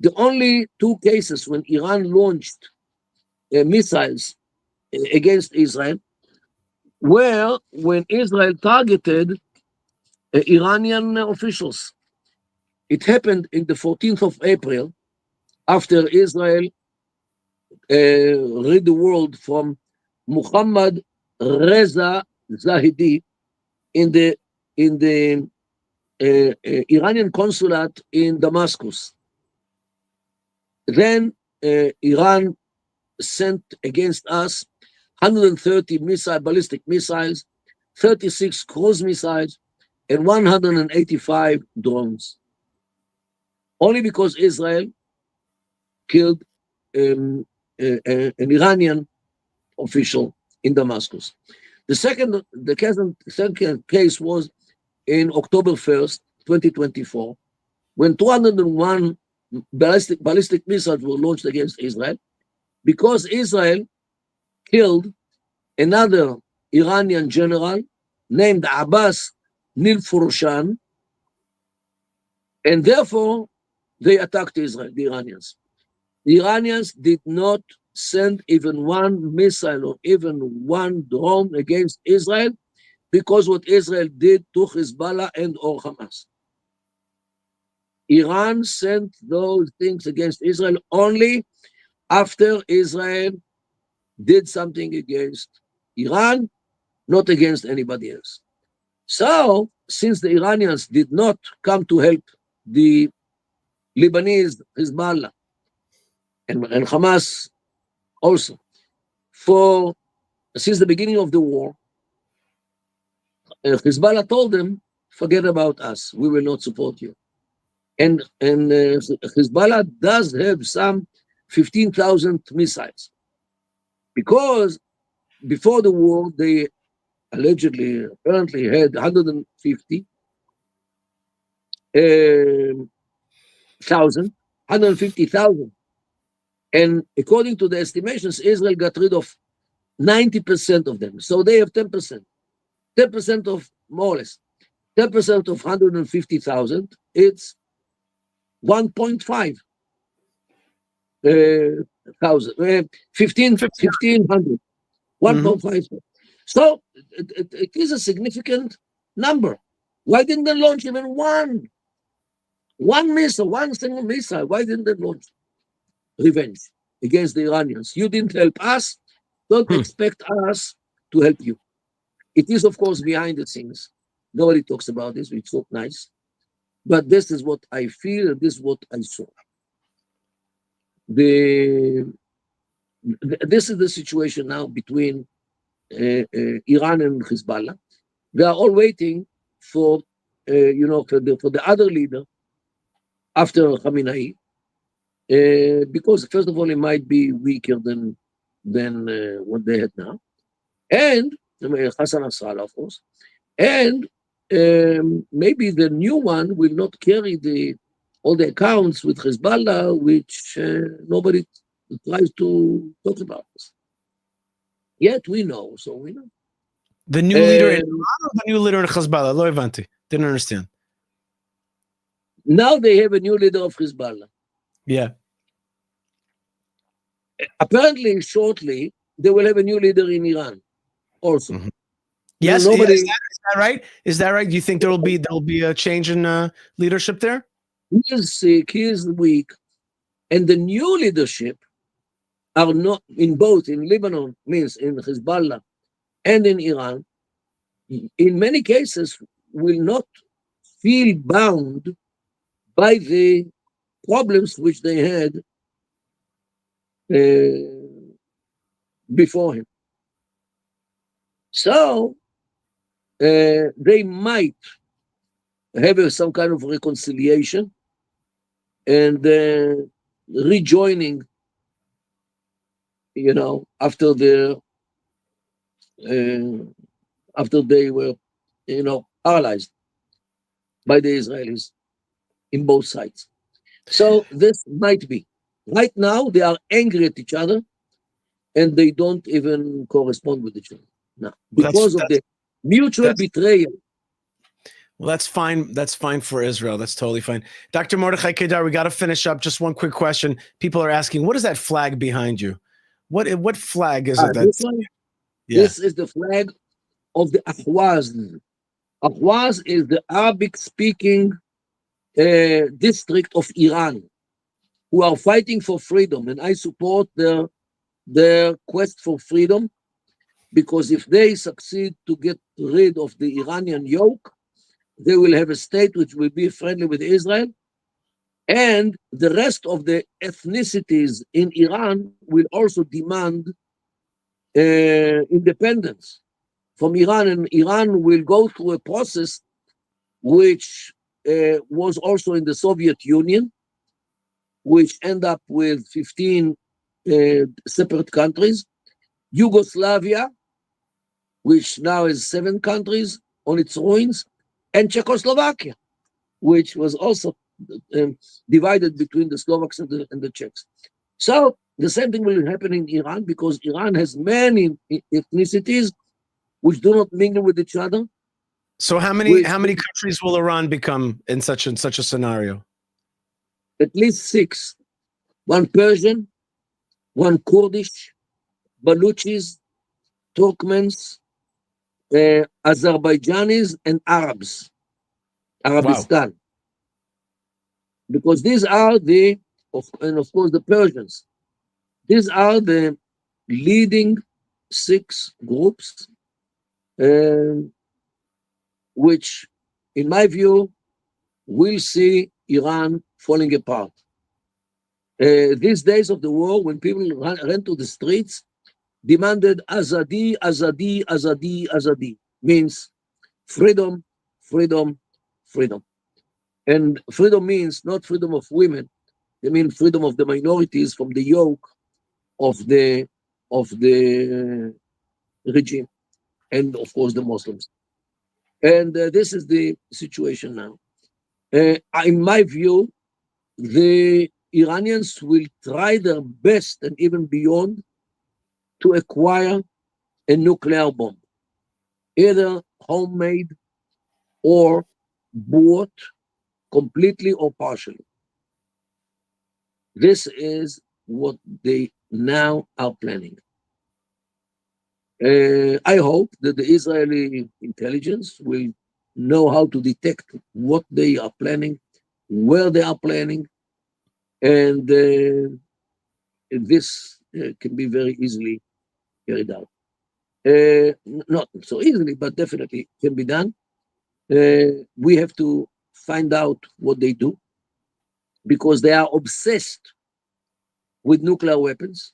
The only two cases when Iran launched missiles against Israel were when Israel targeted Iranian officials. It happened in the 14th of April after Israel rid the world from Muhammad Reza Zahidi in the Iranian consulate in Damascus. Then Iran sent against us 130 ballistic missiles, 36 cruise missiles, and 185 drones. Only because Israel killed an Iranian official in Damascus. The second case was in October 1st, 2024, when 201 ballistic missiles were launched against Israel, because Israel killed another Iranian general named Abbas Nilfurushan, and therefore they attacked Israel, the Iranians. The Iranians did not send even one missile or even one drone against Israel because what Israel did to Hezbollah and or Hamas. Iran sent those things against Israel only after Israel did something against Iran, not against anybody else. So, since the Iranians did not come to help the Lebanese Hezbollah and Hamas also since the beginning of the war, Hezbollah told them, forget about us, we will not support you. And Hezbollah does have some 15,000 missiles, because before the war they apparently had 150,000, and according to the estimations, Israel got rid of 90% of them. So they have 10%, 10% of more or less 10% of 150,000. It's 1.5 thousand, 1,500, 1.5. So it is a significant number. Why didn't they launch even one missile, one single missile? Why didn't they launch? Revenge against the Iranians. You didn't help us, don't expect us to help you. It is, of course, behind the scenes. Nobody talks about this, which is not nice. But this is what I feel, and this is what I saw. This is the situation now between Iran and Hezbollah. They are all waiting for, for the other leader after Khameini, because first of all, it might be weaker than what they had now, and Hassan Nasrallah, of course, and maybe the new one will not carry all the accounts with Hezbollah, which nobody tries to talk about. Yet we know, so we know. The new leader in Iran or the new leader in Hezbollah? Lo Ivanti. Didn't understand. Now they have a new leader of Hezbollah. Yeah. Apparently, shortly, they will have a new leader in Iran also. Yes, nobody. Is that right? Is that right? Do you think there'll be a change in leadership there? He is sick, he is weak, and the new leadership are not in Lebanon, means in Hezbollah and in Iran, in many cases will not feel bound by the problems which they had before him. So they might have some kind of reconciliation and rejoining, after they were, paralyzed by the Israelis in both sides. So this might be. Right now, they are angry at each other, and they don't even correspond with each other now because of the mutual betrayal. Well, that's fine. That's fine for Israel. That's totally fine. Dr. Mordechai Kedar, we got to finish up. Just one quick question. People are asking, what is that flag behind you? What flag is it? This is the flag of the Ahwaz. Ahwaz is the Arabic-speaking district of Iran who are fighting for freedom, and I support their quest for freedom, because if they succeed to get rid of the Iranian yoke, they will have a state which will be friendly with Israel, and the rest of the ethnicities in Iran will also demand independence from Iran, and Iran will go through a process which was also in the Soviet Union, which end up with 15 separate countries. Yugoslavia, which now is 7 countries on its ruins, and Czechoslovakia, which was also divided between the Slovaks and the Czechs. So the same thing will happen in Iran, because Iran has many ethnicities which do not mingle with each other. So how many countries will Iran become in such a scenario? At least 6. 1 Persian, 1 Kurdish, Baluchis, Turkmens, Azerbaijanis, and Arabs. Arabistan. Wow. Because these are and of course the Persians. These are the leading 6 groups, which, in my view, will see Iran falling apart. These days of the war, when people ran to the streets, demanded azadi, azadi, azadi, azadi, means freedom, freedom, freedom. And freedom means not freedom of women, they mean freedom of the minorities from the yoke of the regime, and of course the Muslims. And this is the situation now. In my view, the Iranians will try their best and even beyond to acquire a nuclear bomb, either homemade or bought completely or partially. This is what they now are planning. I hope that the Israeli intelligence will know how to detect what they are planning, where they are planning, and this can be very easily carried out. Not so easily, but definitely can be done. We have to find out what they do, because they are obsessed with nuclear weapons,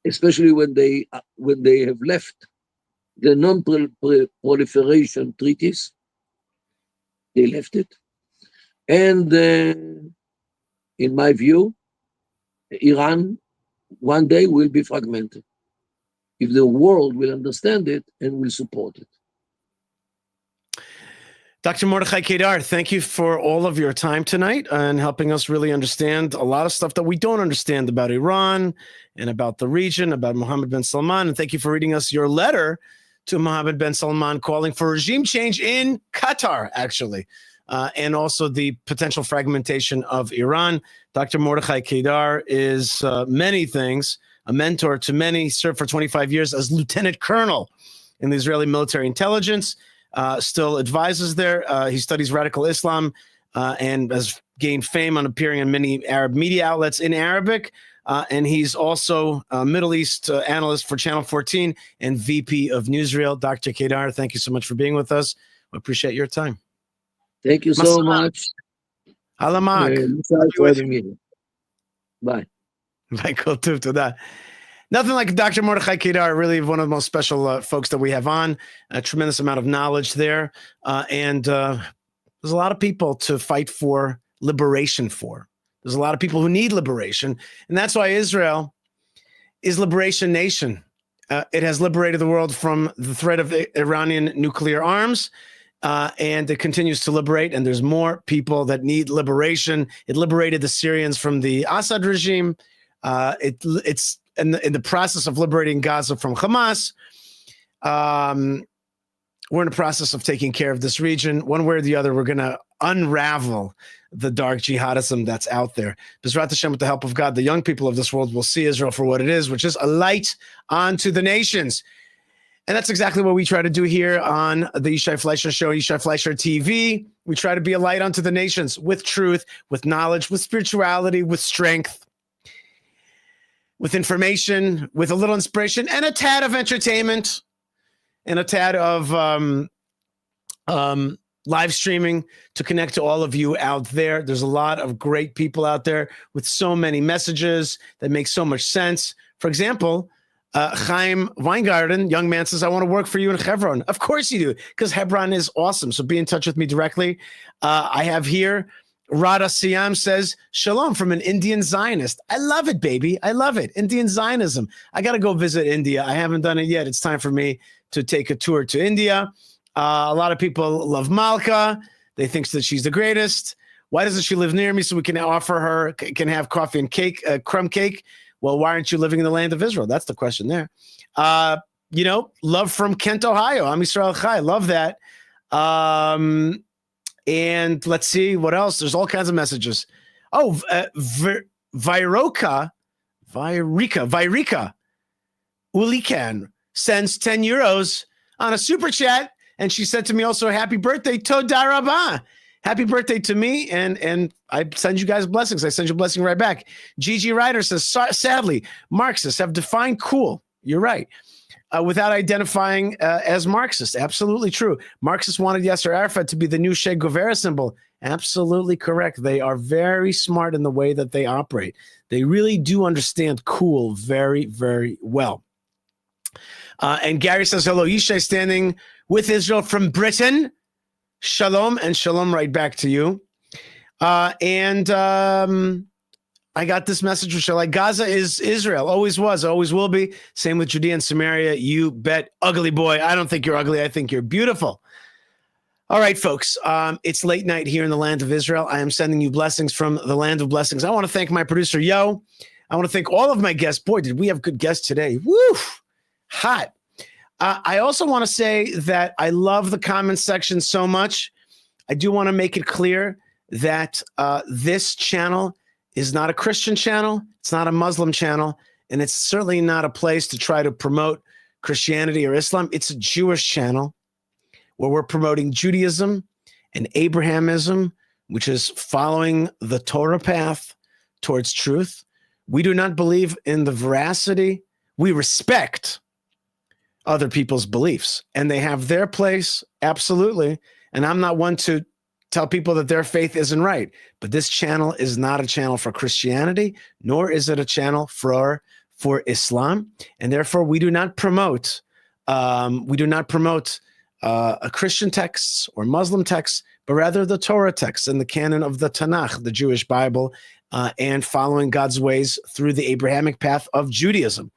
especially when they have left the non-proliferation treaties. They left it. And in my view, Iran one day will be fragmented if the world will understand it and will support it. Dr. Mordechai Kedar, thank you for all of your time tonight and helping us really understand a lot of stuff that we don't understand about Iran and about the region, about Mohammed bin Salman. And thank you for reading us your letter to Mohammed bin Salman calling for regime change in Qatar, actually, and also the potential fragmentation of Iran. Dr. Mordechai Kedar is many things, a mentor to many, served for 25 years as lieutenant colonel in the Israeli military intelligence. Still advises there. He studies radical Islam and has gained fame on appearing in many Arab media outlets in Arabic. And he's also a Middle East analyst for Channel 14 and VP of Newsreel. Dr. Kedar, thank you so much for being with us. We appreciate your time. Thank you so much. Alamak. Bye. Bye. Kol tov, toda. Nothing like Dr. Mordechai Kedar, really one of the most special folks that we have on. A tremendous amount of knowledge there. And there's a lot of people to fight for liberation for. There's a lot of people who need liberation. And that's why Israel is Liberation Nation. It has liberated the world from the threat of Iranian nuclear arms. And it continues to liberate. And there's more people that need liberation. It liberated the Syrians from the Assad regime. It's in the process of liberating Gaza from Hamas. We're in the process of taking care of this region. One way or the other, we're going to unravel the dark jihadism that's out there. B'ezrat Hashem, with the help of God, the young people of this world will see Israel for what it is, which is a light onto the nations. And that's exactly what we try to do here on the Yishai Fleisher Show, Yishai Fleisher TV. We try to be a light unto the nations with truth, with knowledge, with spirituality, with strength, with information, with a little inspiration, and a tad of entertainment, and a tad of live streaming to connect to all of you out there. There's a lot of great people out there with so many messages that make so much sense. For example, Chaim Weingarten, young man, says, I want to work for you in Hebron. Of course you do, because Hebron is awesome. So be in touch with me directly. I have here, Rada Siam says, Shalom from an Indian Zionist. I love it, baby. I love it. Indian Zionism. I got to go visit India. I haven't done it yet. It's time for me to take a tour to India. A lot of people love Malka. They think that she's the greatest. Why doesn't she live near me so we can offer her, can have coffee and cake, crumb cake? Well, why aren't you living in the land of Israel? That's the question there. Love from Kent, Ohio. Am Yisrael Chai. Love that. And let's see what else. There's all kinds of messages. Oh, Virika Ulikan sends 10 euros on a super chat. And she said to me also, happy birthday, Toda Rabah. Happy birthday to me. And I send you guys blessings. I send you a blessing right back. Gigi Ryder says, sadly, Marxists have defined cool. You're right. Without identifying as Marxist. Absolutely true. Marxists wanted Yasser Arafat to be the new Che Guevara symbol. Absolutely correct. They are very smart in the way that they operate. They really do understand cool very, very well. And Gary says, hello, Yishai, standing with Israel from Britain. Shalom, and shalom right back to you. I got this message from Shalai. Gaza is Israel, always was, always will be. Same with Judea and Samaria. You bet, ugly boy. I don't think you're ugly. I think you're beautiful. All right, folks, it's late night here in the land of Israel. I am sending you blessings from the land of blessings. I want to thank my producer, Yo. I want to thank all of my guests. Boy, did we have good guests today. Woo, hot. I also want to say that I love the comments section so much. I do want to make it clear that this channel is not a Christian channel. It's not a Muslim channel. And it's certainly not a place to try to promote Christianity or Islam. It's a Jewish channel where we're promoting Judaism and Abrahamism, which is following the Torah path towards truth. We do not believe in the veracity. We respect other people's beliefs, and they have their place, absolutely. And I'm not one to tell people that their faith isn't right, but this channel is not a channel for Christianity, nor is it a channel for Islam, and therefore we do not promote a Christian texts or Muslim texts, but rather the Torah texts and the canon of the Tanakh, the Jewish Bible, and following God's ways through the Abrahamic path of Judaism.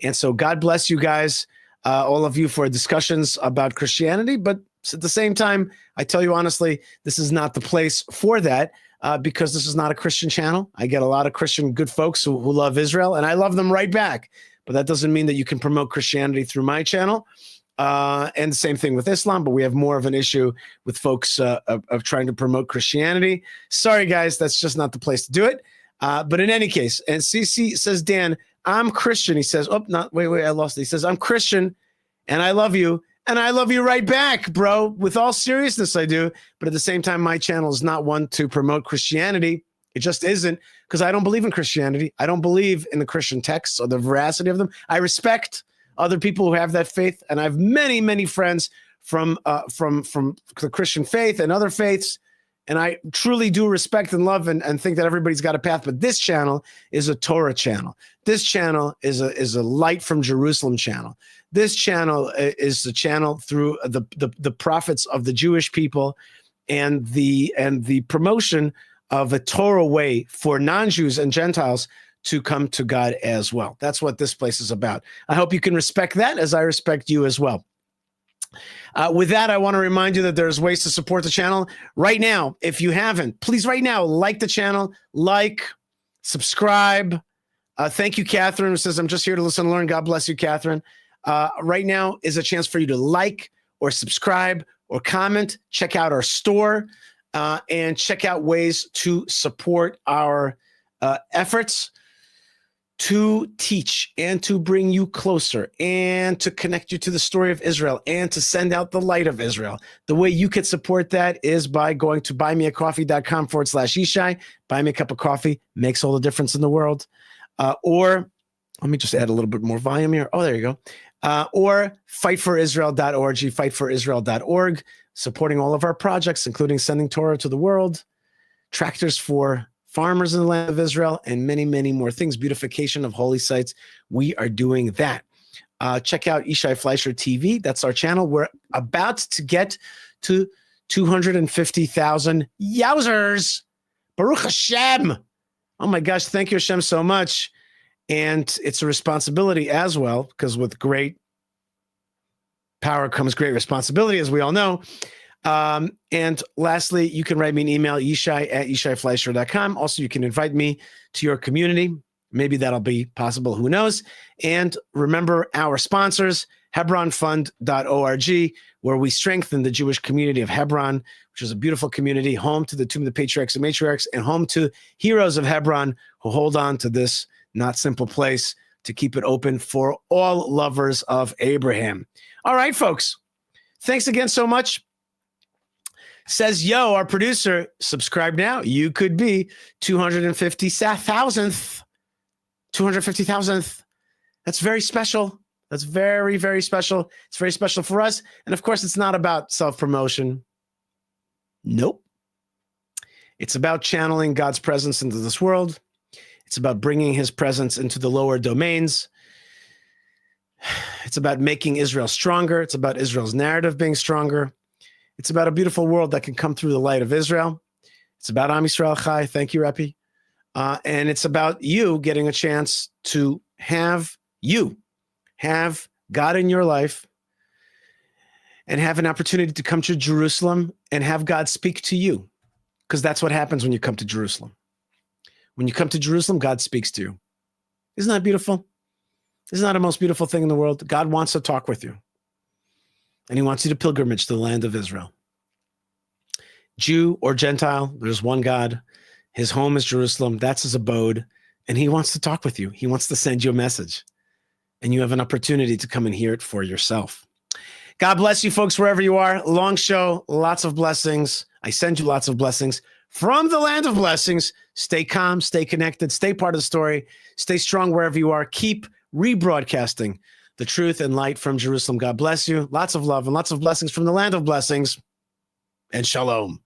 And so God bless you guys, all of you, for discussions about Christianity, but at the same time, I tell you honestly, this is not the place for that because this is not a Christian channel. I get a lot of Christian good folks who love Israel, and I love them right back. But that doesn't mean that you can promote Christianity through my channel. And the same thing with Islam, but we have more of an issue with folks of trying to promote Christianity. Sorry, guys, that's just not the place to do it. But in any case, and CC says, Dan, I'm Christian. He says, wait, I lost it. He says, I'm Christian, and I love you. And I love you right back, bro. With all seriousness, I do. But at the same time, my channel is not one to promote Christianity. It just isn't, because I don't believe in Christianity. I don't believe in the Christian texts or the veracity of them. I respect other people who have that faith, and I have many, many friends from the Christian faith and other faiths, and I truly do respect and love and think that everybody's got a path. But this channel is a Torah channel. This channel is a Light from Jerusalem channel. This channel is the channel through the prophets of the Jewish people, and the promotion of a Torah way for non-Jews and Gentiles to come to God as well. That's what this place is about. I hope you can respect that as I respect you as well. With that, I want to remind you that there's ways to support the channel. Right now, if you haven't, please right now, like the channel, subscribe. Thank you, Catherine, who says, I'm just here to listen and learn. God bless you, Catherine. Right now is a chance for you to like or subscribe or comment. Check out our store and check out ways to support our efforts to teach and to bring you closer and to connect you to the story of Israel and to send out the light of Israel. The way you can support that is by going to buymeacoffee.com/Yishai. Buy me a cup of coffee. Makes all the difference in the world. Or let me just add a little bit more volume here. Oh, there you go. Or fightforisrael.org, fightforisrael.org, supporting all of our projects, including sending Torah to the world, tractors for farmers in the land of Israel, and many, many more things. Beautification of holy sites. We are doing that. Check out Yishai Fleisher TV. That's our channel. We're about to get to 250,000 yowzers. Baruch Hashem. Oh my gosh, thank you, Hashem, so much. And it's a responsibility as well, because with great power comes great responsibility, as we all know. And lastly, you can write me an email, yishai@yishaifleisher.com. Also, you can invite me to your community. Maybe that'll be possible. Who knows? And remember our sponsors, hebronfund.org, where we strengthen the Jewish community of Hebron, which is a beautiful community, home to the Tomb of the Patriarchs and Matriarchs, and home to heroes of Hebron who hold on to this not simple place to keep it open for all lovers of Abraham. All right, folks. Thanks again so much. Says, yo, our producer, subscribe now. You could be 250,000th. 250,000th. That's very special. That's very, very special. It's very special for us. And of course, it's not about self-promotion. Nope. It's about channeling God's presence into this world. It's about bringing his presence into the lower domains. It's about making Israel stronger. It's about Israel's narrative being stronger. It's about a beautiful world that can come through the light of Israel. It's about Am Yisrael Chai. Thank you, Repi. And it's about you getting a chance to have God in your life and have an opportunity to come to Jerusalem and have God speak to you. Because that's what happens when you come to Jerusalem. When you come to Jerusalem, God speaks to you. Isn't that beautiful? Isn't that the most beautiful thing in the world? God wants to talk with you. And he wants you to pilgrimage to the land of Israel. Jew or Gentile, there's one God. His home is Jerusalem. That's his abode. And he wants to talk with you. He wants to send you a message. And you have an opportunity to come and hear it for yourself. God bless you folks wherever you are. Long show, lots of blessings. I send you lots of blessings from the land of blessings. Stay calm, stay connected, stay part of the story. Stay strong wherever you are. Keep rebroadcasting the truth and light from Jerusalem. God bless you. Lots of love and lots of blessings from the land of blessings. And shalom.